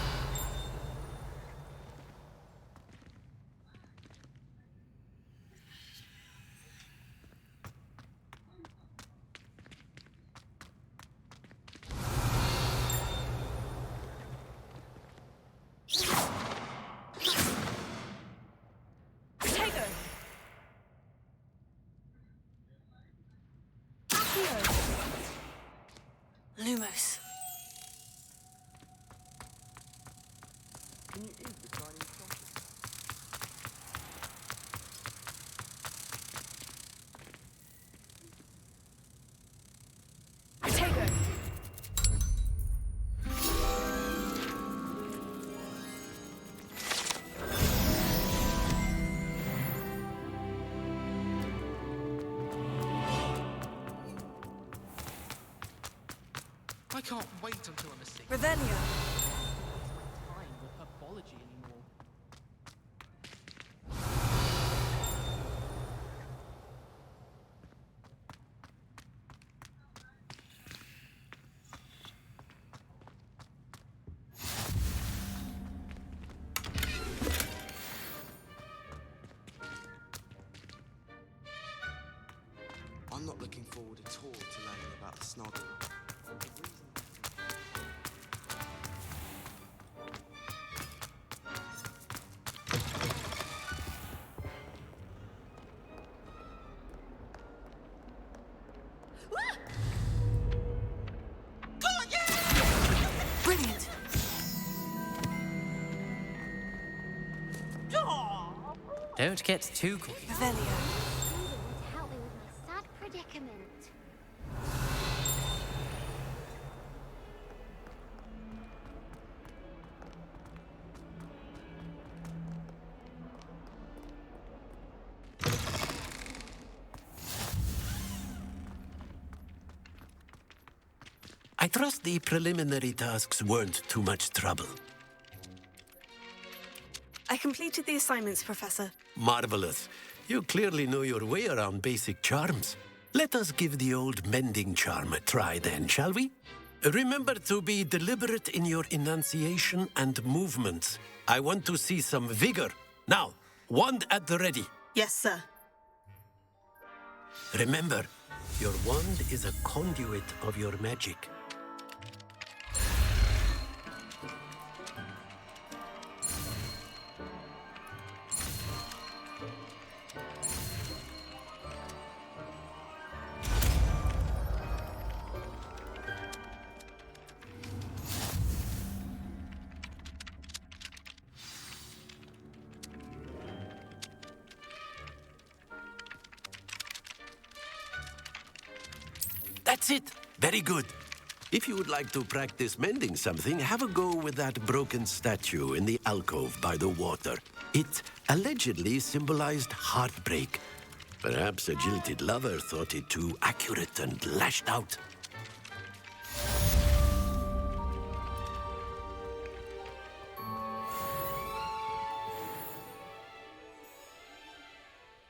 Tego! Lumos. Can you eat the Chinese sausage? Tego! I can't wait until I'm a senior. Revelio! Time with herbology anymore. I'm not looking forward at all to learning about the snuggle. Brilliant. Don't get too cocky. Revelio. To help me with my sad predicament. I trust the preliminary tasks weren't too much trouble. I completed the assignments, Professor. Marvelous. You clearly know your way around basic charms. Let us give the old mending charm a try then, shall we? Remember to be deliberate in your enunciation and movements. I want to see some vigor. Now, wand at the ready. Yes, sir. Remember, your wand is a conduit of your magic. That's it. Very good. If you would like to practice mending something, have a go with that broken statue in the alcove by the water. It allegedly symbolized heartbreak. Perhaps a jilted lover thought it too accurate and lashed out.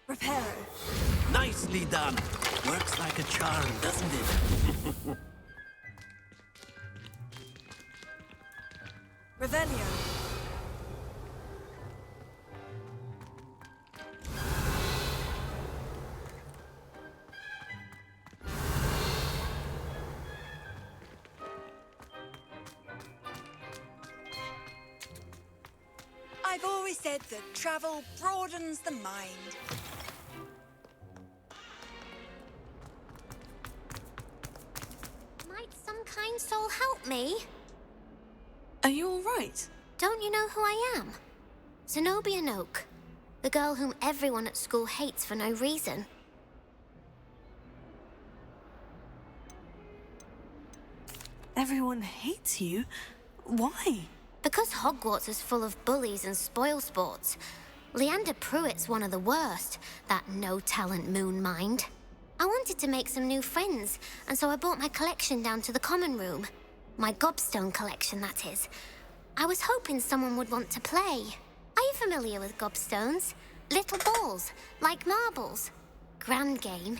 Reparo. Nicely done. Works like a charm, doesn't it? Revelio. I've always said that travel broadens the mind. Might some kind soul help me? Are you all right? Don't you know who I am? Zenobia Noak, the girl whom everyone at school hates for no reason. Everyone hates you? Why? Because Hogwarts is full of bullies and spoilsports. Leander Pruitt's one of the worst, that no-talent moon mind. I wanted to make some new friends, and so I brought my collection down to the common room. My gobstone collection, that is. I was hoping someone would want to play. Are you familiar with gobstones? Little balls, like marbles. Grand game.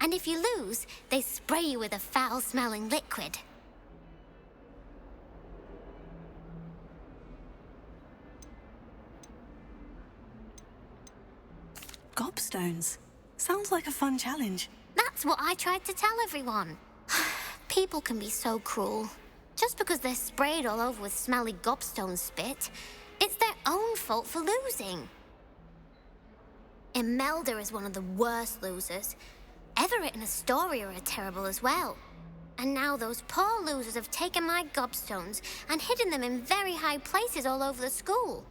And if you lose, they spray you with a foul-smelling liquid. Gobstones. Sounds like a fun challenge. That's what I tried to tell everyone. People can be so cruel. Just because they're sprayed all over with smelly gobstone spit, it's their own fault for losing. Imelda is one of the worst losers. Everett and Astoria are terrible as well. And now those poor losers have taken my gobstones and hidden them in very high places all over the school.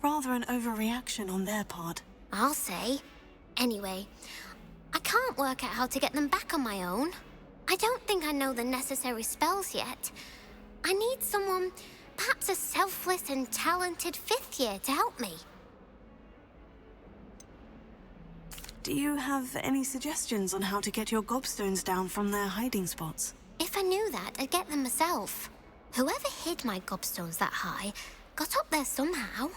Rather an overreaction on their part. I'll say. Anyway, I can't work out how to get them back on my own. I don't think I know the necessary spells yet. I need someone, perhaps a selfless and talented fifth year to help me. Do you have any suggestions on how to get your gobstones down from their hiding spots? If I knew that, I'd get them myself. Whoever hid my gobstones that high got up there somehow.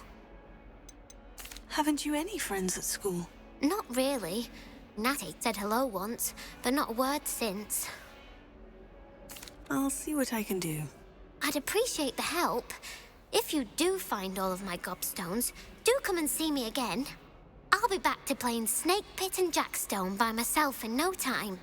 Haven't you any friends at school? Not really. Natty said hello once, but not a word since. I'll see what I can do. I'd appreciate the help. If you do find all of my gobstones, do come and see me again. I'll be back to playing Snake Pit and Jackstone by myself in no time.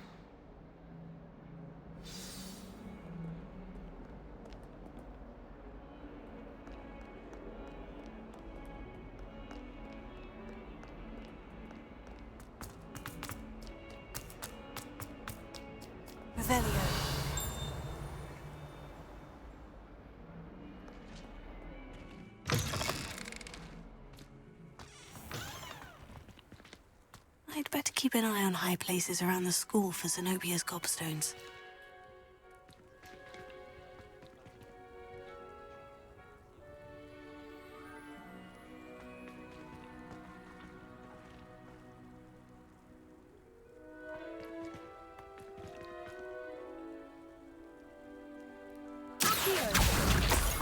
Revelio. I'd better keep an eye on high places around the school for Zenobia's gobstones.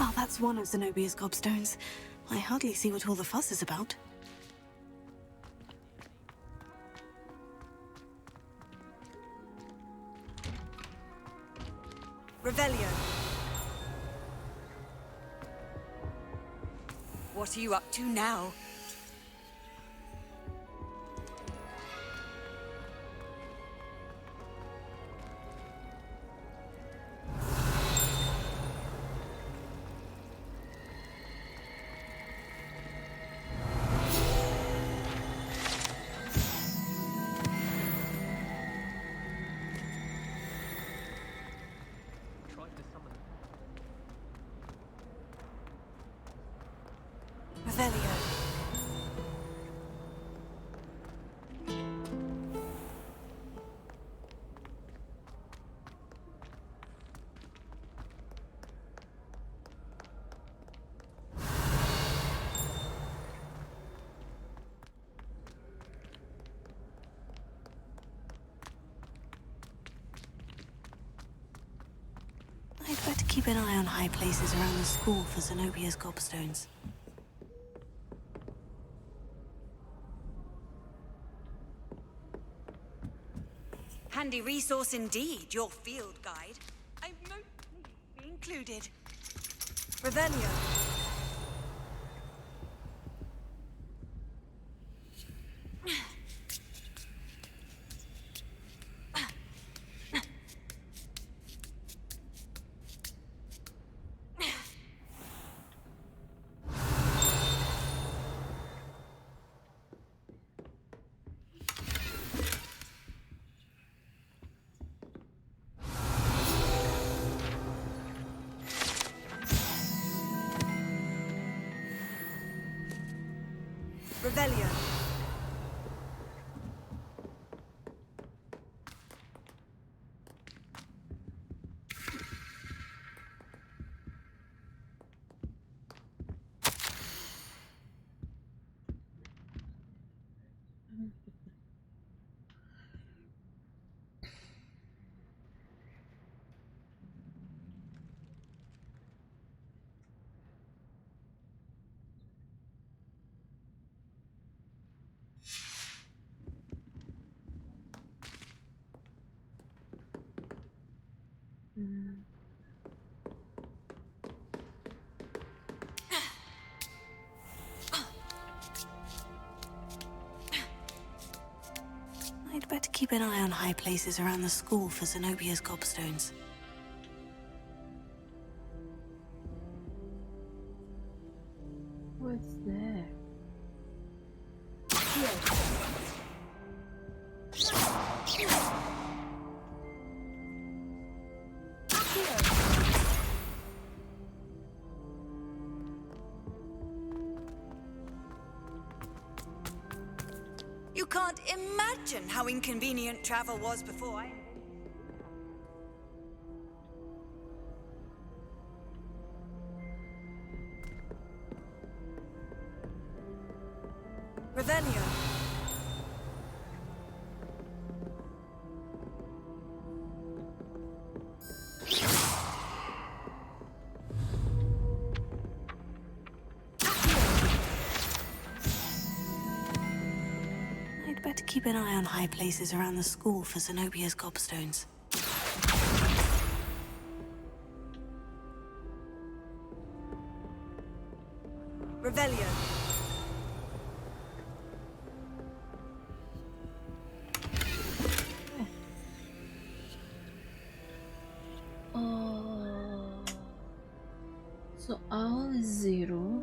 Oh, that's one of Zenobia's gobstones. I hardly see what all the fuss is about. Revelio. What are you up to now? Revelio. I'd better keep an eye on high places around the school for Zenobia's gobstones. Handy resource indeed, your field guide. I'm most pleased to be included. Revelio. Revelio. I'd better keep an eye on high places around the school for Zenobia's gobstones. What's there? You can't imagine how inconvenient travel was before I... Revelio. I'd better keep an eye on high places around the school for Zenobia's gobstones. Revelio. So owl is 0.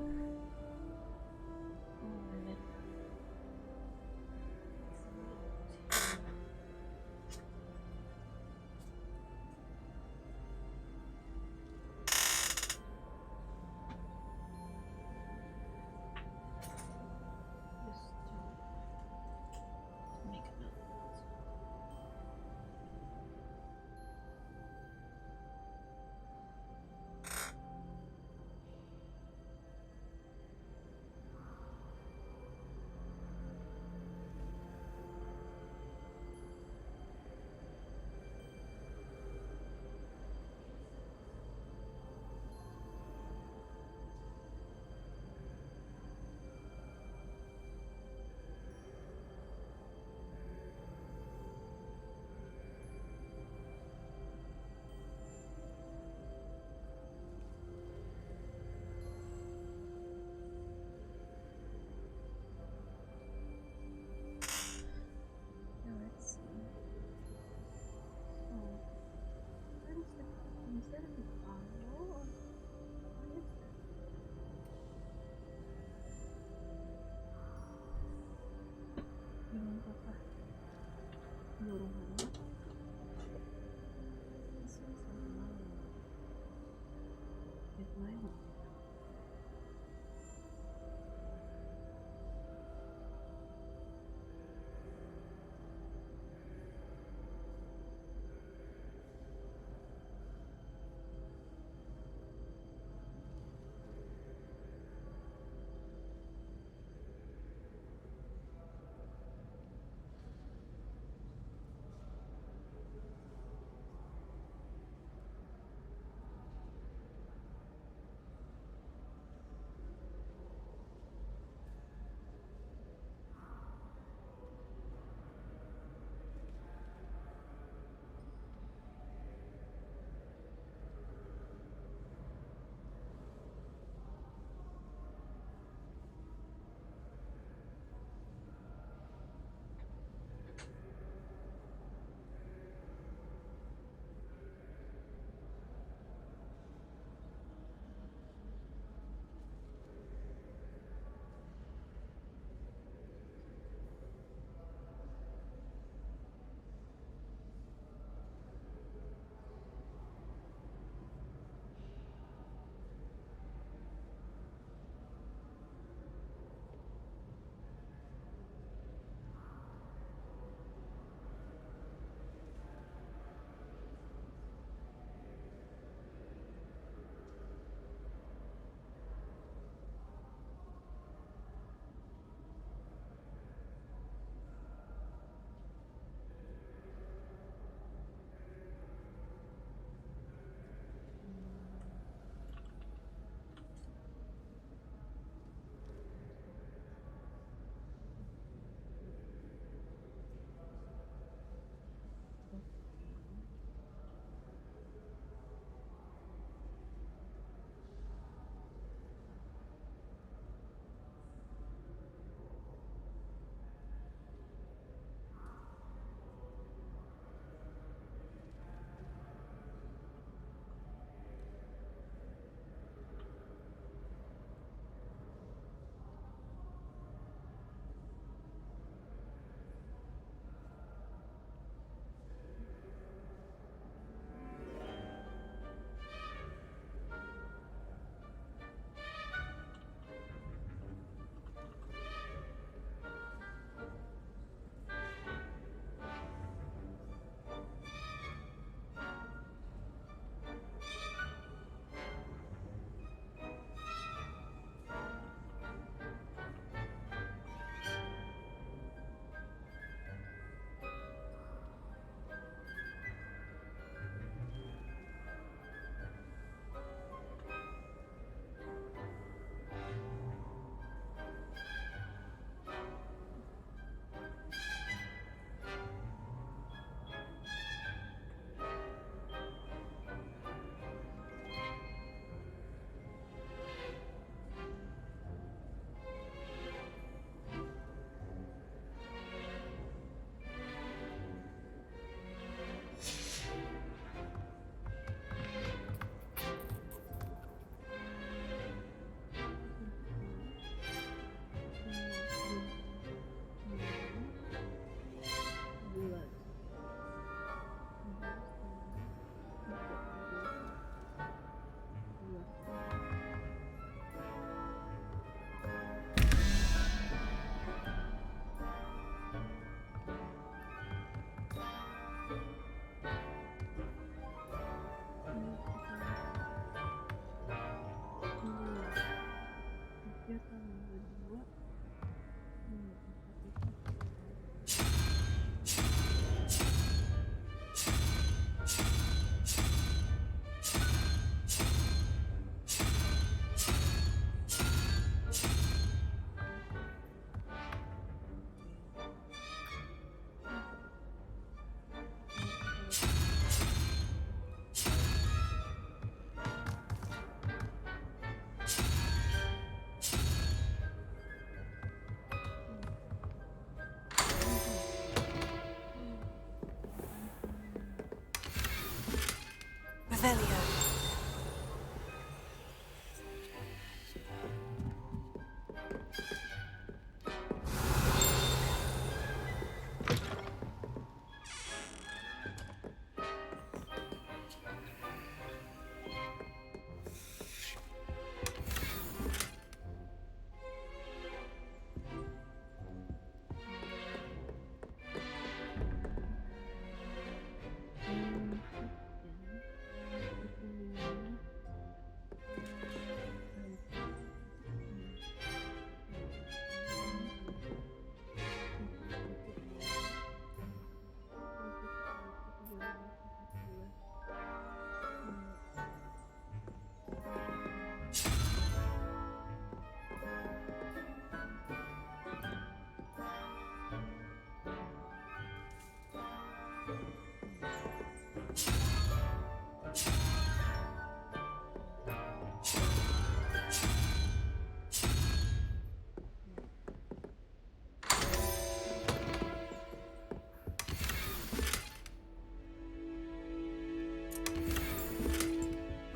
Revelio.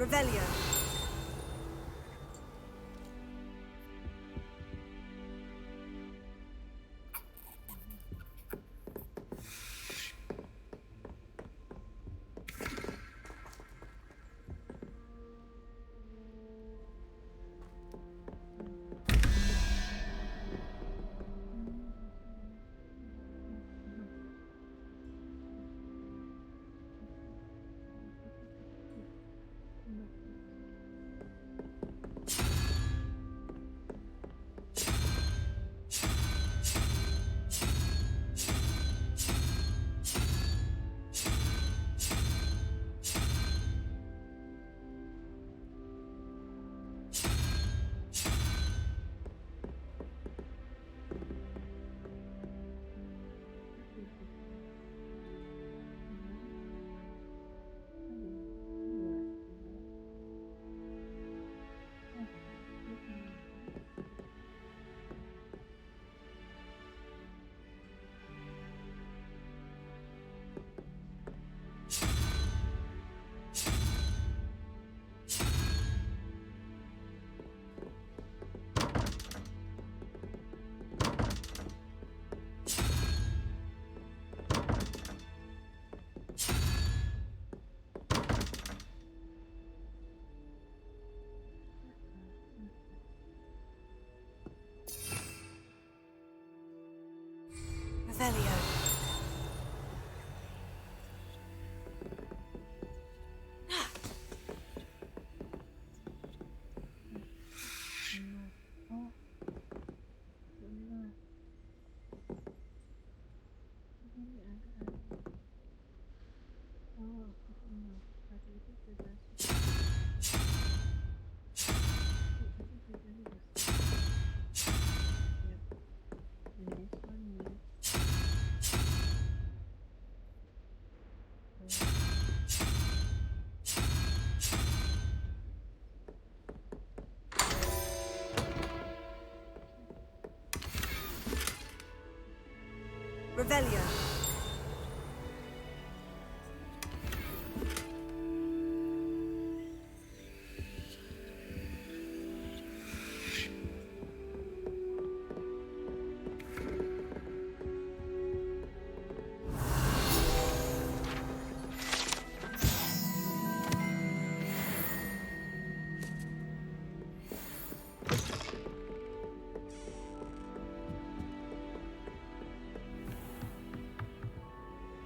Revelio. Revelio. Revelio.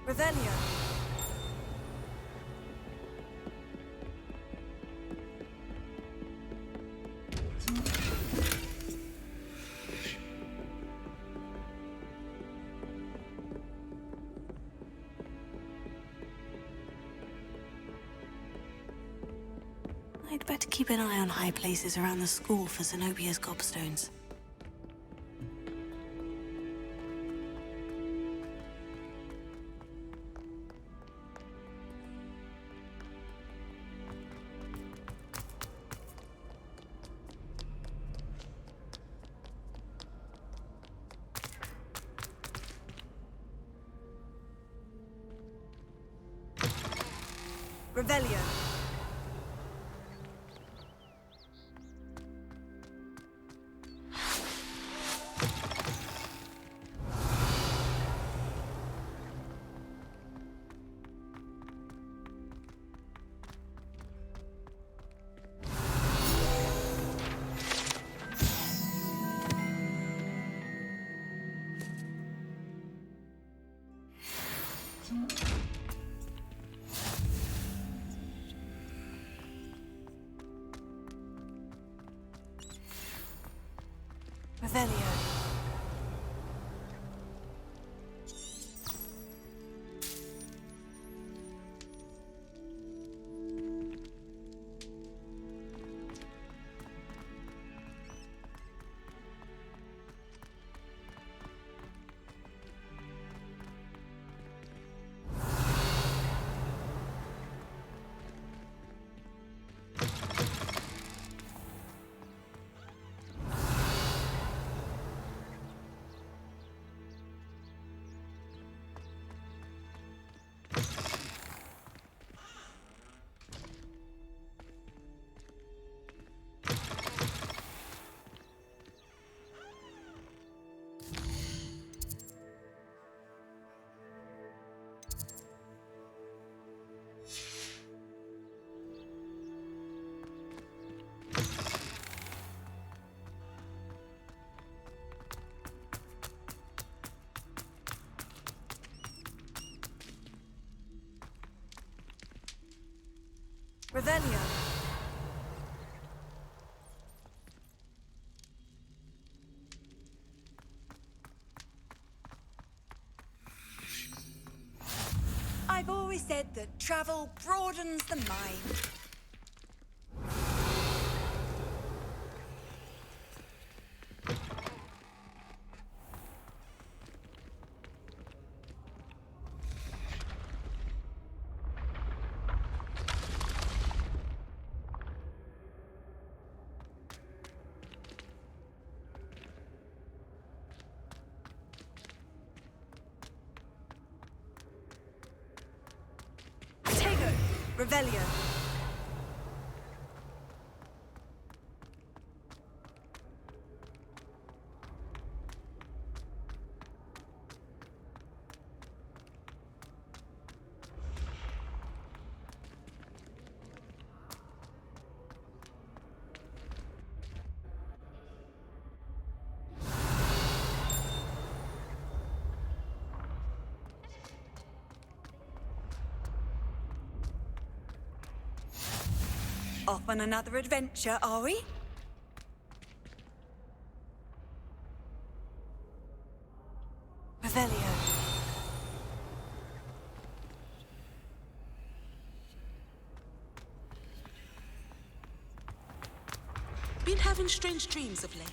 Revelio. I'd better keep an eye on high places around the school for Zenobia's gobstones. Revelio. Revelio. Revelio. I've always said that travel broadens the mind. Revelio. Off on another adventure, are we? Revelio. Been having strange dreams of late.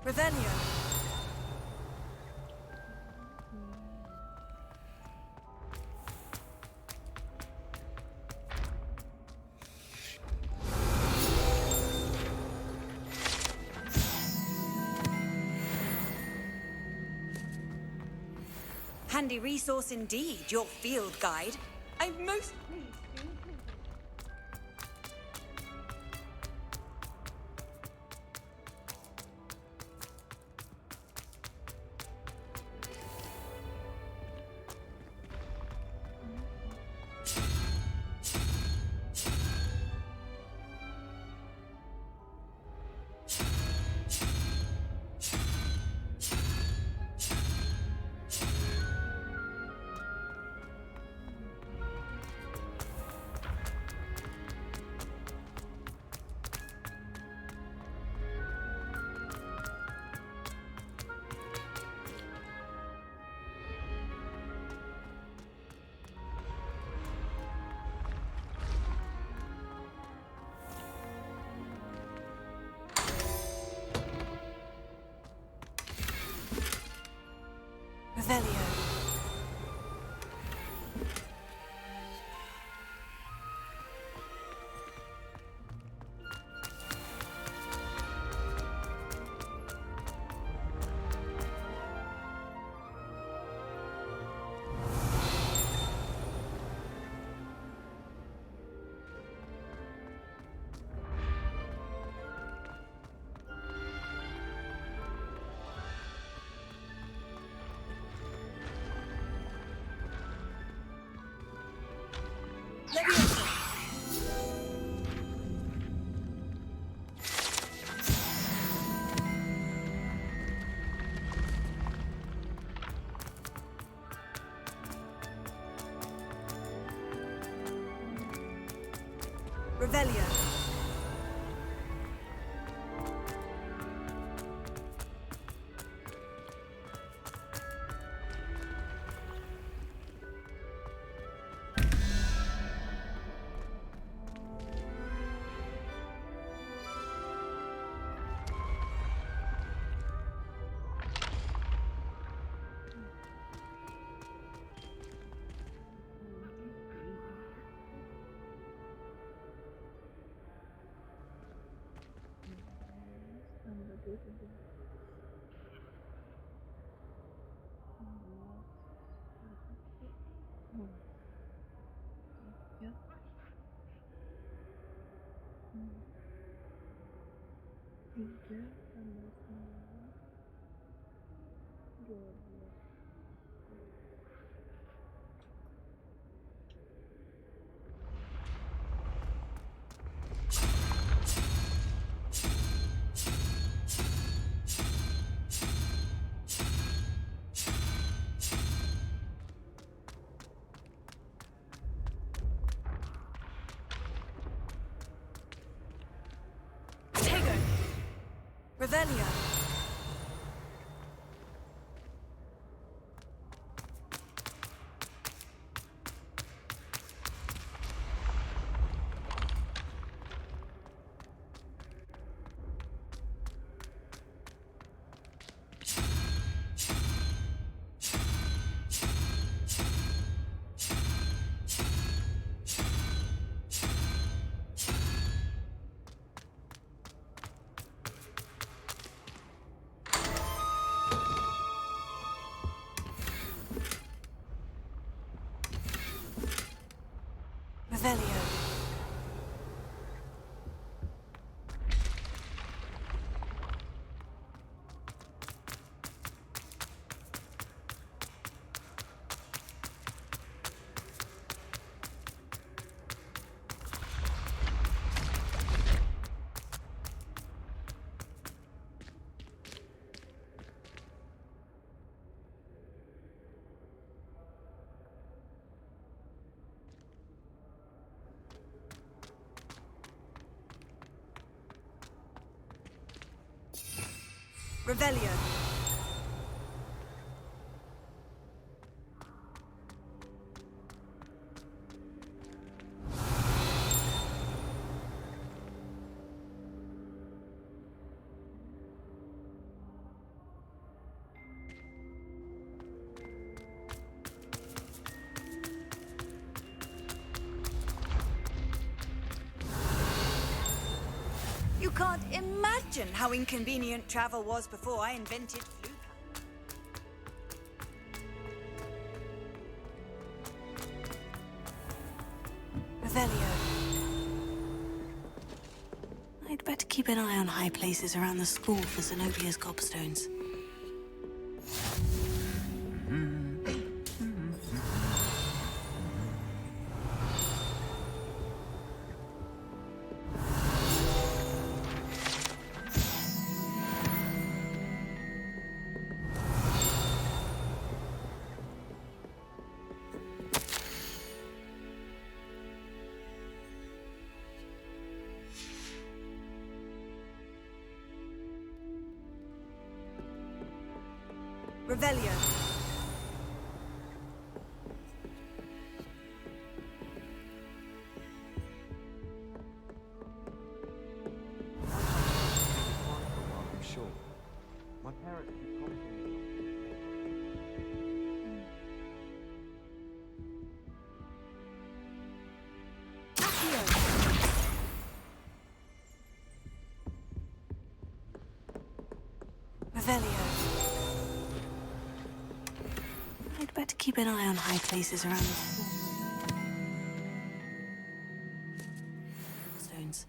Revelio. Handy resource indeed, your field guide. I'm most pleased to include it. Revelio. Revelio. Revelio. Revelio. You can't imagine how inconvenient travel was before I invented flu. Revelio. I'd better keep an eye on high places around the school for Zenobia's gobstones. Revelio. I'm sure. My parents keep promising me. Revelio. I'd better keep an eye on high places around the school. Stones.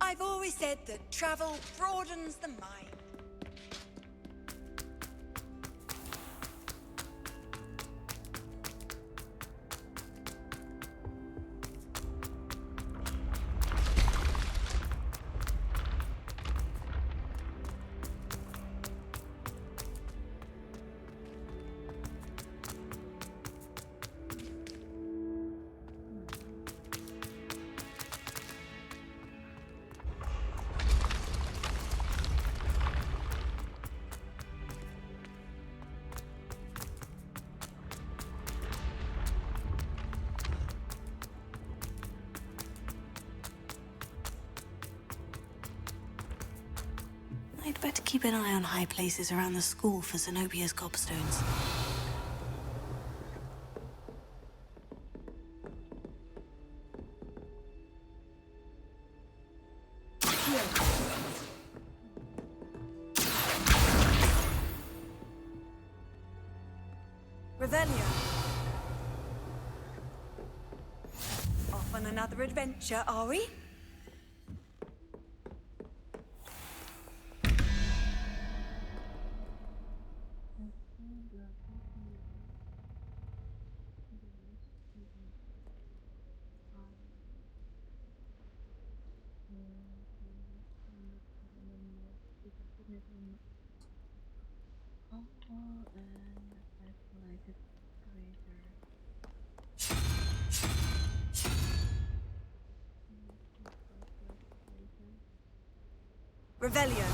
I've always said that travel broadens the mind. to keep an eye on high places around the school for Zenobia's gobstones. Revelio. Off on another adventure, are we? Revelio.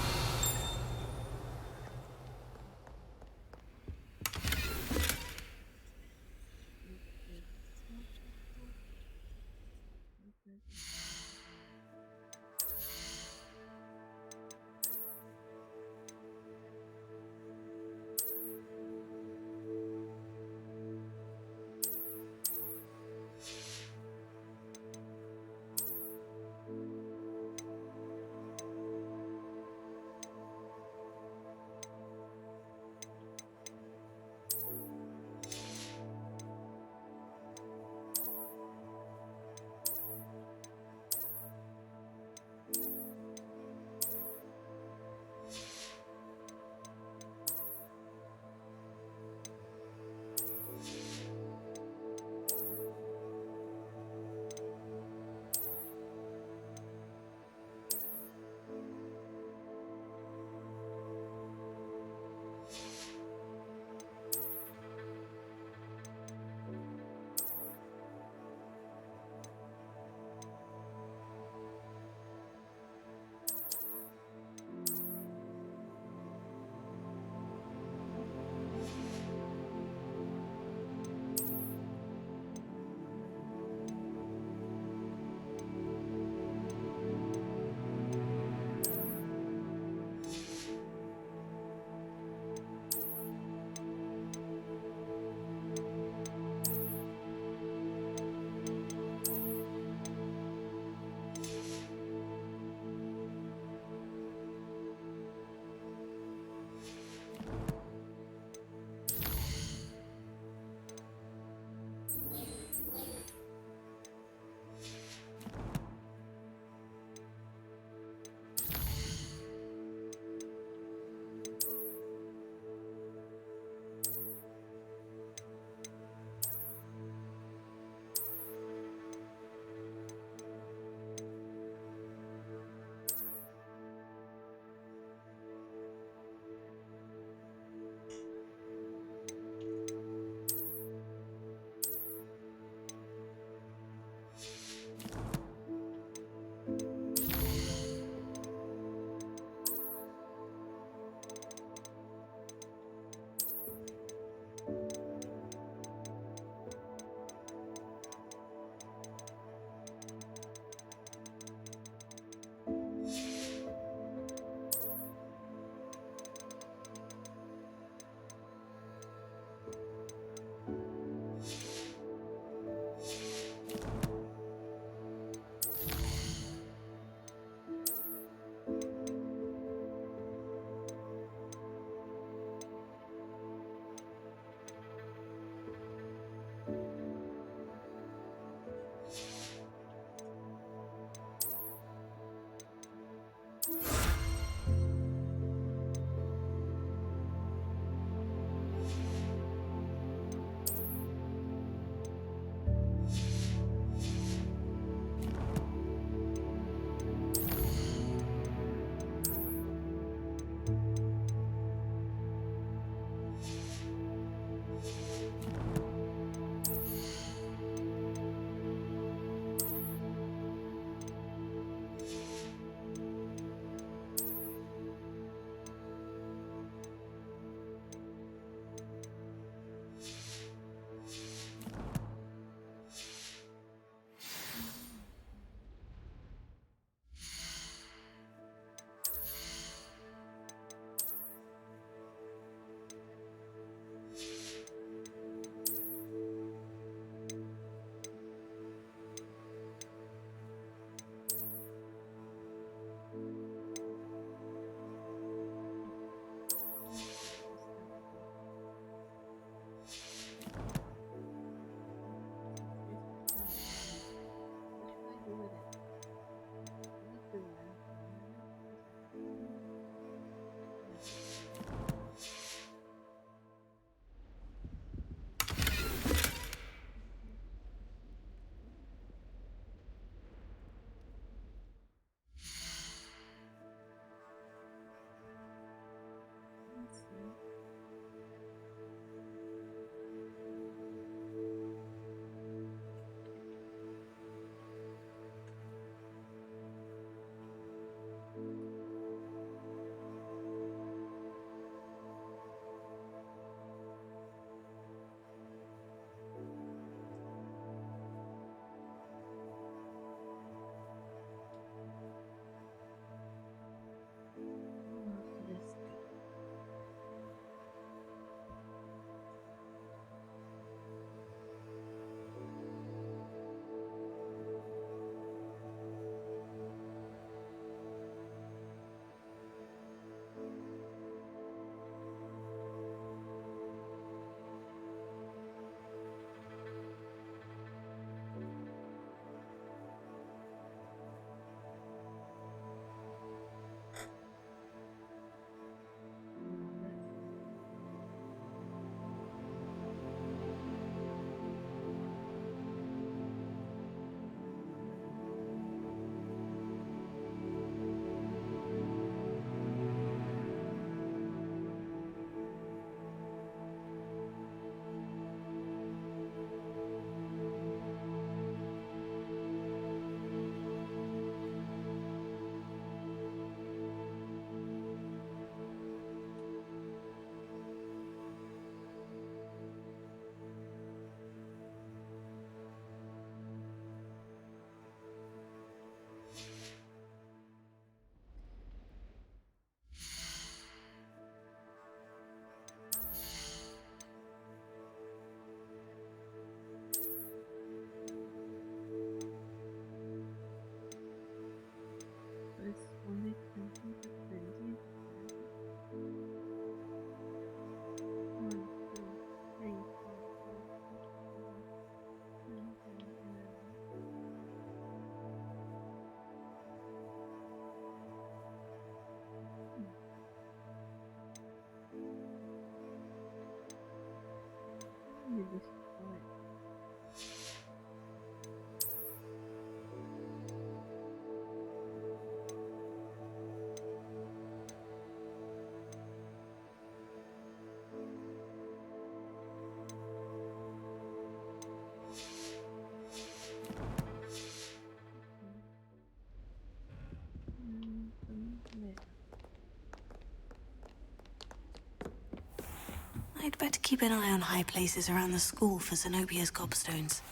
I'd better keep an eye on high places around the school for Zenobia's gobstones.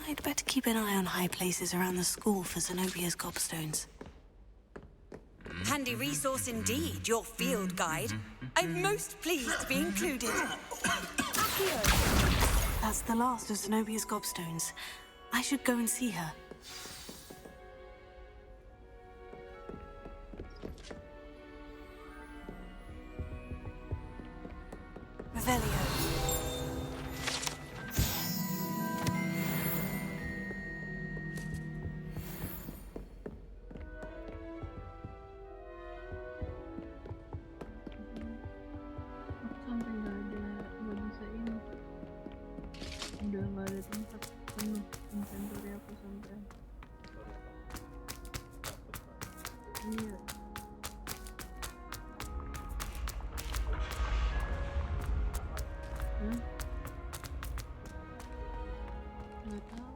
I'd better keep an eye on high places around the school for Zenobia's gobstones. Handy resource indeed, your field guide. I'm most pleased to be included. That's the last of Zenobia's gobstones. I should go and see her. Revelio. Sampai nggak bisa ini, udah nggak ada tempat penuh inventory aku sampai. Iya. Hah? Nggak tahu.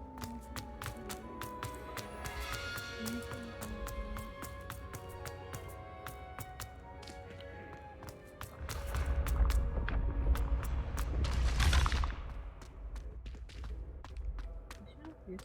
Yes.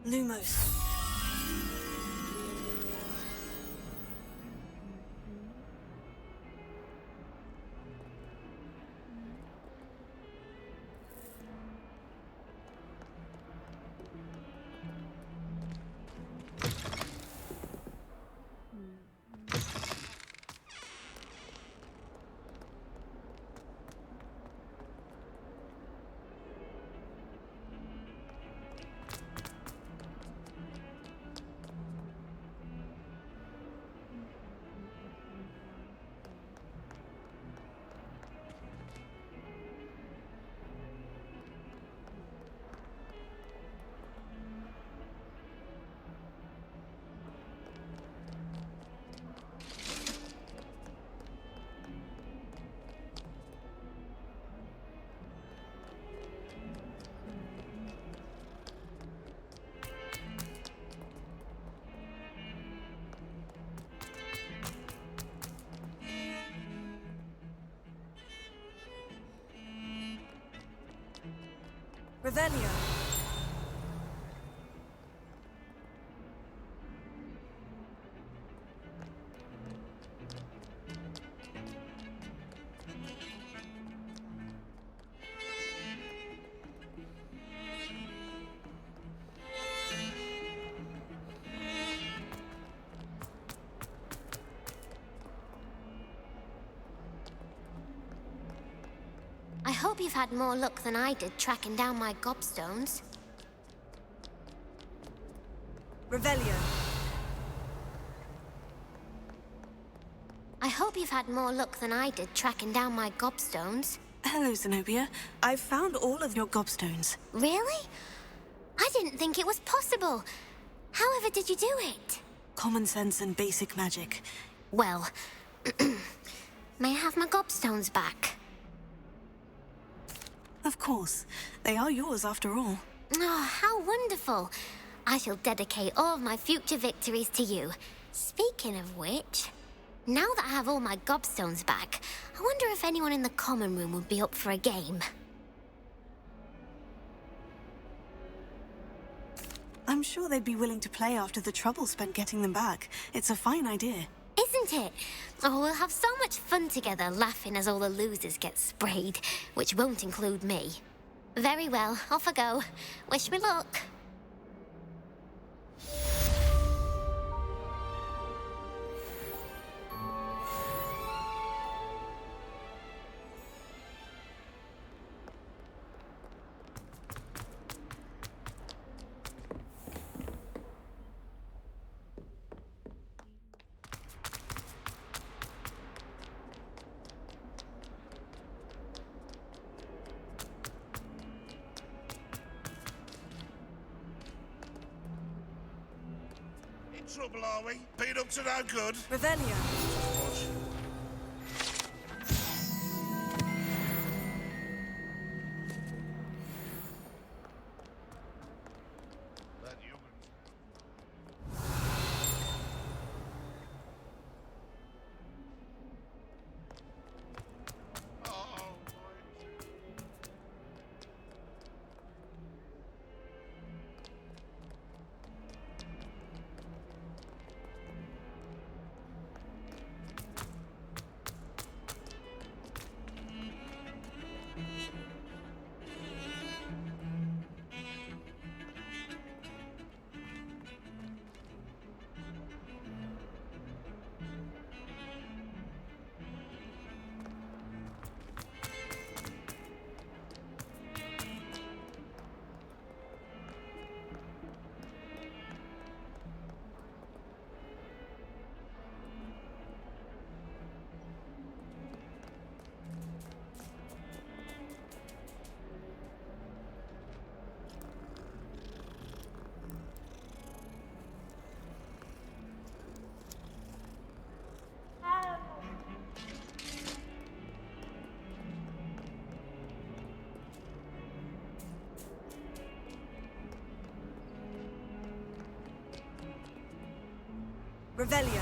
Lumos. Revelio. hope you've had more luck than I did tracking down my gobstones. Revelio. I hope you've had more luck than I did tracking down my gobstones. Hello, Zenobia. I've found all of your gobstones. Really? I didn't think it was possible. However did you do it? Common sense and basic magic. Well, may I have my gobstones back? Of course. They are yours after all. Oh, how wonderful. I shall dedicate all of my future victories to you. Speaking of which, now that I have all my gobstones back, I wonder if anyone in the common room would be up for a game. I'm sure they'd be willing to play after the trouble spent getting them back. It's a fine idea. Isn't it? Oh, we'll have so much fun together, laughing as all the losers get sprayed, which won't include me. Very well, off I go. Wish me luck. Trouble, are we? Been up to no good? Revelio. Revelio.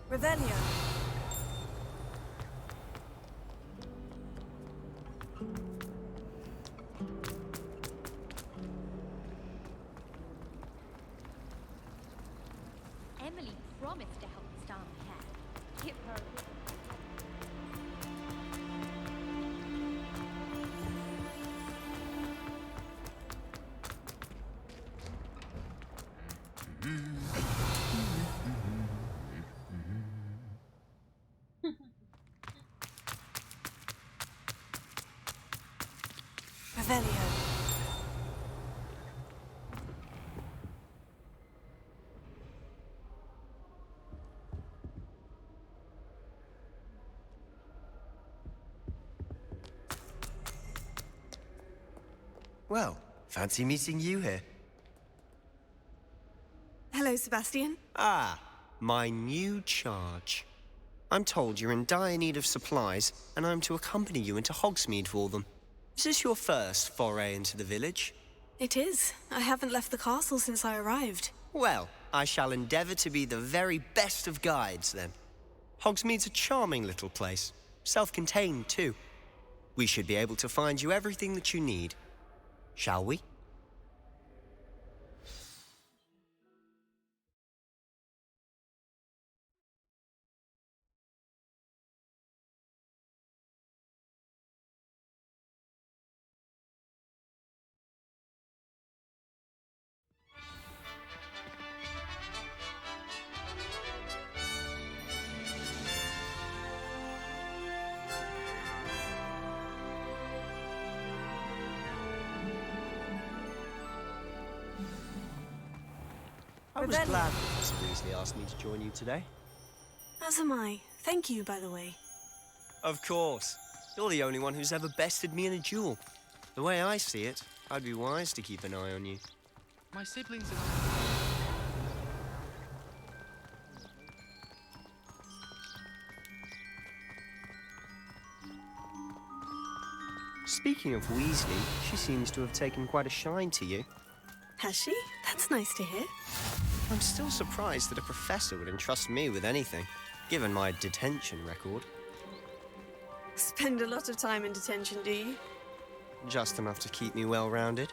Revelio. Emily promised to help us down the cat. Give her Revelio. Well, fancy meeting you here. Hello, Sebastian. Ah, my new charge. I'm told you're in dire need of supplies, and I'm to accompany you into Hogsmeade for them. Is this your first foray into the village? It is. I haven't left the castle since I arrived. Well, I shall endeavour to be the very best of guides, then. Hogsmeade's a charming little place. Self-contained, too. We should be able to find you everything that you need. Shall we? I was glad Professor Weasley asked me to join you today. As am I. Thank you, by the way. Of course. You're the only one who's ever bested me in a duel. The way I see it, I'd be wise to keep an eye on you. My siblings are... Speaking of Weasley, she seems to have taken quite a shine to you. Has she? That's nice to hear. I'm still surprised that a professor would entrust me with anything, given my detention record. Spend a lot of time in detention, do you? Just enough to keep me well-rounded.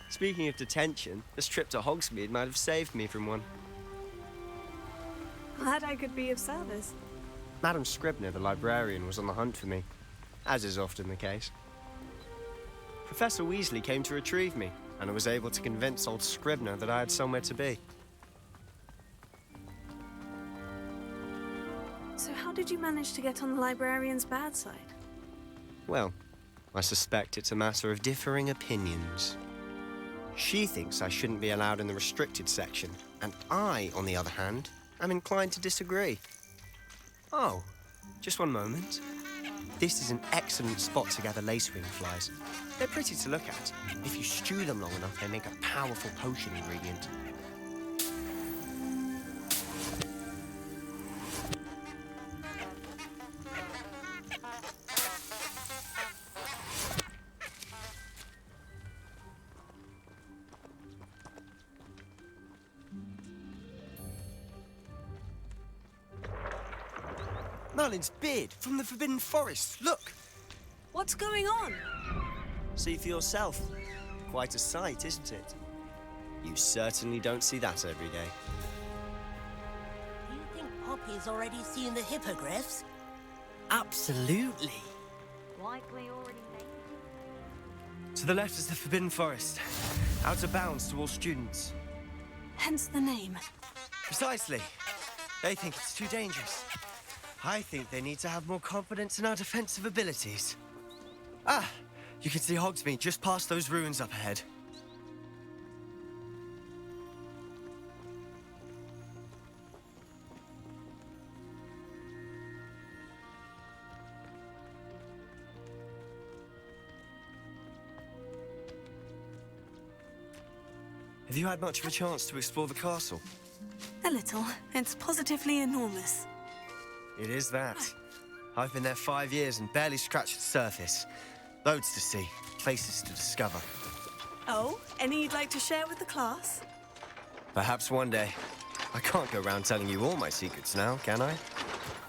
Speaking of detention, this trip to Hogsmeade might have saved me from one. Glad I could be of service. Madam Scribner, the librarian, was on the hunt for me, as is often the case. Professor Weasley came to retrieve me, and I was able to convince old Scribner that I had somewhere to be. So how did you manage to get on the librarian's bad side? Well, I suspect it's a matter of differing opinions. She thinks I shouldn't be allowed in the restricted section, and I, on the other hand, am inclined to disagree. Oh, just one moment. This is an excellent spot to gather lacewing flies. They're pretty to look at. If you stew them long enough, they make a powerful potion ingredient. Merlin's beard from the Forbidden Forest. Look! What's going on? See for yourself. Quite a sight, isn't it? You certainly don't see that every day. Do you think Poppy's already seen the hippogriffs? Absolutely. Likely already made. To the left is the Forbidden Forest. Out of bounds to all students. Hence the name. Precisely. They think it's too dangerous. I think they need to have more confidence in our defensive abilities. Ah, you can see Hogsmeade just past those ruins up ahead. Have you had much of a chance to explore the castle? A little. It's positively enormous. It is that. I've been there 5 years and barely scratched the surface. Loads to see, places to discover. Oh, any you'd like to share with the class? Perhaps one day. I can't go around telling you all my secrets now, can I?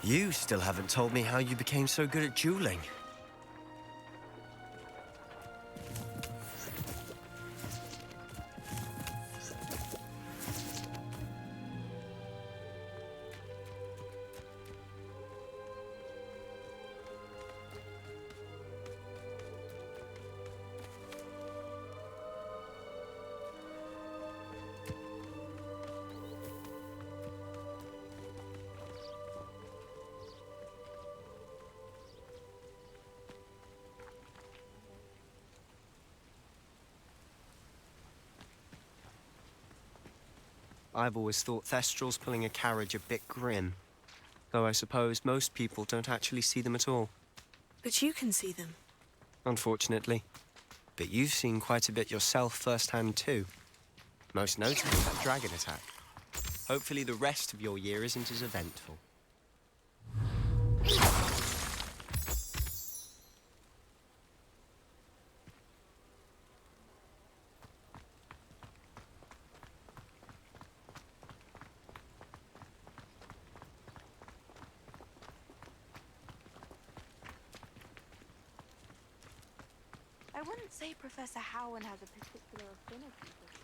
You still haven't told me how you became so good at dueling. I've always thought Thestrals pulling a carriage a bit grim. Though I suppose most people don't actually see them at all. But you can see them. Unfortunately. But you've seen quite a bit yourself firsthand too. Most notably that dragon attack. Hopefully the rest of your year isn't as eventful. I wouldn't say Professor Howard has a particular affinity for it.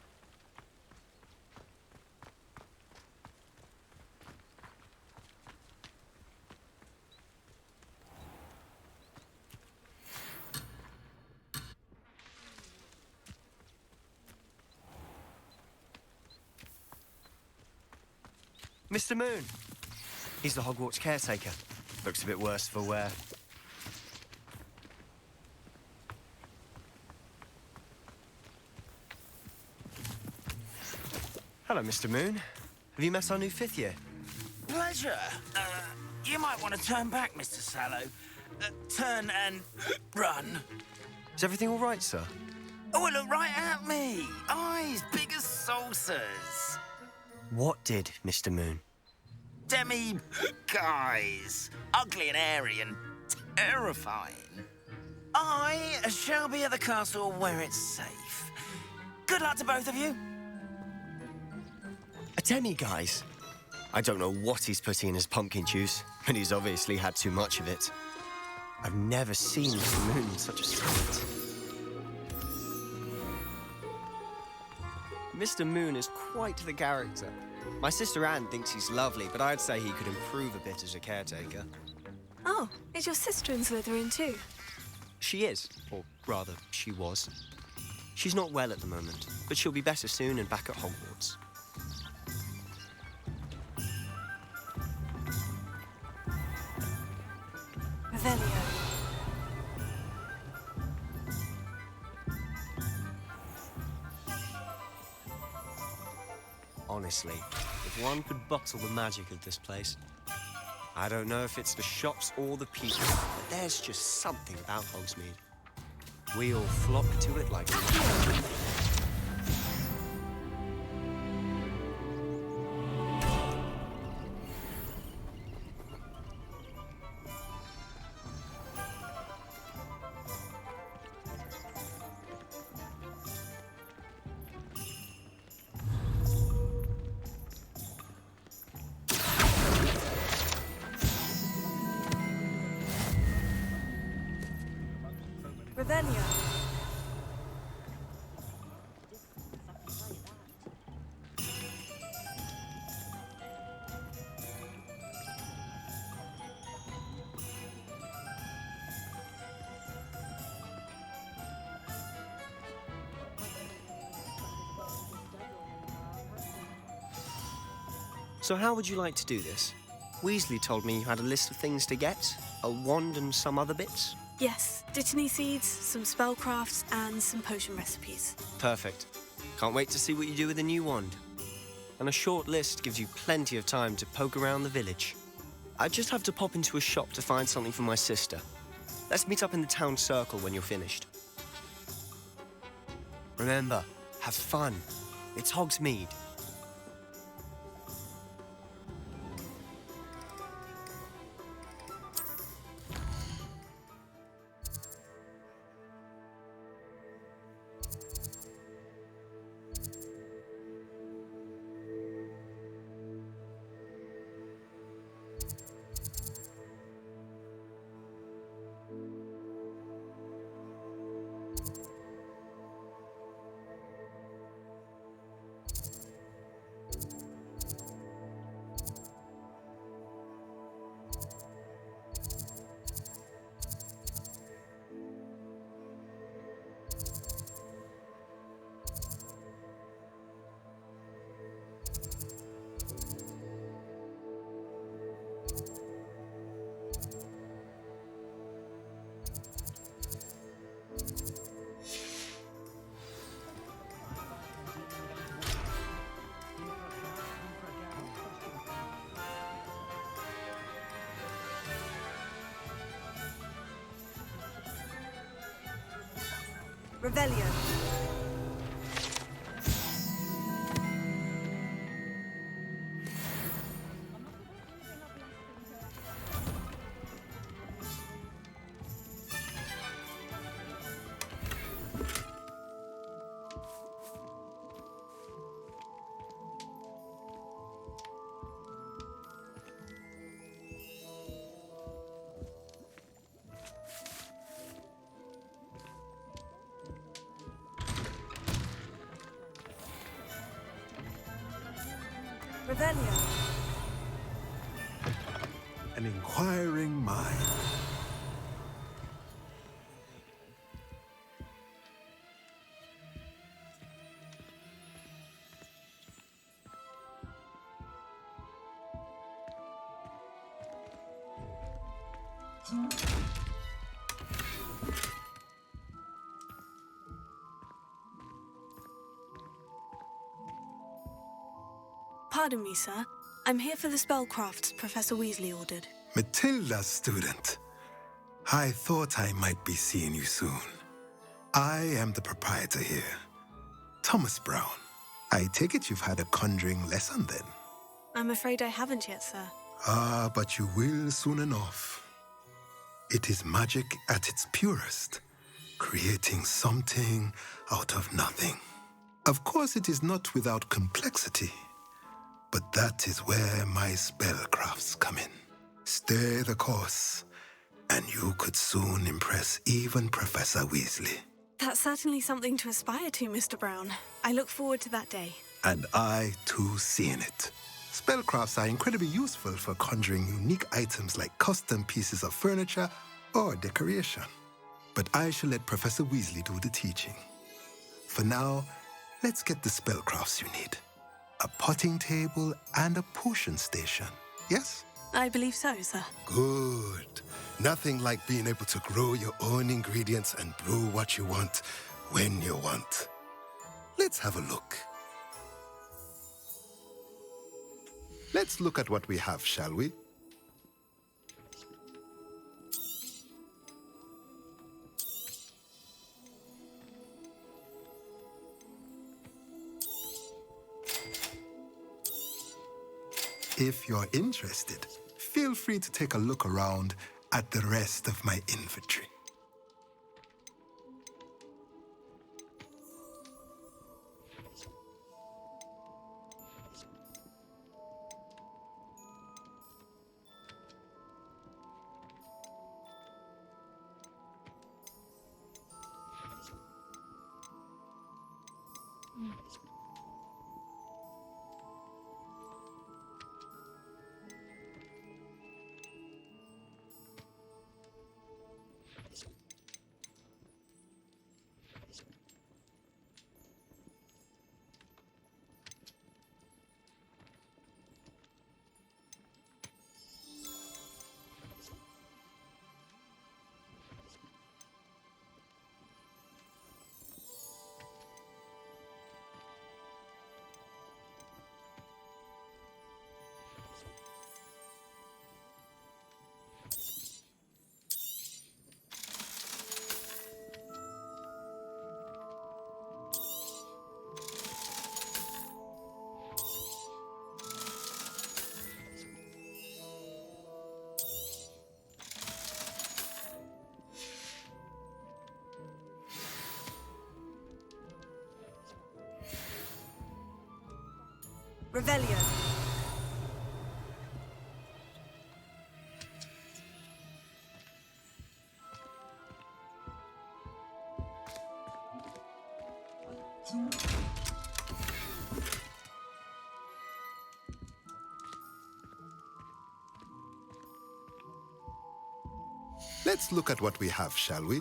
Mr. Moon! He's the Hogwarts caretaker. Looks a bit worse for wear. Hello, Mr. Moon. Have you met our new 5th year? Pleasure. You might want to turn back, Mr. Sallow. Turn and run. Is everything all right, sir? Oh, look right at me. Eyes big as saucers. What did, Mr. Moon? Guys. Ugly and airy and terrifying. I shall be at the castle where it's safe. Good luck to both of you. A demi-guise? I don't know what he's putting in his pumpkin juice, but he's obviously had too much of it. I've never seen Mr. Moon in such a state. Mr. Moon is quite the character. My sister Anne thinks he's lovely, but I'd say he could improve a bit as a caretaker. Oh, is your sister in Slytherin too? She is, or rather, she was. She's not well at the moment, but she'll be better soon and back at Hogwarts. Revelio. Honestly, if one could bottle the magic of this place. I don't know if it's the shops or the people, but there's just something about Hogsmeade. We all flock to it like... Revelio. So how would you like to do this? Weasley told me you had a list of things to get, a wand and some other bits. Yes, Dittany seeds, some spellcrafts, and some potion recipes. Perfect. Can't wait to see what you do with the new wand. And a short list gives you plenty of time to poke around the village. I just have to pop into a shop to find something for my sister. Let's meet up in the town circle when you're finished. Remember, have fun. It's Hogsmeade. Revelio. Revelio. An inquiring mind. Pardon me, sir. I'm here for the spellcrafts Professor Weasley ordered. Matilda's student. I thought I might be seeing you soon. I am the proprietor here, Thomas Brown. I take it you've had a conjuring lesson then? I'm afraid I haven't yet, sir. Ah, but you will soon enough. It is magic at its purest, creating something out of nothing. Of course, it is not without complexity, but that is where my spellcrafts come in. Stay the course, and you could soon impress even Professor Weasley. That's certainly something to aspire to, Mr. Brown. I look forward to that day. And I, too, seeing it. Spellcrafts are incredibly useful for conjuring unique items like custom pieces of furniture or decoration. But I shall let Professor Weasley do the teaching. For now, let's get the spellcrafts you need. A potting table and a potion station, yes? I believe so, sir. Good. Nothing like being able to grow your own ingredients and brew what you want when you want. Let's have a look. Let's look at what we have, shall we? If you're interested, feel free to take a look around at the rest of my inventory. Revelio. Let's look at what we have, shall we?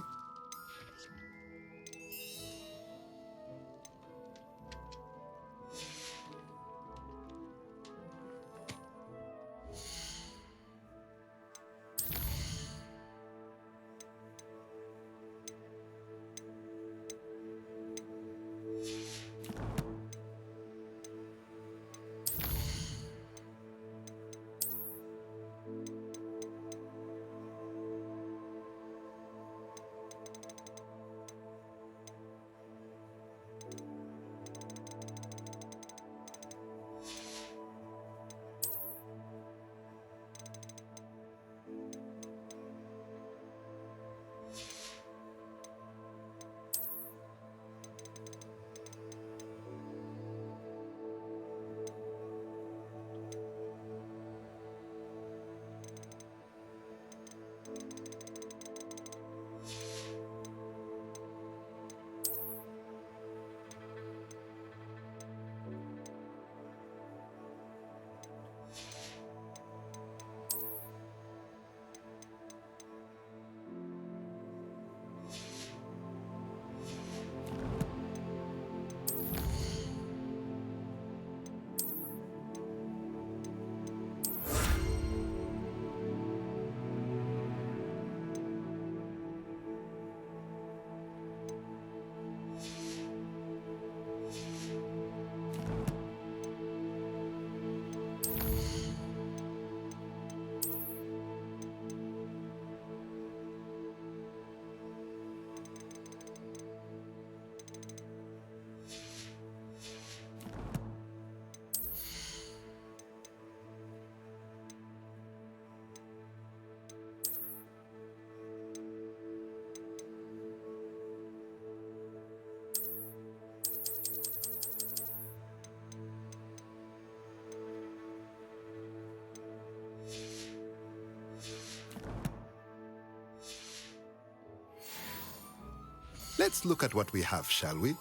Let's look at what we have, shall we?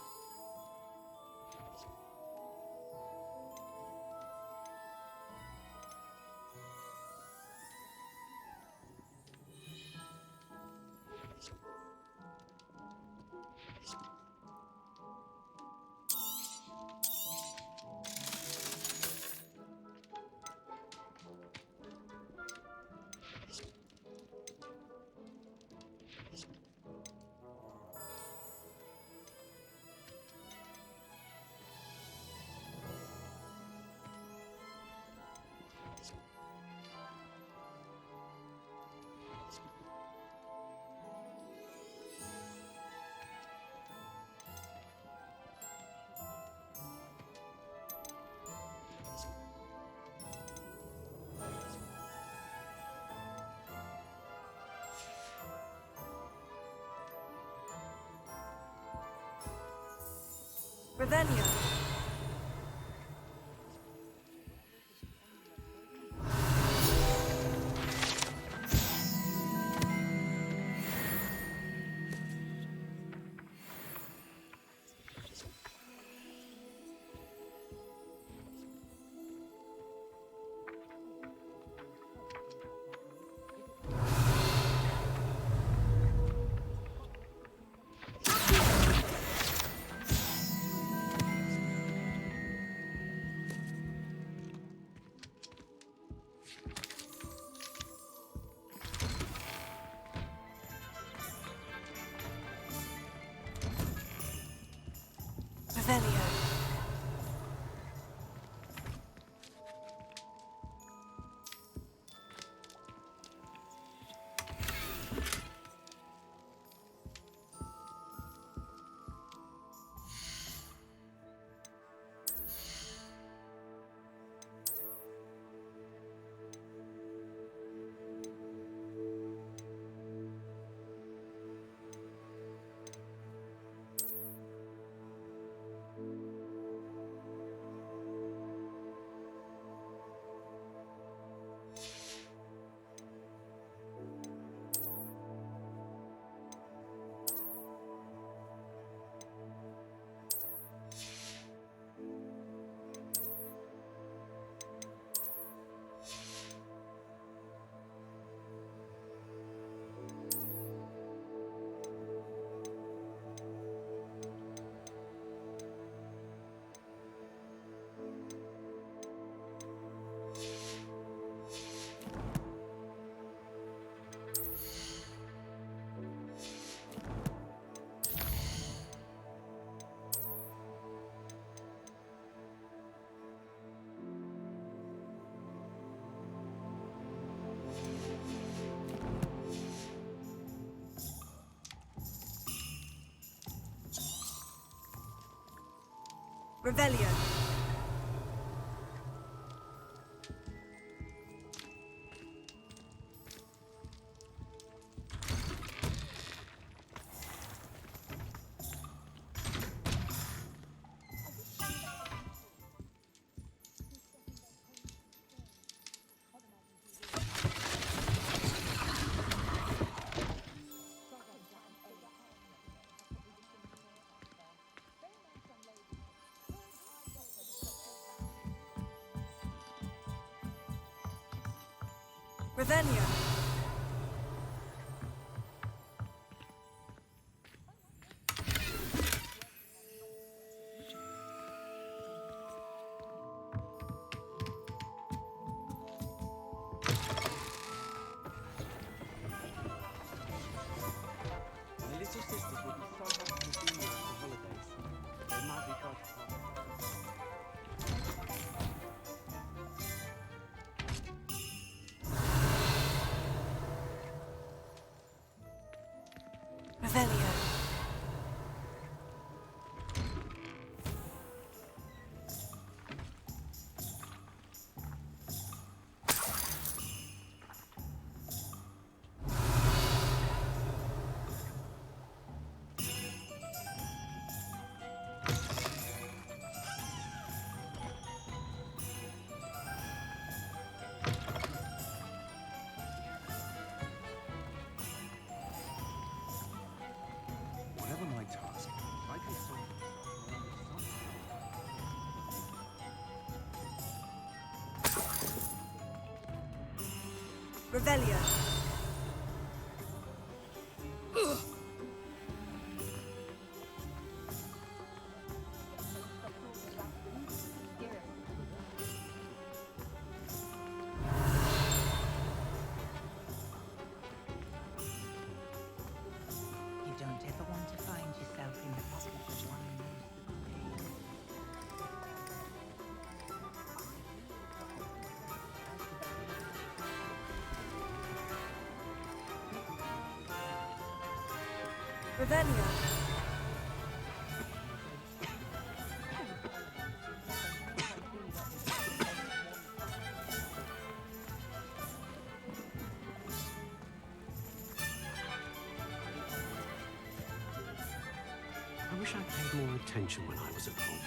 Revelio. Revelio. Revelio. Revelio. My little sisters will be so happy to see you for the holidays. They might be glad to come. Revelio. Revelio. You don't ever want to find yourself in the position of one Revelio. I wish I paid more attention when I was at home.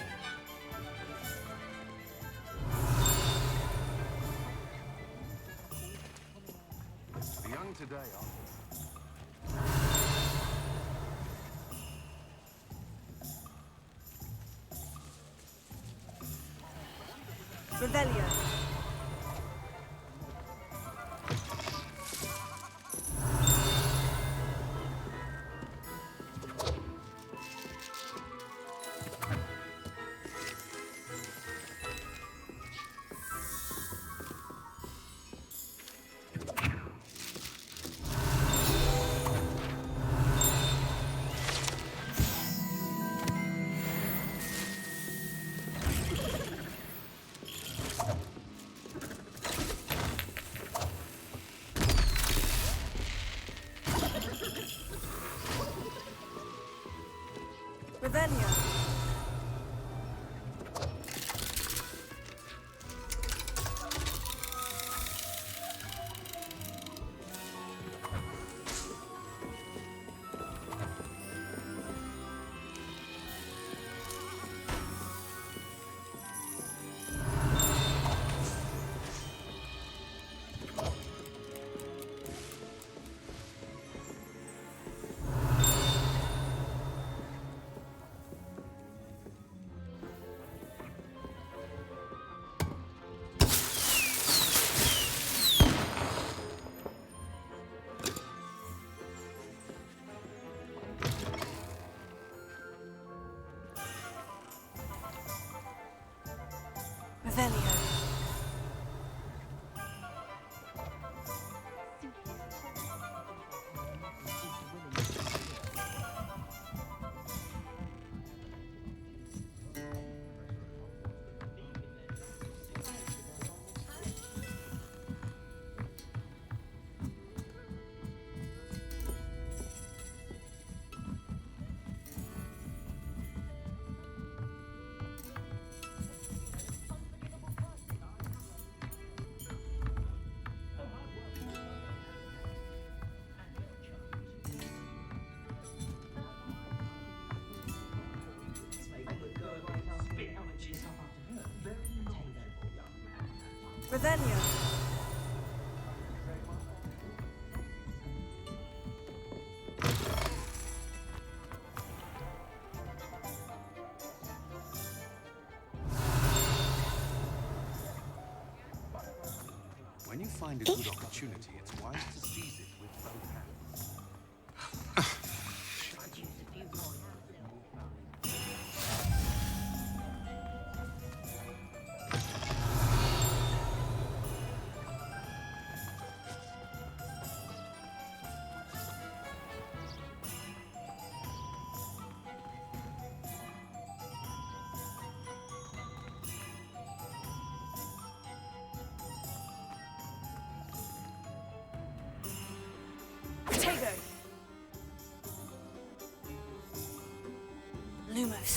The young today are... Revelio. Revelio. Revelio. Revelio. When you find a good opportunity, it's wise to seize it with both hands. Protego. Lumos.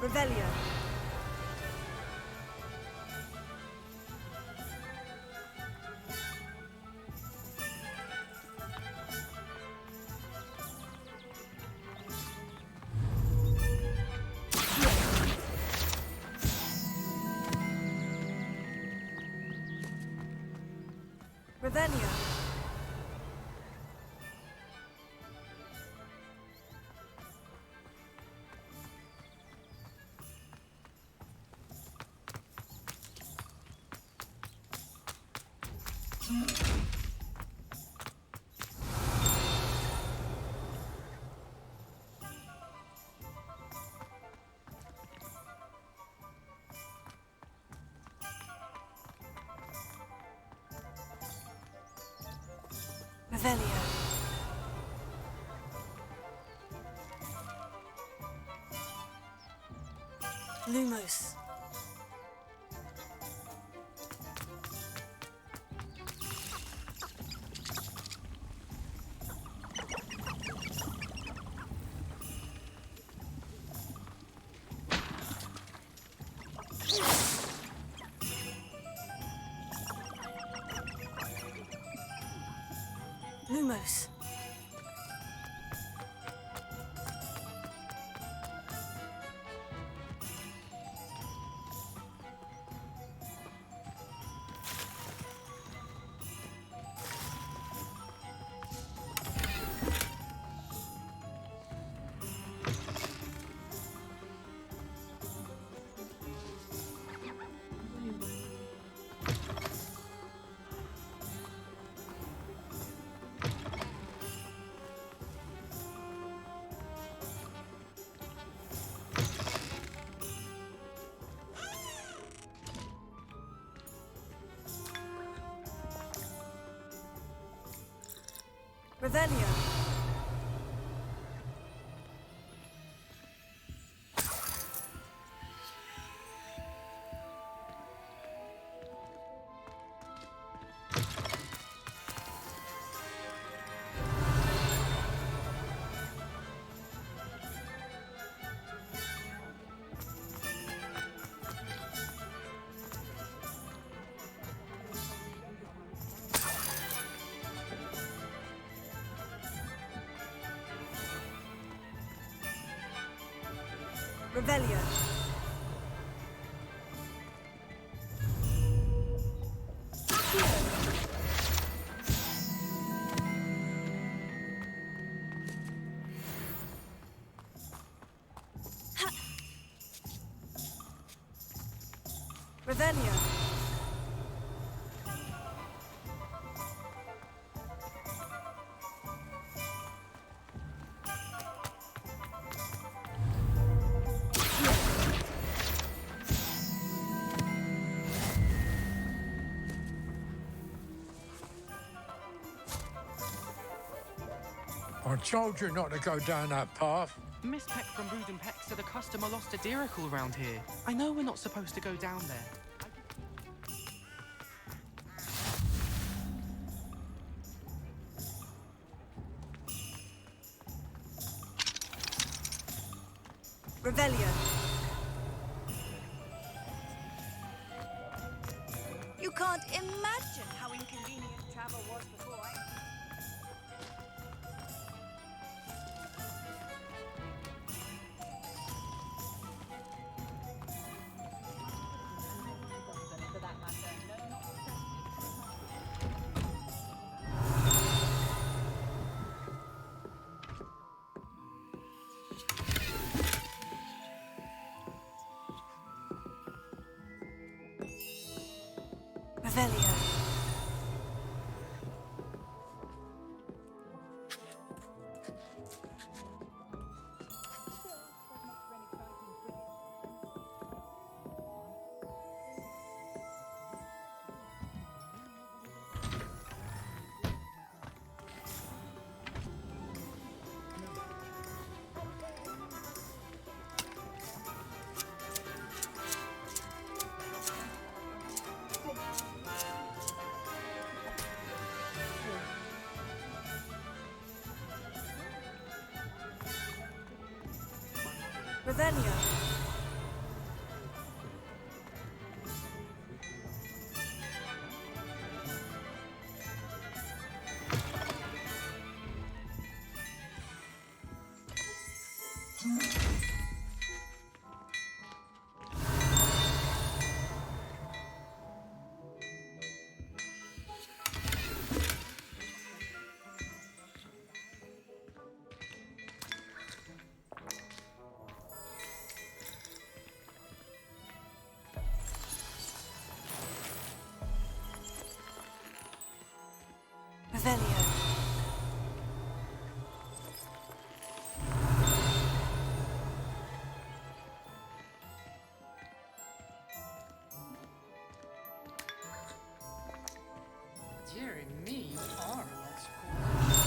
Revelio. Revelio. Revelio. Lumos. Lumos. Revelio. Revelio. Revelio. I told you not to go down that path. Miss Peck from Brood and Peck said a customer lost a deeracle around here. I know we're not supposed to go down there. Revelio. You can't imagine how inconvenient travel was before I... Revelio. Revelio. Revelio. Dearie me, you are a lot scored.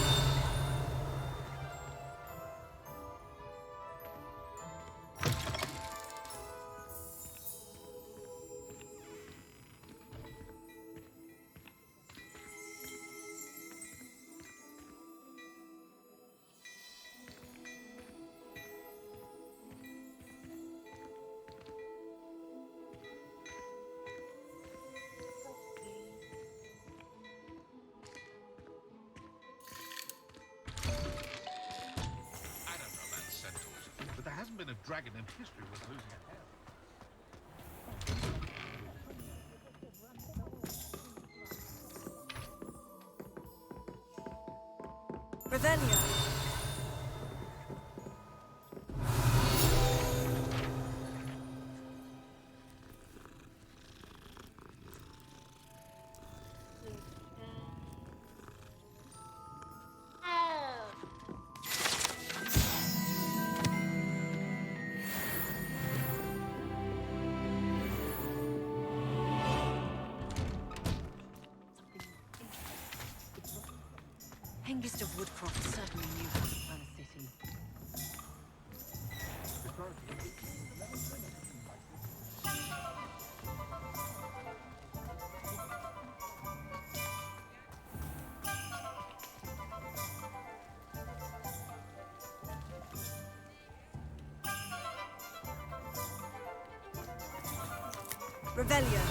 I don't know about centaurs, but there hasn't been a dragon in history worth losing a head. Revelio. Hengist of Woodcroft certainly knew how to plan a city. Revelio.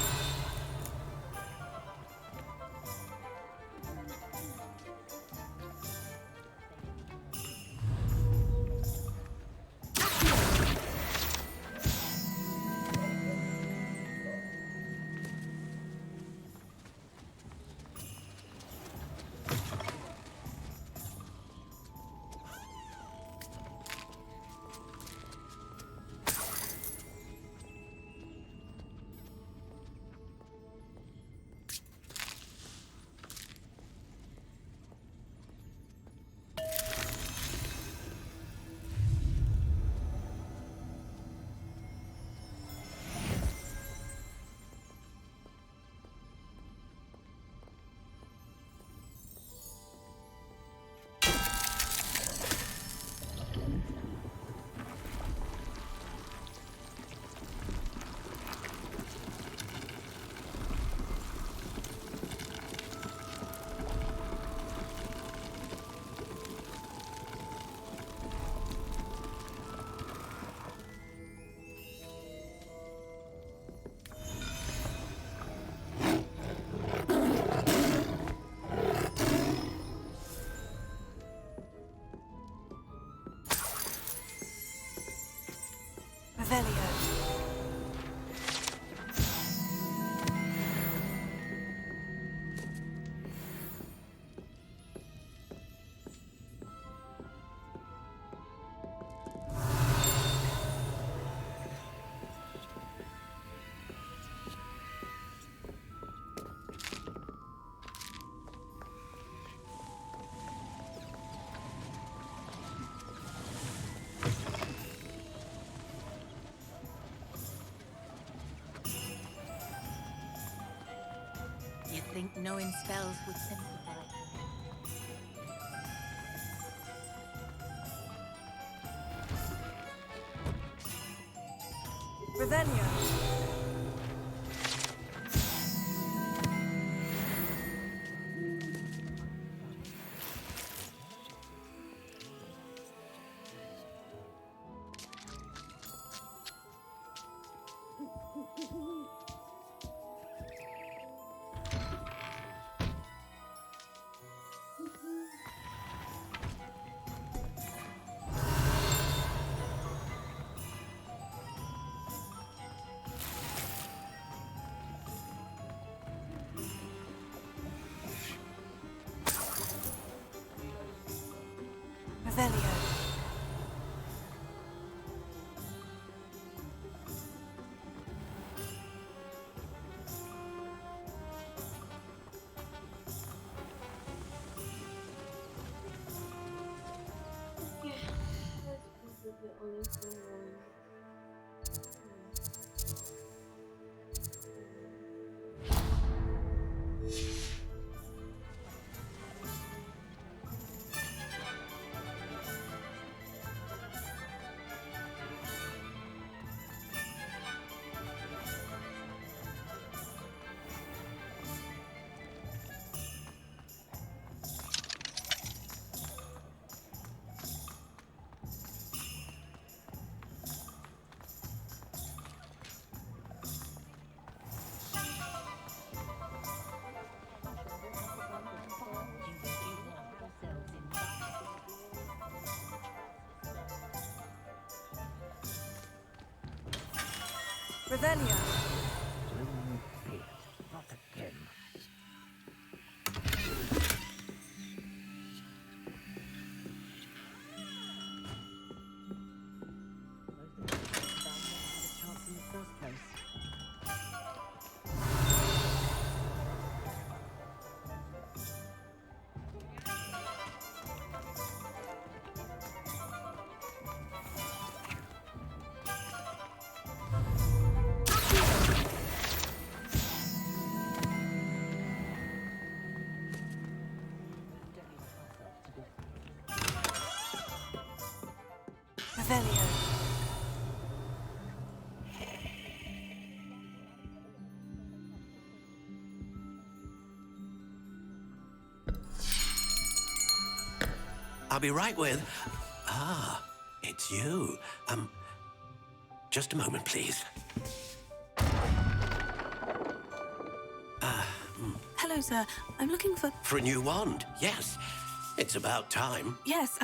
Revelio. You'd think knowing spells would simplify. Revelio. Revelio. Revelio. Not again. Revelio. I'll be right with... Ah, it's you. Just a moment, please. Hello, sir. I'm looking for... For a new wand, yes. It's about time. Yes,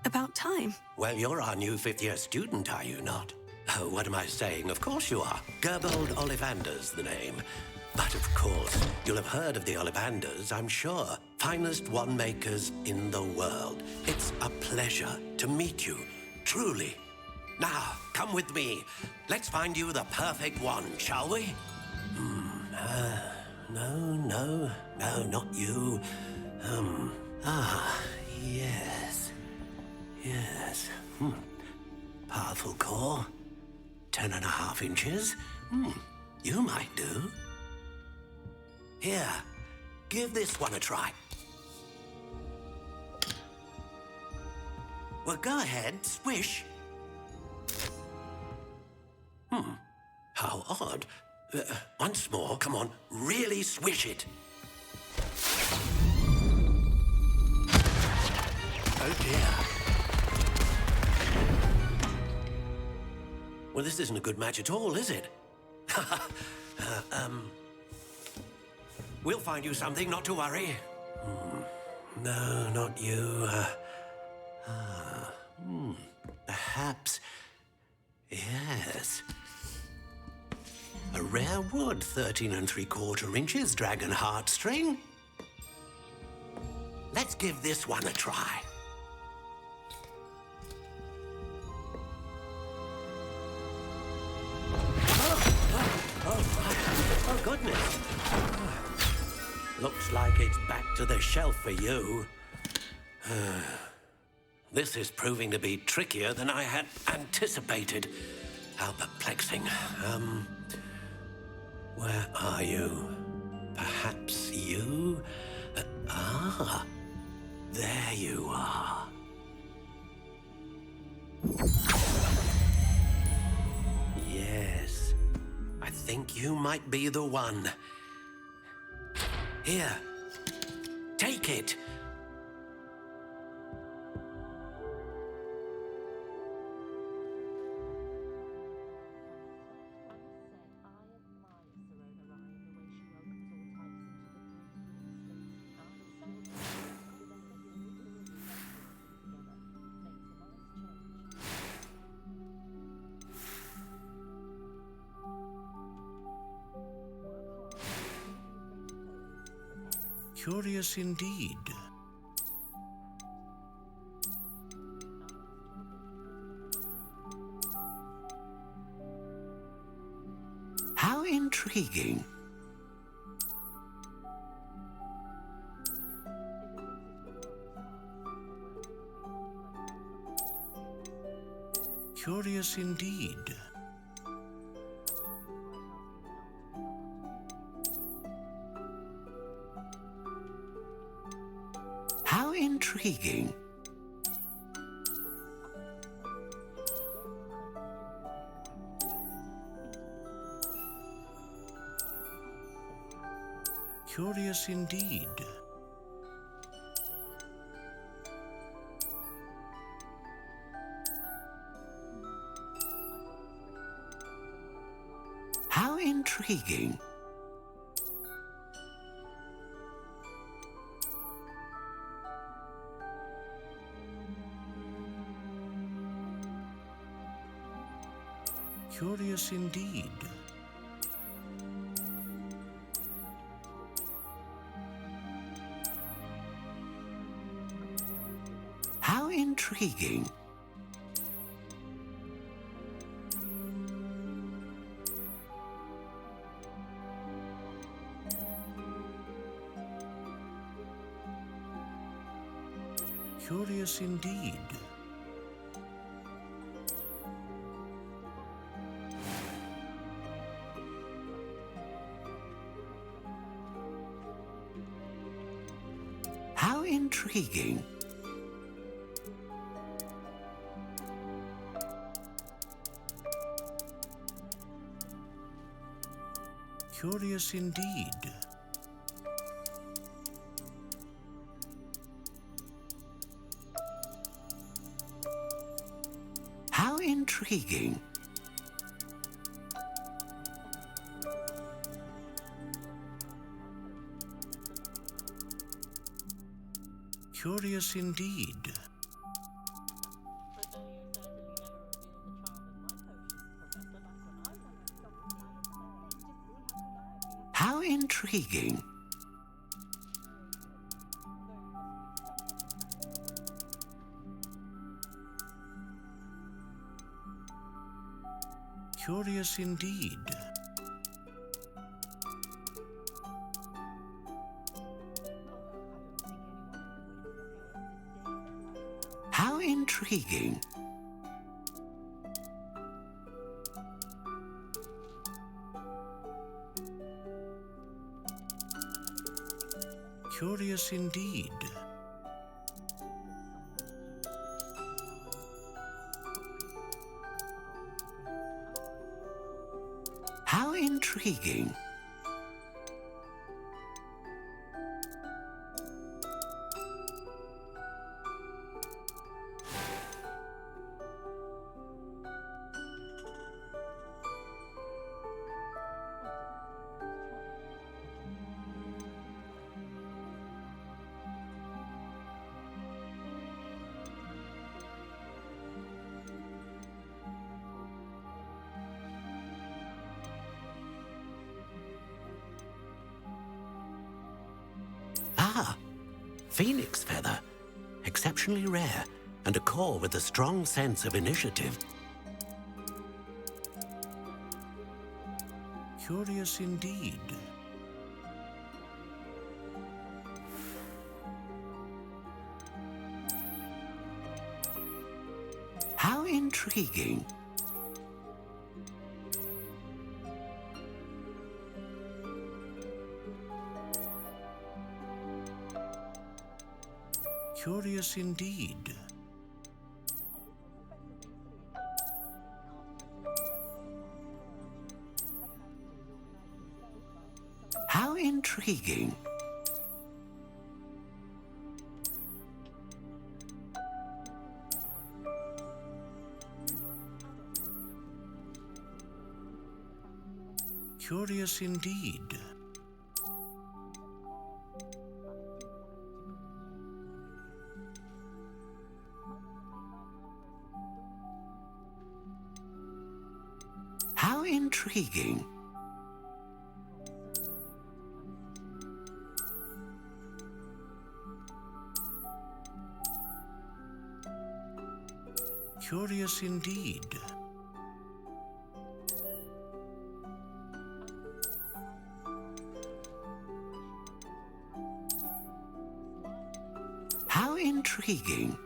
about time. Well, you're our new fifth-year student, are you not? Oh, what am I saying? Of course you are. Gerbold Ollivander's the name. But of course, you'll have heard of the Ollivanders, I'm sure. Finest wand makers in the world. It's a pleasure to meet you, truly. Now, come with me. Let's find you the perfect wand, shall we? No, not you. Yes. Powerful core. 10.5 inches. You might do. Here, give this one a try. Well, go ahead, swish. How odd. Once more, come on, really swish it. Oh dear. Well, this isn't a good match at all, is it? We'll find you something, not to worry. No, not you. Perhaps... Yes. A rare wood, 13 3/4 inches, dragon heartstring. Let's give this one a try. Oh, goodness. Looks like it's back to the shelf for you. This is proving to be trickier than I had anticipated. How perplexing. Where are you? Perhaps you? There you are. Yes, I think you might be the one. Here, take it. Curious indeed. How intriguing. Curious indeed. How intriguing. Curious indeed. How intriguing. Curious indeed. How intriguing. Curious indeed. How intriguing. Curious indeed. How intriguing. Curious indeed. How intriguing. Curious indeed. How intriguing. Curious indeed. How intriguing. Ah, phoenix feather. Exceptionally rare, and a core with a strong sense of initiative. Curious indeed. How intriguing. Curious indeed. How intriguing. Curious indeed. How intriguing. Curious indeed. How intriguing.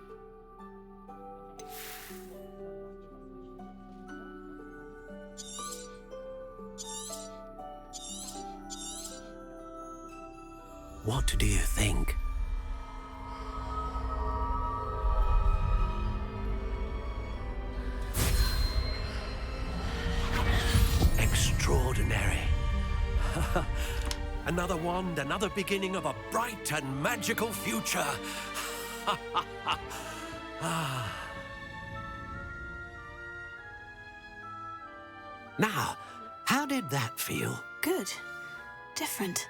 What do you think? Extraordinary. Another wand, another beginning of a bright and magical future. Now, how did that feel? Good. Different.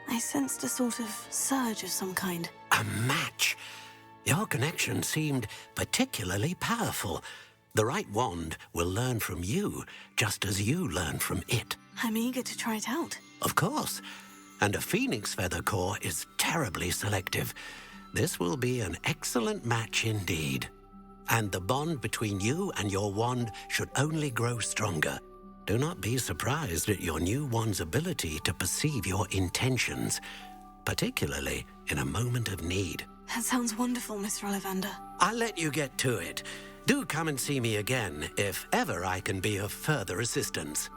I sensed a sort of surge of some kind. A match. Your connection seemed particularly powerful. The right wand will learn from you, just as you learn from it. I'm eager to try it out. Of course. And a phoenix feather core is terribly selective. This will be an excellent match indeed. And the bond between you and your wand should only grow stronger. Do not be surprised at your new wand's ability to perceive your intentions, particularly in a moment of need. That sounds wonderful, Mr. Ollivander. I'll let you get to it. Do come and see me again if ever I can be of further assistance.